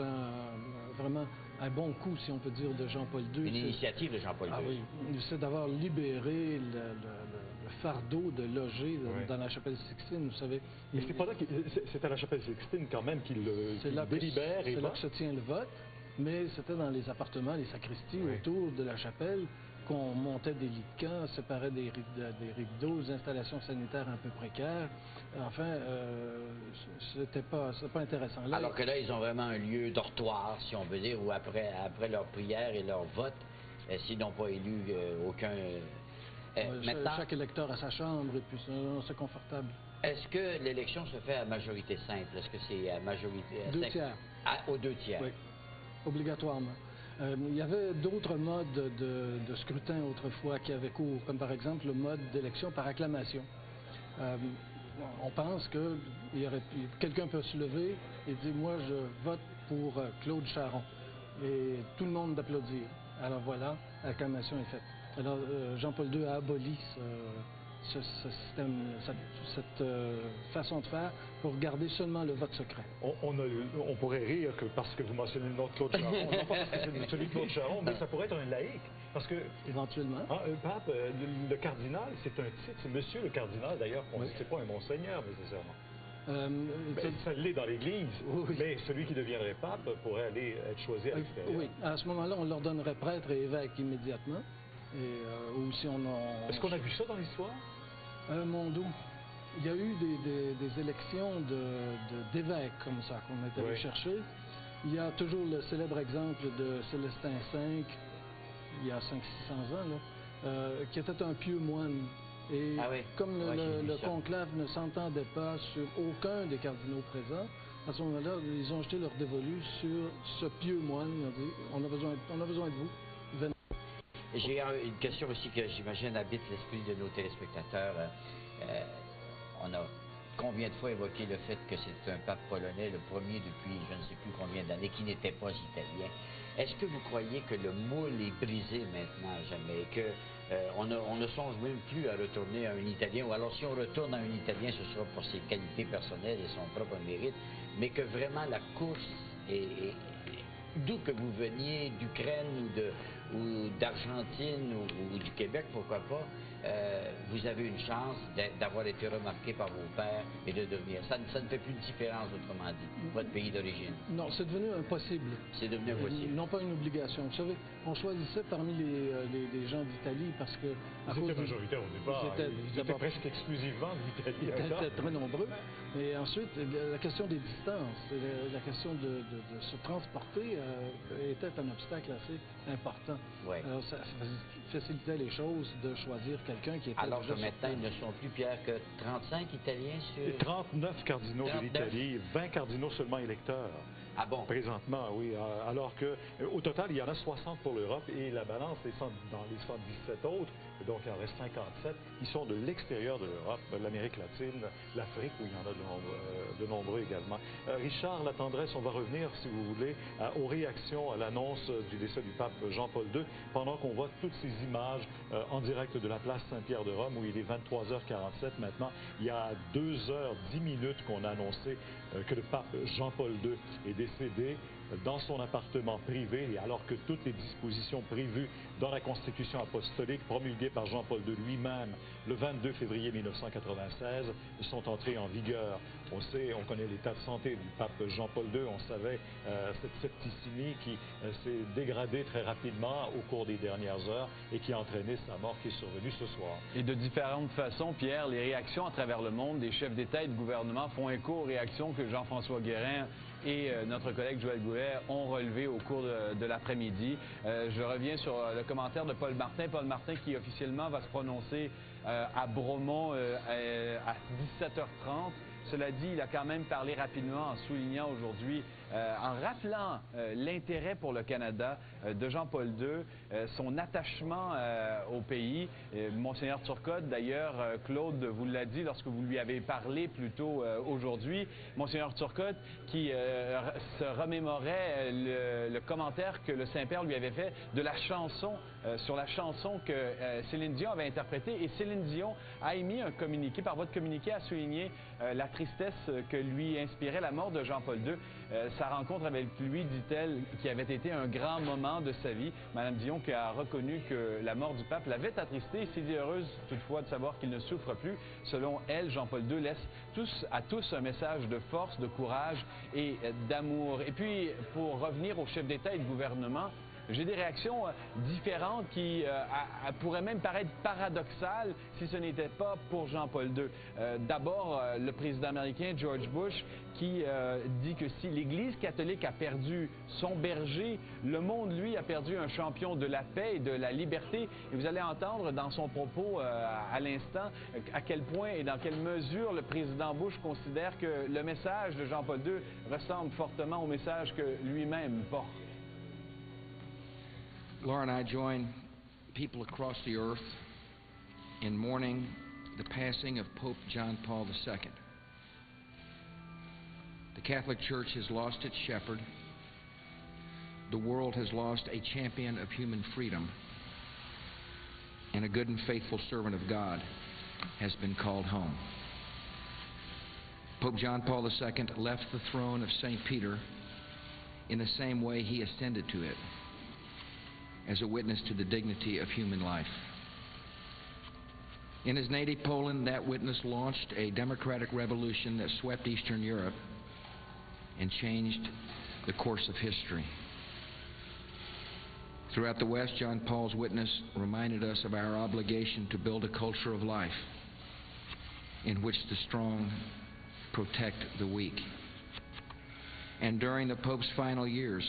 vraiment un bon coup, si on peut dire, de Jean-Paul II. Une initiative de Jean-Paul II. Ah oui, c'est d'avoir libéré le fardeau de loger dans la chapelle Sixtine, vous savez. Mais c'est pas là, c'est à la chapelle Sixtine quand même qu'il délibère. C'est là que se tient le vote, mais c'était dans les appartements, les sacristies autour de la chapelle, qu'on montait des lits de camp, séparait des rideaux, des installations sanitaires un peu précaires. Enfin, c'était pas intéressant. Là, alors que là, ils ont vraiment un lieu dortoir, si on veut dire, où après leur prière et leur vote, s'ils n'ont pas élu aucun... maintenant, chaque électeur a sa chambre et puis c'est confortable. Est-ce que l'élection se fait à majorité simple? Est-ce que c'est à majorité... 2 tiers. Aux 2 tiers? Oui, obligatoirement. Il y avait d'autres modes de scrutin autrefois qui avaient cours, comme par exemple le mode d'élection par acclamation. On pense que quelqu'un peut se lever et dire « Moi, je vote pour Claude Charron ». Et tout le monde d'applaudir. Alors voilà, l'acclamation est faite. Alors Jean-Paul II a aboli ce système, cette façon de faire pour garder seulement le vote secret. On pourrait rire que parce que vous mentionnez le nom de Claude Charron, non pas parce que c'est celui de Claude Charron, mais ça pourrait être un laïc. Parce que, éventuellement. Un pape, le cardinal, c'est un titre, c'est monsieur le cardinal d'ailleurs, c'est pas un monseigneur nécessairement. Ça l'est dans l'Église, mais celui qui deviendrait pape pourrait aller être choisi à l'extérieur. Oui, à ce moment-là, on leur donnerait prêtre et évêque immédiatement. Ou si Est-ce qu'on a vu ça dans l'histoire? Mondo. Il y a eu des élections d'évêques comme ça qu'on est allé chercher. Il y a toujours le célèbre exemple de Célestin V, il y a 500-600 ans, là, qui était un pieux moine. Et comme le conclave ne s'entendait pas sur aucun des cardinaux présents, à ce moment-là, ils ont jeté leur dévolu sur ce pieux moine. Ils ont dit, on a besoin de vous. Venez. J'ai une question aussi que j'imagine habite l'esprit de nos téléspectateurs. On a combien de fois évoqué le fait que c'est un pape polonais, le premier depuis je ne sais plus combien d'années, qui n'était pas italien. Est-ce que vous croyez que le moule est brisé maintenant à jamais, que on ne songe même plus à retourner à un Italien, ou alors si on retourne à un Italien, ce sera pour ses qualités personnelles et son propre mérite, mais que vraiment la course est d'où que vous veniez, d'Ukraine ou d'Argentine ou du Québec, pourquoi pas, vous avez une chance d'avoir été remarqué par vos pairs et de devenir. Ça ne fait plus de différence, autrement dit, votre pays d'origine. Non, c'est devenu impossible. C'est devenu impossible. Non pas une obligation. Vous savez, on choisissait parmi les gens d'Italie parce que... Ils étaient majoritaires au départ. Ils étaient presque exclusivement d'Italie. Ils étaient très nombreux. Et ensuite, la question des distances, la question de se transporter était un obstacle assez important. Ouais. Alors, ça facilitait les choses de choisir quelqu'un qui était... Alors que maintenant, ils ne sont plus, Pierre, que 35 Italiens sur... Et 39 cardinaux de l'Italie, 20 cardinaux seulement électeurs. Ah bon? Présentement, oui. Alors qu'au total, il y en a 60 pour l'Europe et la balance est dans les 117 autres. Donc, il en reste 57 qui sont de l'extérieur de l'Europe, l'Amérique latine, l'Afrique, où il y en a de nombreux également. Richard Latendresse, on va revenir, si vous voulez, aux réactions à l'annonce du décès du pape Jean-Paul II, pendant qu'on voit toutes ces images en direct de la place Saint-Pierre de Rome, où il est 23h47 maintenant. Il y a 2h10 qu'on a annoncé que le pape Jean-Paul II est décédé dans son appartement privé, et alors que toutes les dispositions prévues dans la Constitution apostolique promulguée par Jean-Paul II lui-même le 22 février 1996 sont entrées en vigueur. On connaît l'état de santé du pape Jean-Paul II, on savait cette septicémie qui s'est dégradée très rapidement au cours des dernières heures et qui a entraîné sa mort qui est survenue ce soir. Et de différentes façons, Pierre, les réactions à travers le monde des chefs d'État et de gouvernement font écho aux réactions que Jean-François Guérin et notre collègue Joël Goulet ont relevé au cours de l'après-midi. Je reviens sur le commentaire de Paul Martin. Paul Martin qui officiellement va se prononcer à Bromont à 17h30. Cela dit, il a quand même parlé rapidement en soulignant aujourd'hui, en rappelant l'intérêt pour le Canada de Jean-Paul II, son attachement au pays. Monseigneur Turcotte, d'ailleurs, Claude vous l'a dit lorsque vous lui avez parlé plus tôt aujourd'hui, Monseigneur Turcotte qui se remémorait le commentaire que le Saint-Père lui avait fait de la chanson, sur la chanson que Céline Dion avait interprétée. Et Céline Dion a émis un communiqué, par votre communiqué, a souligné la tristesse que lui inspirait la mort de Jean-Paul II. Sa rencontre avec lui, dit-elle, qui avait été un grand moment de sa vie. Madame Dion qui a reconnu que la mort du pape l'avait attristée et s'est dit heureuse toutefois de savoir qu'il ne souffre plus. Selon elle, Jean-Paul II laisse à tous un message de force, de courage et d'amour. Et puis, pour revenir aux chefs d'État et de gouvernement, j'ai des réactions différentes qui pourraient même paraître paradoxales si ce n'était pas pour Jean-Paul II. D'abord, le président américain George Bush qui dit que si l'Église catholique a perdu son berger, le monde, lui, a perdu un champion de la paix et de la liberté. Et vous allez entendre dans son propos à l'instant à quel point et dans quelle mesure le président Bush considère que le message de Jean-Paul II ressemble fortement au message que lui-même porte. Laura and I join people across the earth in mourning the passing of Pope John Paul II. The Catholic Church has lost its shepherd. The world has lost a champion of human freedom and a good and faithful servant of God. has been called home. Pope John Paul II left the throne of St. Peter in the same way he ascended to it, as a witness to the dignity of human life. In his native Poland, that witness launched a democratic revolution that swept Eastern Europe and changed the course of history. Throughout the West, John Paul's witness reminded us of our obligation to build a culture of life in which the strong protect the weak. And during the Pope's final years,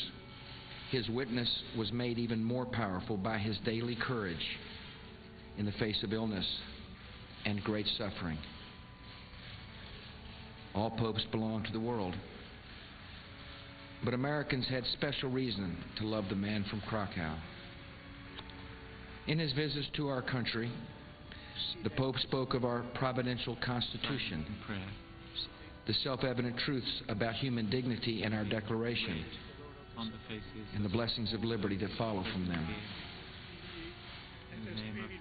his witness was made even more powerful by his daily courage in the face of illness and great suffering. All popes belong to the world, but Americans had special reason to love the man from Krakow. In his visits to our country, the Pope spoke of our providential Constitution, the self-evident truths about human dignity in our Declaration, and the blessings of liberty that follow from them.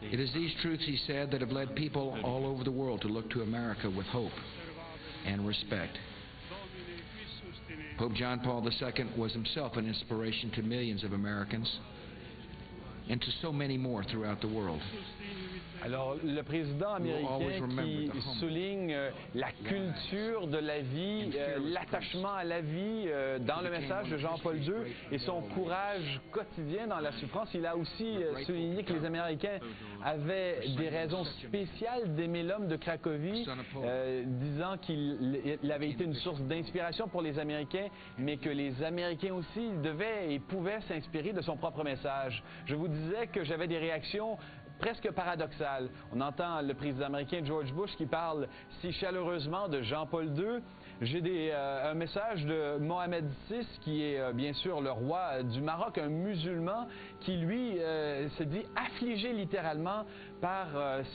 It is these truths, he said, that have led people all over the world to look to America with hope and respect. Pope John Paul II was himself an inspiration to millions of Americans and to so many more throughout the world. Alors, le président américain qui souligne la culture de la vie, l'attachement à la vie dans le message de Jean-Paul II et son courage quotidien dans la souffrance. Il a aussi souligné que les Américains avaient des raisons spéciales d'aimer l'homme de Cracovie, disant qu'il avait été une source d'inspiration pour les Américains, mais que les Américains aussi devaient et pouvaient s'inspirer de son propre message. Je vous disais que j'avais des réactions presque paradoxal. On entend le président américain George Bush qui parle si chaleureusement de Jean-Paul II. J'ai un message de Mohamed VI, qui est bien sûr le roi du Maroc, un musulman qui lui se dit affligé littéralement par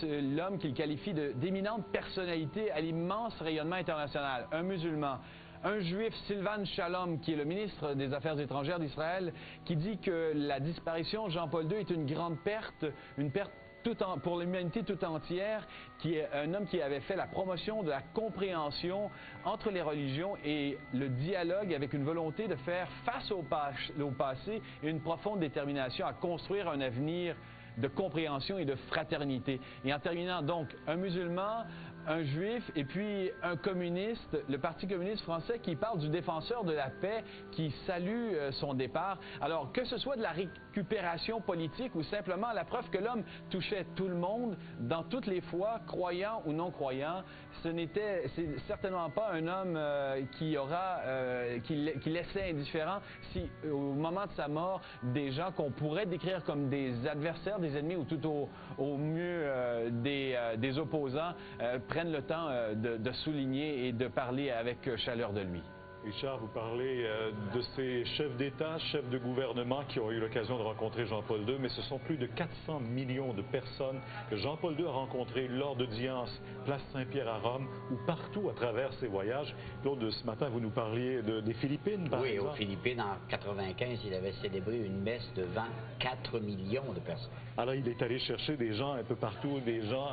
l'homme qu'il qualifie d'éminente personnalité à l'immense rayonnement international, un musulman. Un juif, Sylvan Shalom, qui est le ministre des Affaires étrangères d'Israël, qui dit que la disparition de Jean-Paul II est une grande perte, une perte pour l'humanité tout entière, qui est un homme qui avait fait la promotion de la compréhension entre les religions et le dialogue avec une volonté de faire face au passé et une profonde détermination à construire un avenir de compréhension et de fraternité. Et en terminant donc, un musulman, un juif et puis un communiste, le Parti communiste français, qui parle du défenseur de la paix, qui salue son départ. Alors, que ce soit de la récupération politique ou simplement la preuve que l'homme touchait tout le monde, dans toutes les foi, croyant ou non croyant, c'est certainement pas un homme qui laissait indifférent si, au moment de sa mort, des gens qu'on pourrait décrire comme des adversaires, des ennemis ou tout au mieux des opposants, prennent le temps de souligner et de parler avec chaleur de lui. Richard, vous parlez de ces chefs d'État, chefs de gouvernement qui ont eu l'occasion de rencontrer Jean-Paul II, mais ce sont plus de 400 millions de personnes que Jean-Paul II a rencontrées lors d'audiences, place Saint-Pierre à Rome ou partout à travers ses voyages. Claude, ce matin, vous nous parliez des Philippines, par exemple. Oui, aux Philippines, en 1995, il avait célébré une messe devant 4 millions de personnes. Alors, il est allé chercher des gens un peu partout, des gens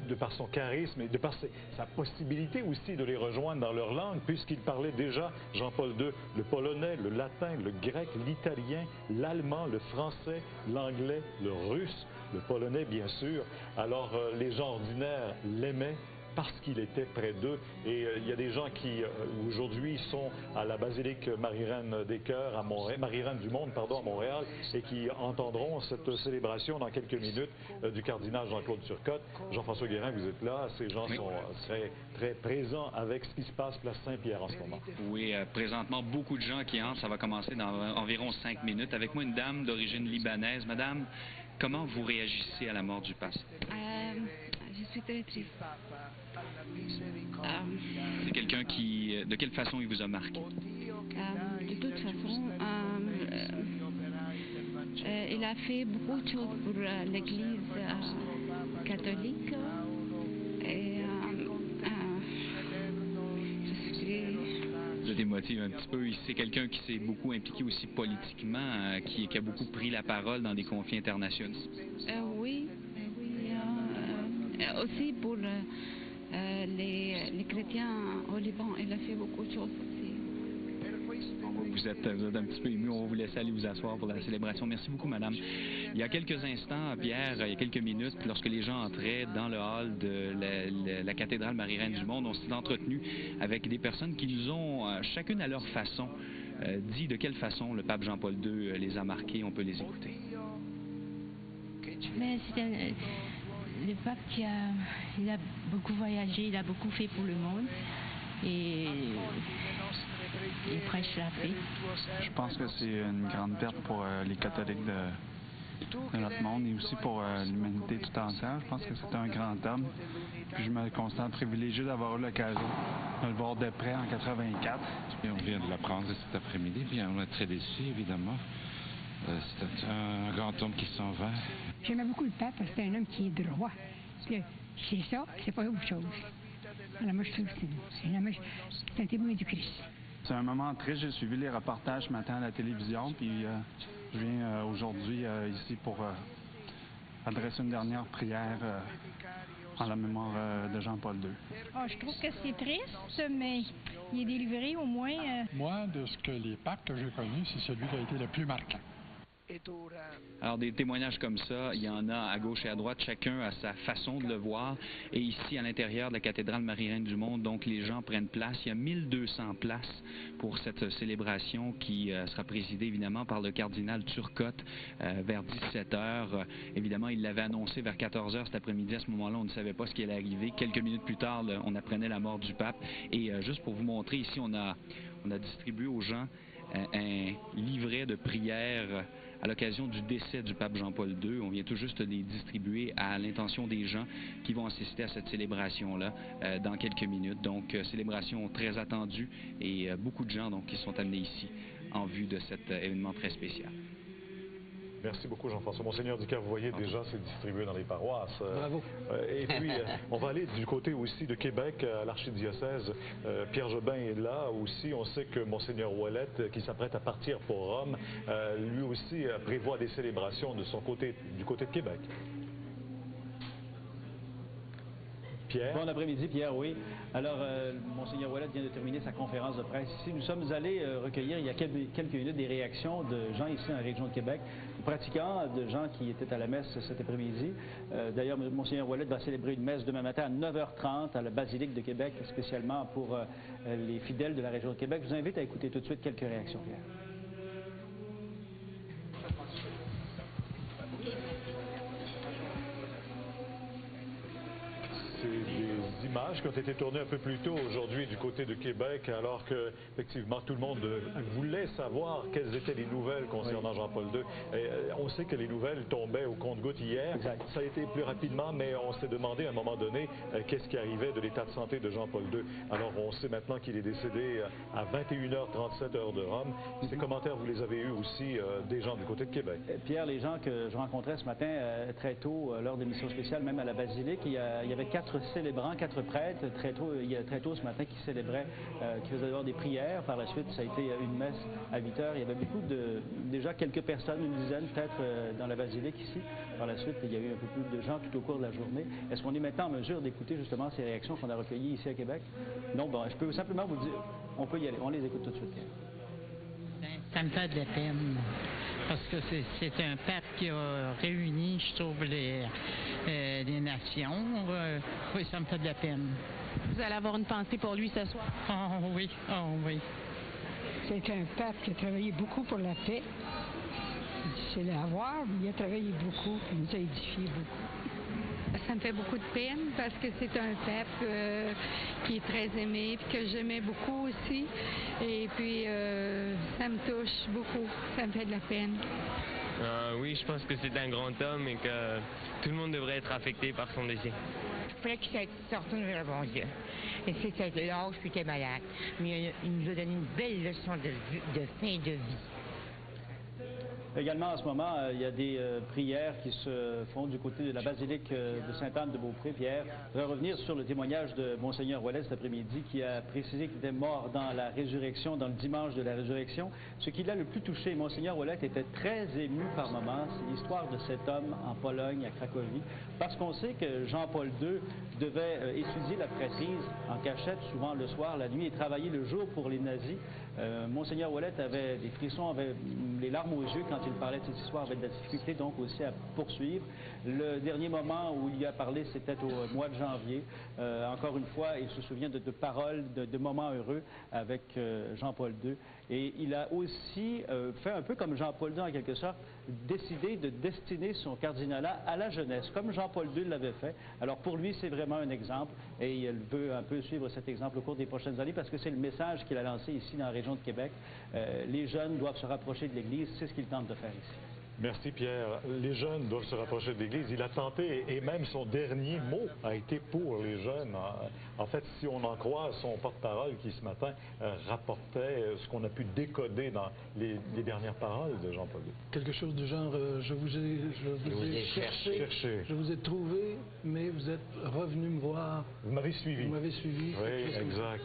de par son charisme et de par sa possibilité aussi de les rejoindre dans leur langue, puisqu'il parlait déjà, Jean-Paul II, le polonais, le latin, le grec, l'italien, l'allemand, le français, l'anglais, le russe, le polonais, bien sûr. Alors, les gens ordinaires l'aimaient parce qu'il était près d'eux. Et il y a des gens qui, aujourd'hui, sont à la basilique Marie-Reine des Cœurs, à Montréal, Marie-Reine du Monde, pardon, à Montréal, et qui entendront cette célébration dans quelques minutes du cardinal Jean-Claude Turcotte. Jean-François Guérin, vous êtes là. Ces gens sont très présents avec ce qui se passe place Saint-Pierre en ce moment. Oui, présentement, beaucoup de gens qui entrent. Ça va commencer dans environ 5 minutes. Avec moi, une dame d'origine libanaise. Madame, comment vous réagissez à la mort du pape? Je suis très triste. C'est quelqu'un qui... De quelle façon il vous a marqué? De toute façon, il a fait beaucoup de choses pour l'Église catholique. Et je suis... Vous êtes émotive un petit peu. C'est quelqu'un qui s'est beaucoup impliqué aussi politiquement, qui a beaucoup pris la parole dans des conflits internationaux. Oui. aussi pour les chrétiens au Liban, il a fait beaucoup de choses aussi. Vous êtes un petit peu ému. On va vous laisser aller vous asseoir pour la célébration. Merci beaucoup, madame. Il y a quelques instants, Pierre, il y a quelques minutes, lorsque les gens entraient dans le hall de la cathédrale Marie-Reine du Monde, on s'est entretenu avec des personnes qui nous ont, chacune à leur façon, dit de quelle façon le pape Jean-Paul II les a marqués. On peut les écouter. Mais c'est le pape il a beaucoup voyagé, il a beaucoup fait pour le monde. Et il prêche la paix. Je pense que c'est une grande perte pour les catholiques de notre monde et aussi pour l'humanité tout entière. Je pense que c'est un grand homme. Puis je me considère privilégié d'avoir eu l'occasion de le voir de près en 84. Et on vient de l'apprendre cet après-midi, puis on est très déçus, évidemment. C'est un grand homme qui s'en va. J'aimais beaucoup le pape parce que c'est un homme qui est droit. C'est ça, c'est pas autre chose. Alors moi, je trouve que c'est un témoin du Christ. C'est un moment triste. J'ai suivi les reportages ce matin à la télévision, puis je viens aujourd'hui ici pour adresser une dernière prière en la mémoire de Jean-Paul II. Oh, je trouve que c'est triste, mais il est délivré au moins. Moi, de ce que les papes que j'ai connus, c'est celui qui a été le plus marquant. Alors, des témoignages comme ça, il y en a à gauche et à droite, chacun a sa façon de le voir. Et ici, à l'intérieur de la cathédrale Marie-Reine du Monde, donc les gens prennent place. Il y a 1200 places pour cette célébration qui sera présidée évidemment par le cardinal Turcotte vers 17h. Évidemment, il l'avait annoncé vers 14h cet après-midi. À ce moment-là, on ne savait pas ce qui allait arriver. Quelques minutes plus tard, on apprenait la mort du pape. Et juste pour vous montrer, ici, on a distribué aux gens un livret de prières à l'occasion du décès du pape Jean-Paul II. On vient tout juste de les distribuer à l'intention des gens qui vont assister à cette célébration-là dans quelques minutes. Donc, célébration très attendue et beaucoup de gens donc, qui sont amenés ici en vue de cet événement très spécial. Merci beaucoup, Jean-François. Monseigneur Dicker, vous voyez déjà, c'est distribué dans les paroisses. Bravo. Et puis, on va aller du côté aussi de Québec, à l'archidiocèse. Pierre Jobin est là aussi. On sait que Monseigneur Ouellette, qui s'apprête à partir pour Rome, lui aussi prévoit des célébrations de son côté, du côté de Québec. Pierre. Bon après-midi, Pierre, oui. Alors, Monseigneur Ouellette vient de terminer sa conférence de presse ici. Nous sommes allés recueillir il y a quelques minutes des réactions de gens ici dans la région de Québec, de pratiquants, de gens qui étaient à la messe cet après-midi. D'ailleurs, Monseigneur Ouellette va célébrer une messe demain matin à 9h30 à la Basilique de Québec, spécialement pour les fidèles de la région de Québec. Je vous invite à écouter tout de suite quelques réactions, Pierre. C'est des images qui ont été tournées un peu plus tôt aujourd'hui du côté de Québec, alors que effectivement tout le monde voulait savoir quelles étaient les nouvelles concernant Jean-Paul II. Et, on sait que les nouvelles tombaient au compte-gouttes hier. Exact. Ça a été plus rapidement, mais on s'est demandé à un moment donné qu'est-ce qui arrivait de l'état de santé de Jean-Paul II. Alors on sait maintenant qu'il est décédé à 21h37 heure de Rome. Ces commentaires, vous les avez eus aussi des gens du côté de Québec. Pierre, les gens que je rencontrais ce matin très tôt, lors de l'émission spéciale, même à la Basilique, il y avait 4 célébrants, 4 prêtres, il y a très tôt ce matin qui célébraient, qui faisaient d'abord des prières. Par la suite, ça a été une messe à 8h. Il y avait beaucoup déjà quelques personnes, une dizaine peut-être dans la basilique ici. Par la suite, il y a eu un peu plus de gens tout au cours de la journée. Est-ce qu'on est maintenant en mesure d'écouter justement ces réactions qu'on a recueillies ici à Québec? Non, bon, je peux simplement vous dire, on peut y aller. On les écoute tout de suite. Ça me fait de la peine. Parce que c'est un pape qui a réuni, je trouve, les nations. Oui, ça me fait de la peine. Vous allez avoir une pensée pour lui ce soir? Oh oui, oh oui. C'est un pape qui a travaillé beaucoup pour la paix. C'est l'avoir, mais il a travaillé beaucoup, il nous a édifié beaucoup. Ça me fait beaucoup de peine parce que c'est un pape qui est très aimé, puis que j'aimais beaucoup aussi. Et puis, ça me touche beaucoup. Ça me fait de la peine. Oui, je pense que c'est un grand homme et que tout le monde devrait être affecté par son décès. Il fallait qu'il se retourne vers le bon Dieu. Et c'était l'âge puis il était malade. Mais il nous a donné une belle leçon de fin de vie. Également, en ce moment, il y a des prières qui se font du côté de la basilique de Sainte-Anne-de-Beaupré. Pierre, je vais revenir sur le témoignage de Monseigneur Ouellet cet après-midi qui a précisé qu'il était mort dans la résurrection, dans le dimanche de la résurrection. Ce qui l'a le plus touché, Monseigneur Ouellet était très ému par moments. C'est l'histoire de cet homme en Pologne, à Cracovie, parce qu'on sait que Jean-Paul II devait étudier la prêtrise en cachette, souvent le soir, la nuit, et travailler le jour pour les nazis. Monseigneur Ouellet avait des frissons, avait les larmes aux yeux quand il parlait de cette histoire, avait de la difficulté donc aussi à poursuivre. Le dernier moment où il a parlé, c'était au mois de janvier. Encore une fois, il se souvient de paroles, de moments heureux avec Jean-Paul II. Et il a aussi fait un peu comme Jean-Paul II en quelque sorte, décidé de destiner son cardinalat à la jeunesse, comme Jean-Paul II l'avait fait. Alors pour lui, c'est vraiment un exemple et il veut un peu suivre cet exemple au cours des prochaines années parce que c'est le message qu'il a lancé ici dans la région de Québec. Les jeunes doivent se rapprocher de l'Église, c'est ce qu'il tente de faire ici. Merci Pierre. Les jeunes doivent se rapprocher de l'Église. Il a tenté, et même son dernier mot a été pour les jeunes. En fait, si on en croit son porte-parole qui ce matin rapportait ce qu'on a pu décoder dans les dernières paroles de Jean-Paul II. Quelque chose du genre, je vous ai cherché, je vous ai trouvé, mais vous êtes revenu me voir. Vous m'avez suivi. Vous m'avez suivi. Oui, exact.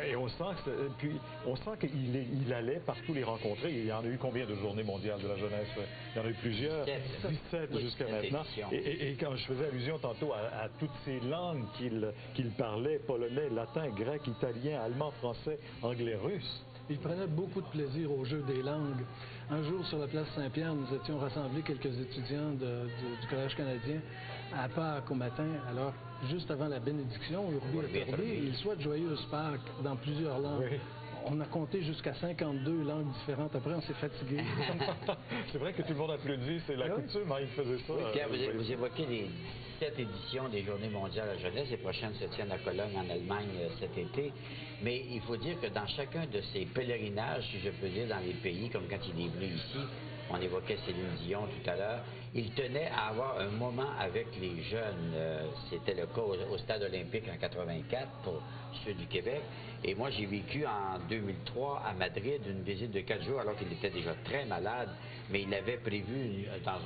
Et on sent qu'il allait partout les rencontrer. Il y en a eu combien de journées mondiales de la jeunesse? Il y en a eu plusieurs, 17 jusqu'à maintenant. Et quand je faisais allusion tantôt à toutes ces langues qu'il parlait, polonais, latin, grec, italien, allemand, français, anglais, russe. Il prenait beaucoup de plaisir au jeu des langues. Un jour, sur la place Saint-Pierre, nous étions rassemblés quelques étudiants du Collège canadien à Pâques au matin. Alors, juste avant la bénédiction, Urbi et Orbi, il souhaite joyeuse Pâques dans plusieurs langues. Oui. On a compté jusqu'à 52 langues différentes. Après, on s'est fatigué. C'est vrai que tout le monde applaudit. C'est la coutume, hein, il faisait ça. Oui, Pierre, vous évoquez les 17 éditions des Journées mondiales de la jeunesse. Les prochaines se tiennent à Cologne, en Allemagne, cet été. Mais il faut dire que dans chacun de ces pèlerinages, si je peux dire, dans les pays, comme quand il est venu ici, on évoquait Céline Dion tout à l'heure, il tenait à avoir un moment avec les jeunes. C'était le cas au Stade olympique en 84 pour ceux du Québec. Et moi, j'ai vécu en 2003 à Madrid une visite de 4 jours alors qu'il était déjà très malade, mais il avait prévu dans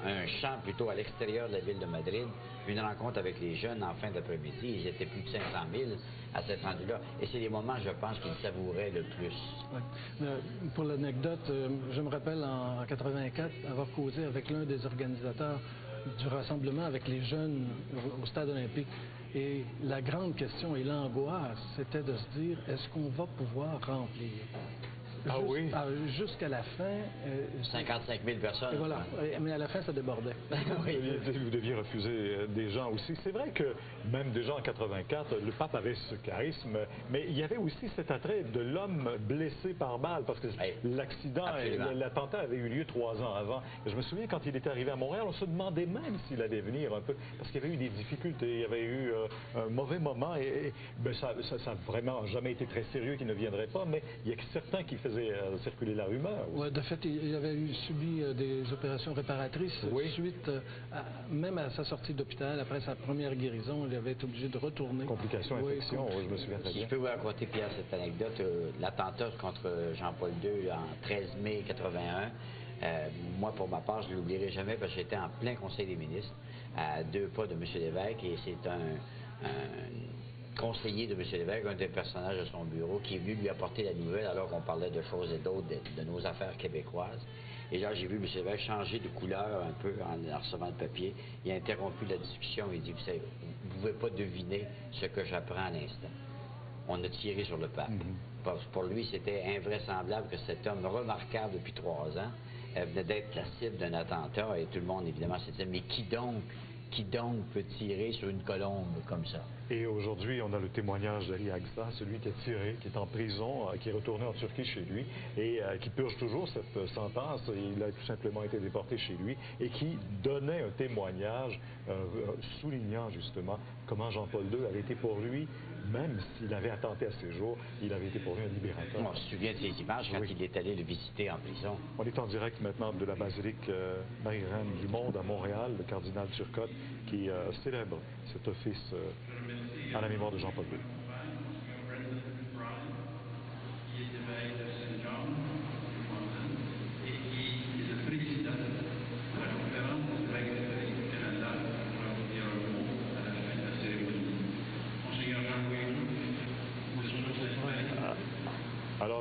un champ plutôt à l'extérieur de la ville de Madrid, une rencontre avec les jeunes en fin d'après-midi. Ils étaient plus de 500 000 à cet endroit-là. Et c'est les moments, je pense, qu'il savourait le plus. Ouais. Pour l'anecdote, je me rappelle en 84 avoir causé avec l'un des organisateurs du rassemblement avec les jeunes au Stade olympique. Et la grande question et l'angoisse, c'était de se dire, est-ce qu'on va pouvoir remplir? Oui? Jusqu'à la fin... 55 000 personnes. Et voilà, mais à la fin, ça débordait. Oui. Vous deviez refuser des gens aussi. C'est vrai que même déjà en 84, le pape avait ce charisme, mais il y avait aussi cet attrait de l'homme blessé par balle, parce que l'accident, l'attentat avait eu lieu 3 ans avant. Et je me souviens, quand il était arrivé à Montréal, on se demandait même s'il allait venir un peu, parce qu'il y avait eu des difficultés, il y avait eu un mauvais moment, et ça n'a vraiment jamais été très sérieux qu'il ne viendrait pas, mais il y a certains qui faisaient circuler la rumeur. Oui, de fait, il avait subi des opérations réparatrices suite, même à sa sortie d'hôpital, après sa première guérison, il avait été obligé de retourner. Complications, infections, je me souviens très bien. Si je peux vous raconter, Pierre, cette anecdote, l'attentat contre Jean-Paul II en 13 mai 81, moi, pour ma part, je ne l'oublierai jamais parce que j'étais en plein Conseil des ministres, à 2 pas de M. Lévesque, et c'est un conseiller de M. Lévesque, un des personnages de son bureau, qui est venu lui apporter la nouvelle alors qu'on parlait de choses et d'autres, de nos affaires québécoises. Et là, j'ai vu M. Lévesque changer de couleur un peu en recevant le papier. Il a interrompu la discussion. Il dit, vous savez, vous ne pouvez pas deviner ce que j'apprends à l'instant. On a tiré sur le pape. Pour lui, c'était invraisemblable que cet homme remarquable depuis 3 ans venait d'être la cible d'un attentat. Et tout le monde, évidemment, s'est dit, mais qui donc peut tirer sur une colombe comme ça? Et aujourd'hui, on a le témoignage d'Ali Agza, celui qui a tiré, qui est en prison, qui est retourné en Turquie chez lui et qui purge toujours cette sentence. Il a tout simplement été déporté chez lui et qui donnait un témoignage soulignant justement comment Jean-Paul II avait été pour lui, même s'il avait attenté à ses jours, il avait été pour lui un libérateur. On se souvient de ces images quand il est allé le visiter en prison. On est en direct maintenant de la basilique Marie-Reine du Monde à Montréal, le cardinal Turcotte, qui célèbre cet office à la mémoire de Jean-Paul II. Qui est évêque de Saint-Jean, et qui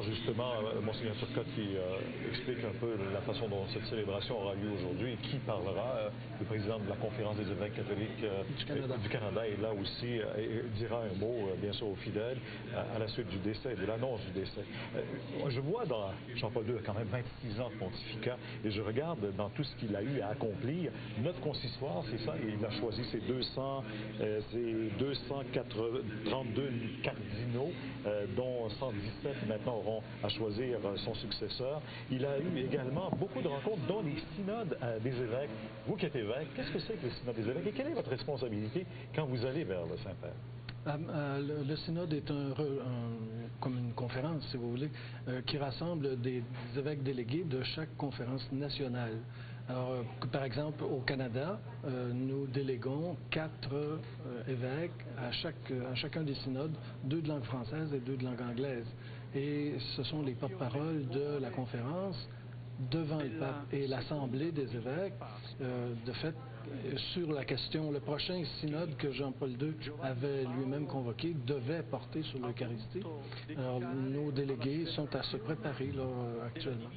avoir justement Monseigneur Turcotte qui explique un peu la façon dont cette célébration aura lieu aujourd'hui. Qui parlera? Le président de la Conférence des évêques catholiques du Canada est là aussi et dira un mot, bien sûr, aux fidèles à la suite du décès, de l'annonce du décès. Je vois dans Jean-Paul II quand même 26 ans de pontificat et je regarde dans tout ce qu'il a eu à accomplir. Notre consistoire, c'est ça, il a choisi ses 232 cardinaux, dont 117 maintenant auront à choisir son successeur. Il a eu également beaucoup de rencontres, dont les synodes des évêques. Vous qui êtes évêque, qu'est-ce que c'est que le synode des évêques et quelle est votre responsabilité quand vous allez vers le Saint-Père? Le synode est comme une conférence, si vous voulez, qui rassemble des évêques délégués de chaque conférence nationale. Alors, par exemple, au Canada, nous déléguons 4 évêques à chacun des synodes, 2 de langue française et 2 de langue anglaise. Et ce sont les porte-paroles de la conférence devant le pape et l'Assemblée des évêques, de fait, sur la question, le prochain synode que Jean-Paul II avait lui-même convoqué devait porter sur l'Eucharistie. Alors, nos délégués sont à se préparer là, actuellement.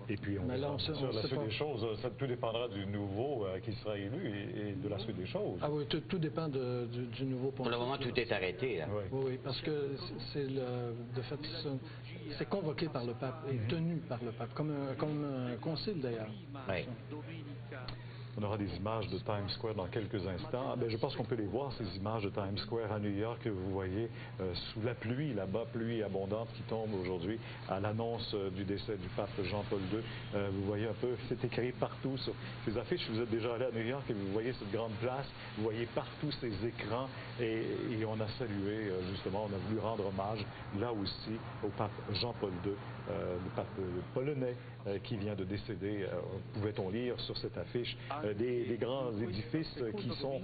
Et puis, sur la suite des choses, ça tout dépendra du nouveau qui sera élu et de la suite des choses. Ah oui, tout dépend du nouveau pontife. Pour le moment, tout est arrêté. Là. Oui, parce que de fait, c'est convoqué par le pape et tenu par le pape, comme un concile d'ailleurs. Oui. On aura des images de Times Square dans quelques instants. Je pense qu'on peut les voir, ces images de Times Square à New York que vous voyez sous la pluie, là-bas, pluie abondante qui tombe aujourd'hui à l'annonce du décès du pape Jean-Paul II. Vous voyez un peu, c'est écrit partout sur ces affiches. Vous êtes déjà allé à New York et vous voyez cette grande place, vous voyez partout ces écrans et on a salué, justement, on a voulu rendre hommage là aussi au pape Jean-Paul II, le pape polonais qui vient de décéder. Pouvait-on lire sur cette affiche des grands édifices qui sont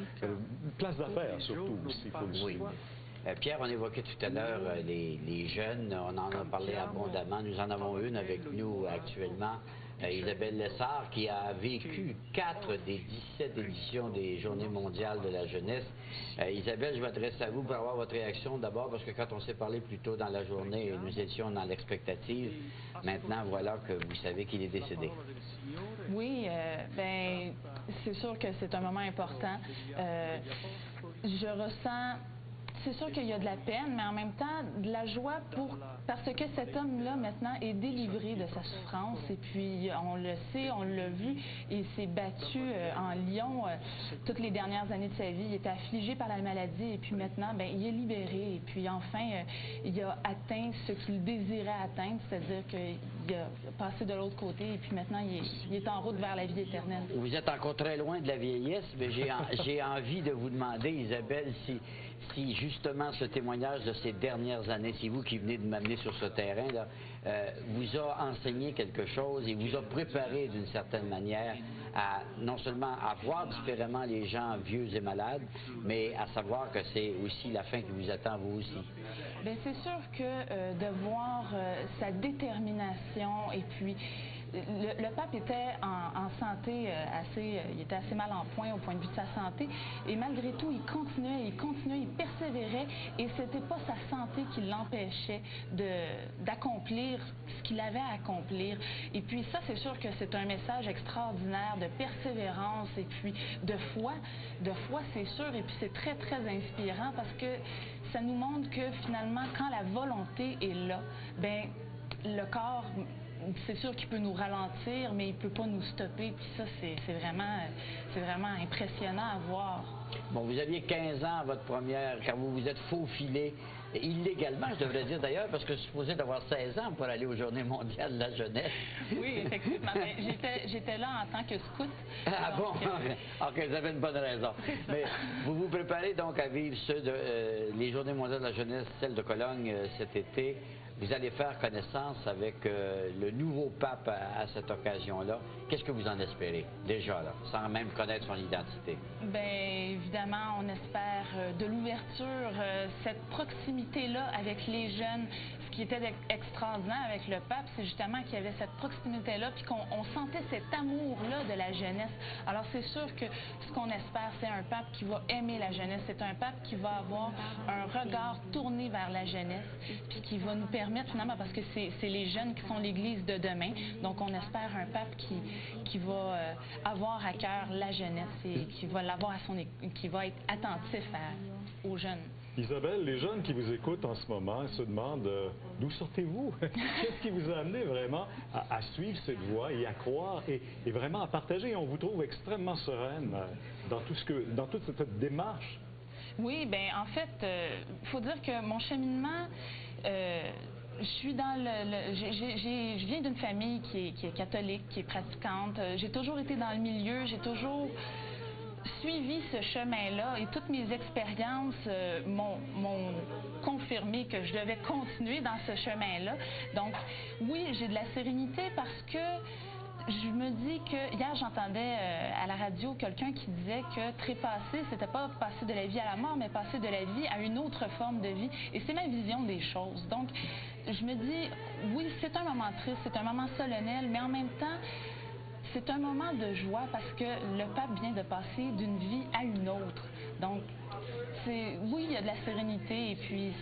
place d'affaires surtout aussi pour le oui. Pierre, on évoquait tout à l'heure les jeunes, on en a parlé abondamment. Nous en avons une avec nous actuellement, Isabelle Lessard, qui a vécu 4 des 17 éditions des Journées mondiales de la jeunesse. Isabelle, je m'adresse à vous pour avoir votre réaction d'abord, parce que quand on s'est parlé plus tôt dans la journée, nous étions dans l'expectative. Maintenant, voilà que vous savez qu'il est décédé. Oui, ben, c'est sûr que c'est un moment important. Je ressens... C'est sûr qu'il y a de la peine, mais en même temps, de la joie parce que cet homme-là, maintenant, est délivré de sa souffrance. Et puis, on le sait, on l'a vu, il s'est battu en Lyon toutes les dernières années de sa vie. Il était affligé par la maladie et puis maintenant, ben, il est libéré. Et puis, enfin, il a atteint ce qu'il désirait atteindre, c'est-à-dire qu'il a passé de l'autre côté et puis maintenant, il est en route vers la vie éternelle. Vous êtes encore très loin de la vieillesse, mais j'ai envie de vous demander, Isabelle, si justement ce témoignage de ces dernières années, c'est vous qui venez de m'amener sur ce terrain-là, vous a enseigné quelque chose et vous a préparé d'une certaine manière à non seulement à voir différemment les gens vieux et malades, mais à savoir que c'est aussi la fin qui vous attend vous aussi. Bien, c'est sûr que de voir sa détermination et puis le pape était en santé il était assez mal en point au point de vue de sa santé et malgré tout il continuait, il persévérait et c'était pas sa santé qui l'empêchait d'accomplir ce qu'il avait à accomplir. Et puis ça, c'est sûr que c'est un message extraordinaire de persévérance et puis de foi c'est sûr, et puis c'est très très inspirant parce que ça nous montre que finalement quand la volonté est là, ben le corps, c'est sûr qu'il peut nous ralentir, mais il ne peut pas nous stopper. Puis ça, c'est vraiment impressionnant à voir. Bon, vous aviez 15 ans à votre première, quand vous vous êtes faufilé, illégalement, je devrais dire d'ailleurs, parce que je suis supposé d'avoir 16 ans pour aller aux Journées mondiales de la jeunesse. Oui, effectivement. J'étais là en tant que scout. Ah donc, bon? OK, vous avez une bonne raison. Mais vous vous préparez donc à vivre les Journées mondiales de la jeunesse, celle de Cologne cet été. Vous allez faire connaissance avec le nouveau pape à cette occasion-là. Qu'est-ce que vous en espérez, déjà, là, sans même connaître son identité? Bien, évidemment, on espère de l'ouverture, cette proximité proximité-là avec les jeunes. Ce qui était extraordinaire avec le pape, c'est justement qu'il y avait cette proximité-là, puis qu'on sentait cet amour-là de la jeunesse. Alors c'est sûr que ce qu'on espère, c'est un pape qui va aimer la jeunesse, c'est un pape qui va avoir un regard tourné vers la jeunesse, puis qui va nous permettre finalement, parce que c'est les jeunes qui sont l'Église de demain, donc on espère un pape qui va avoir à cœur la jeunesse et qui va l'avoir qui va être attentif aux jeunes. Isabelle, les jeunes qui vous écoutent en ce moment se demandent d'où sortez-vous? Qu'est-ce qui vous a amené vraiment à suivre cette voie et à croire et vraiment à partager? On vous trouve extrêmement sereine dans toute cette démarche. Oui, bien en fait, il faut dire que mon cheminement, je suis dans je viens d'une famille qui est catholique, qui est pratiquante. J'ai toujours été dans le milieu, j'ai toujours suivi ce chemin-là et toutes mes expériences m'ont confirmé que je devais continuer dans ce chemin-là. Donc, oui, j'ai de la sérénité parce que je me dis que, hier j'entendais à la radio quelqu'un qui disait que trépasser, c'était pas passer de la vie à la mort, mais passer de la vie à une autre forme de vie. Et c'est ma vision des choses. Donc, je me dis, oui, c'est un moment triste, c'est un moment solennel, mais en même temps, c'est un moment de joie parce que le pape vient de passer d'une vie à une autre. Donc, oui, il y a de la sérénité et puis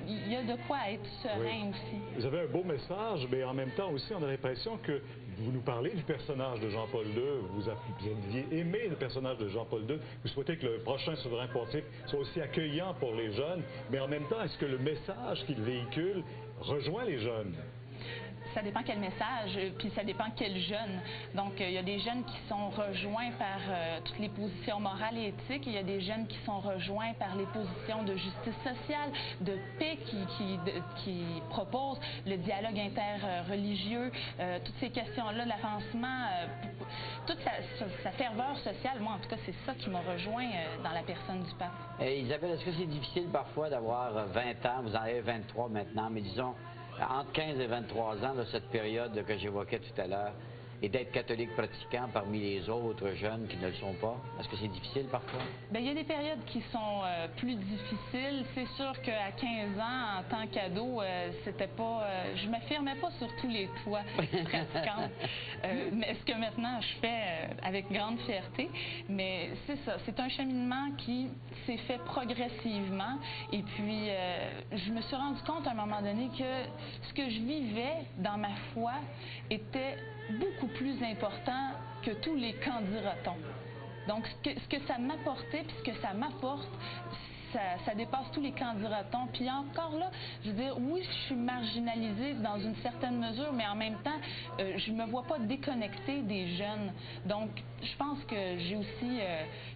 il y a de quoi être serein aussi. Vous avez un beau message, mais en même temps aussi, on a l'impression que vous nous parlez du personnage de Jean-Paul II, vous aviez aimé le personnage de Jean-Paul II, vous souhaitez que le prochain souverain pontife soit aussi accueillant pour les jeunes, mais en même temps, est-ce que le message qu'il véhicule rejoint les jeunes? Ça dépend quel message, puis ça dépend quel jeune. Donc, il y a des jeunes qui sont rejoints par toutes les positions morales et éthiques. Il y a des jeunes qui sont rejoints par les positions de justice sociale, de paix qui proposent le dialogue interreligieux, toutes ces questions-là, l'avancement, toute sa ferveur sociale. Moi, en tout cas, c'est ça qui m'a rejoint dans la personne du pape. Isabelle, est-ce que c'est difficile parfois d'avoir 20 ans, vous en avez 23 maintenant, mais disons, entre 15 et 23 ans, de cette période que j'évoquais tout à l'heure, et d'être catholique pratiquant parmi les autres jeunes qui ne le sont pas? Est-ce que c'est difficile parfois? Bien, il y a des périodes qui sont plus difficiles. C'est sûr qu'à 15 ans, en tant qu'ado, c'était pas... je m'affirmais pas sur tous les toits pratiquantes. Mais ce que maintenant je fais avec grande fierté. Mais c'est ça, c'est un cheminement qui s'est fait progressivement. Et puis, je me suis rendu compte à un moment donné que ce que je vivais dans ma foi était beaucoup plus important que tous les candidatons. Donc, ce que ça m'apportait, puis ce que ça m'apporte, ça dépasse tous les candidatons. Puis encore là, je veux dire, oui, je suis marginalisée dans une certaine mesure, mais en même temps, je me vois pas déconnectée des jeunes. Donc, je pense que je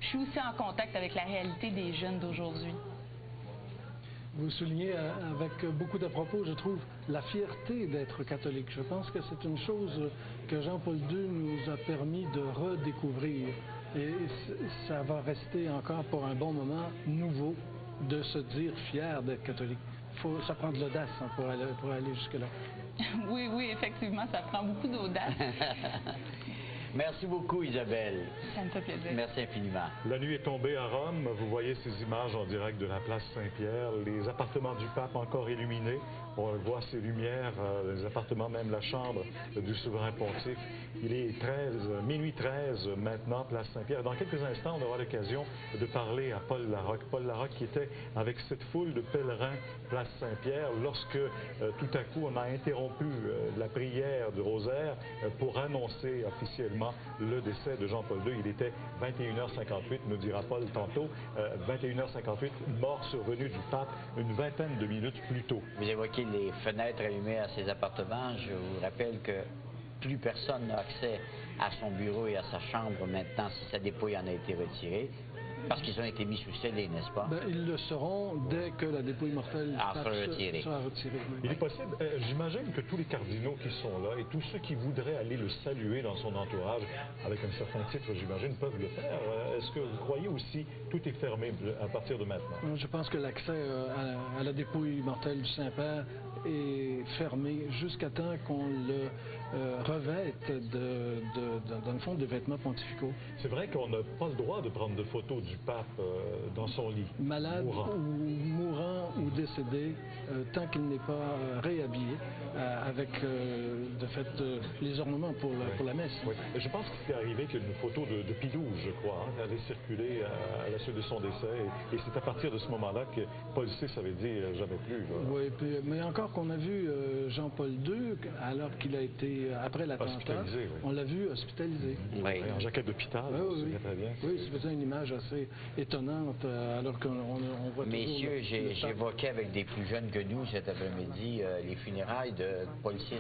suis aussi en contact avec la réalité des jeunes d'aujourd'hui. Vous soulignez avec beaucoup de propos, je trouve, la fierté d'être catholique. Je pense que c'est une chose que Jean-Paul II nous a permis de redécouvrir. Et ça va rester encore pour un bon moment nouveau de se dire fier d'être catholique. Ça prend de l'audace pour aller jusque-là. Oui, oui, effectivement, ça prend beaucoup d'audace. Merci beaucoup, Isabelle. Ça me fait plaisir. Merci infiniment. La nuit est tombée à Rome. Vous voyez ces images en direct de la place Saint-Pierre. Les appartements du pape encore illuminés. On voit ces lumières, les appartements, même la chambre du souverain pontife. Il est minuit 13 maintenant, place Saint-Pierre. Dans quelques instants, on aura l'occasion de parler à Paul Larocque. Paul Larocque qui était avec cette foule de pèlerins, place Saint-Pierre, lorsque tout à coup on a interrompu la prière du rosaire pour annoncer officiellement le décès de Jean-Paul II. Il était 21h58, nous dira Paul tantôt, 21h58, mort survenue du pape une vingtaine de minutes plus tôt. Vous évoquez les fenêtres allumées à ses appartements. Je vous rappelle que plus personne n'a accès à son bureau et à sa chambre maintenant si sa dépouille en a été retirée. Parce qu'ils ont été mis sous scellé, n'est-ce pas? Bien, ils le seront dès que la dépouille mortelle sera retirée. Oui. Il est possible, j'imagine que tous les cardinaux qui sont là et tous ceux qui voudraient aller le saluer dans son entourage, avec un certain titre, j'imagine, peuvent le faire. Est-ce que vous croyez aussi tout est fermé à partir de maintenant? Je pense que l'accès à la dépouille mortelle du Saint-Père est fermé jusqu'à temps qu'on le revête dans le fond de vêtements pontificaux. C'est vrai qu'on n'a pas le droit de prendre de photos du pape dans son lit. Malade ou mourant ou décédé, tant qu'il n'est pas réhabillé avec de fait les ornements pour la messe. Oui. Je pense qu'il s'est arrivé qu'il y a une photo de Pidou, je crois, qui avait circulé à la suite de son décès. Et c'est à partir de ce moment-là que Paul VI avait dit jamais plus. Là. Oui, mais encore qu'on a vu Jean-Paul II, alors qu'il a été, après l'attentat, on l'a vu hospitalisé. Oui. En jaquette d'hôpital, oui. Très bien. Oui, c'était une image assez étonnante, alors qu'on voit Messieurs, toujours... j'évoquais avec des plus jeunes que nous cet après-midi les funérailles de Paul VI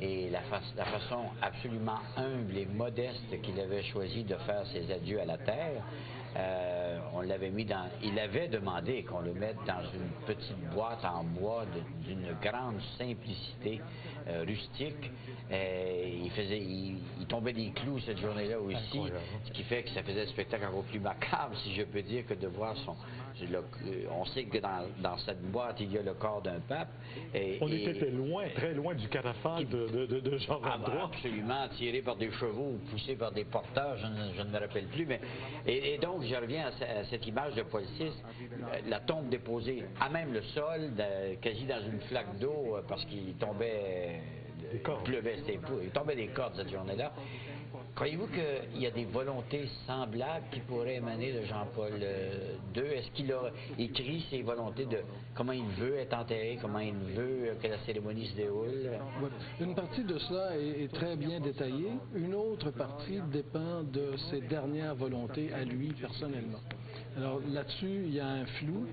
et la façon absolument humble et modeste qu'il avait choisi de faire ses adieux à la terre. On l'avait mis dans... Il avait demandé qu'on le mette dans une petite boîte en bois d'une grande simplicité rustique. Il tombait des clous cette journée-là aussi, ce qui fait que ça faisait un spectacle encore plus macabre, si je peux dire, que de voir son... On sait que dans cette boîte, il y a le corps d'un pape. On était loin, très loin du catafalque de Jean XXIII. Absolument, tiré par des chevaux ou poussé par des porteurs, je ne me rappelle plus. Mais, et donc, je reviens à cette image de Paul VI, la tombe déposée à même le sol, quasi dans une flaque d'eau, parce qu'il tombait... Il pleuvait, il tombait des cordes cette journée-là. Croyez-vous qu'il y a des volontés semblables qui pourraient émaner de Jean-Paul II? Est-ce qu'il a écrit ses volontés de comment il veut être enterré, comment il veut que la cérémonie se déroule? Oui. Une partie de cela est très bien détaillée. Une autre partie dépend de ses dernières volontés à lui personnellement. Alors là-dessus, il y a un flou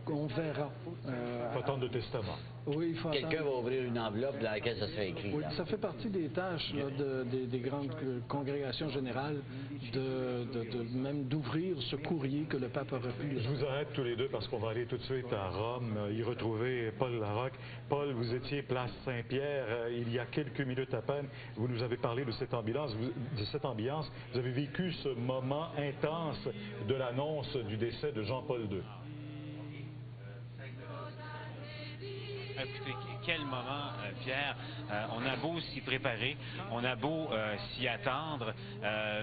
qu'on verra. Il faut attendre le testament. Oui, il faut Quelqu'un va ouvrir une enveloppe dans laquelle ça sera écrit. Oui, ça fait partie des tâches là, des grandes congrégations générales, même d'ouvrir ce courrier que le pape a reçu. Je vous arrête tous les deux parce qu'on va aller tout de suite à Rome, y retrouver Paul Larocque. Paul, vous étiez place Saint-Pierre il y a quelques minutes à peine. Vous nous avez parlé de cette ambiance. Vous avez vécu ce moment intense de l'annonce du décès de Jean-Paul II. Écoutez, quel moment, Pierre. On a beau s'y préparer, on a beau s'y attendre,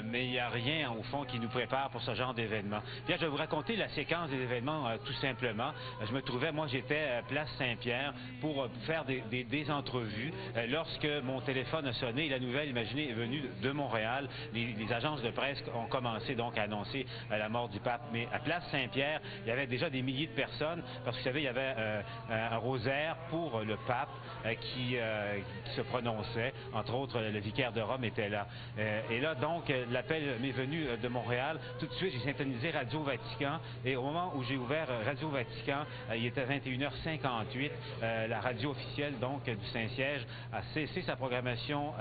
mais il n'y a rien, au fond, qui nous prépare pour ce genre d'événement. Pierre, je vais vous raconter la séquence des événements, tout simplement. Je me trouvais, moi, j'étais place Saint-Pierre pour faire des entrevues. Lorsque mon téléphone a sonné, la nouvelle, imaginez, est venue de Montréal. Les agences de presse ont commencé donc à annoncer la mort du pape. Mais à place Saint-Pierre, il y avait déjà des milliers de personnes, parce que vous savez, il y avait un rosaire pour le pape qui se prononçait. Entre autres, le vicaire de Rome était là. Et là, donc, l'appel m'est venu de Montréal. Tout de suite, j'ai syntonisé Radio Vatican. Et au moment où j'ai ouvert Radio Vatican, il était 21h58. La radio officielle, donc, du Saint-Siège a cessé sa programmation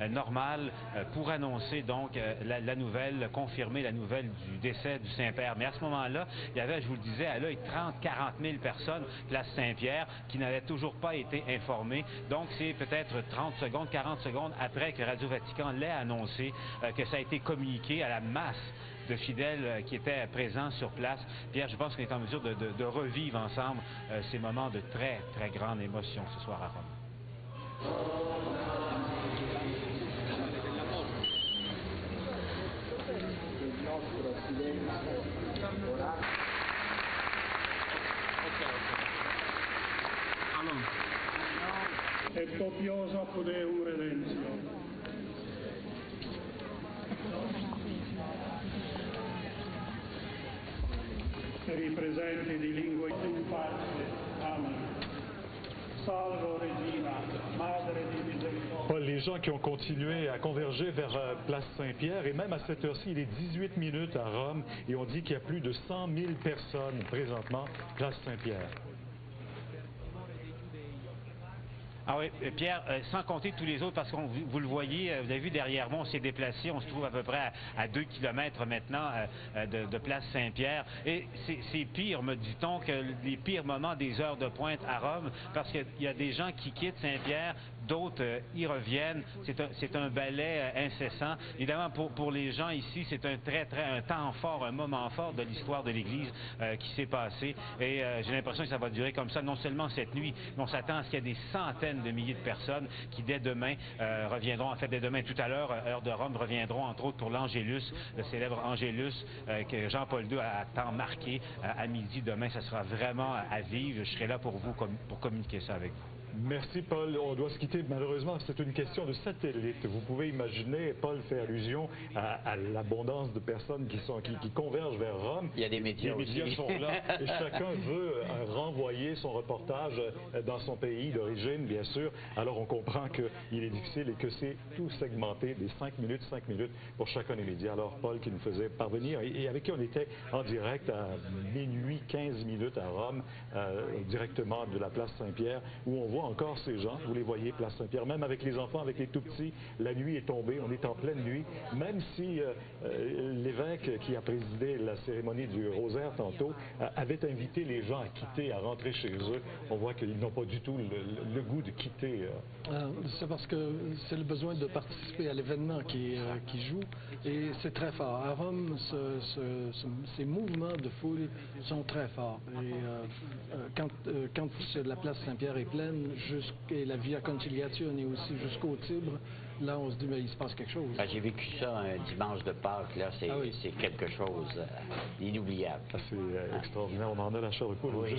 normale pour annoncer, donc, la nouvelle, confirmer la nouvelle du décès du Saint-Père. Mais à ce moment-là, il y avait, je vous le disais, à l'œil 30-40 000 personnes, place Saint-Pierre, qui n'avaient toujours pas été informées. Donc, c'est peut-être 30 secondes, 40 secondes après que Radio Vatican l'ait annoncé, que ça a été communiqué à la masse de fidèles qui étaient présents sur place. Pierre, je pense qu'on est en mesure de revivre ensemble ces moments de très, très grande émotion ce soir à Rome. E copiosa podeum redentio. Per i presenti di lingua in pace. Amen. Salve Regina, Madre di Misericordia. Paul, les gens qui ont continué à converger vers place Saint-Pierre, et même à cette heure-ci, il est 18 minutes à Rome, et on dit qu'il y a plus de 100 000 personnes présentement, place Saint-Pierre. Ah oui, Pierre, sans compter tous les autres, parce que vous le voyez, vous avez vu derrière moi, on s'est déplacé, on se trouve à peu près à 2 kilomètres maintenant de place Saint-Pierre. Et c'est pire, me dit-on, que les pires moments des heures de pointe à Rome, parce qu'il y a des gens qui quittent Saint-Pierre, d'autres y reviennent. C'est un balai incessant. Évidemment, pour les gens ici, c'est un temps fort, un moment fort de l'histoire de l'Église qui s'est passé. Et j'ai l'impression que ça va durer comme ça, non seulement cette nuit, mais on s'attend à ce qu'il y ait des centaines de milliers de personnes qui, dès demain, reviendront, en fait, dès demain, tout à l'heure, heure de Rome, reviendront, entre autres, pour l'Angélus, le célèbre Angélus que Jean-Paul II a tant marqué à midi demain. Ça sera vraiment à vivre. Je serai là pour vous, pour communiquer ça avec vous. Merci, Paul. On doit se quitter. Malheureusement, c'est une question de satellite. Vous pouvez imaginer, Paul fait allusion à l'abondance de personnes qui convergent vers Rome. Il y a des médias aussi. Les médias sont là et chacun veut renvoyer son reportage dans son pays d'origine, bien sûr. Alors, on comprend qu'il est difficile et que c'est tout segmenté, des 5 minutes pour chacun des médias. Alors, Paul qui nous faisait parvenir et avec qui on était en direct à minuit 15 minutes à Rome, directement de la place Saint-Pierre, où on voit encore ces gens, vous les voyez, place Saint-Pierre, même avec les enfants, avec les tout-petits, la nuit est tombée, on est en pleine nuit, même si l'évêque qui a présidé la cérémonie du rosaire tantôt avait invité les gens à quitter, à rentrer chez eux, on voit qu'ils n'ont pas du tout le goût de quitter. C'est parce que c'est le besoin de participer à l'événement qui joue, et c'est très fort. À Rome, ces mouvements de foule sont très forts. Et quand la place Saint-Pierre est pleine, et la Via Conciliazione est aussi jusqu'au Tibre, là on se dit mais il se passe quelque chose. J'ai vécu ça un dimanche de Pâques, là, c'est quelque chose d'inoubliable. C'est extraordinaire, on en a la chair de poule. Oui,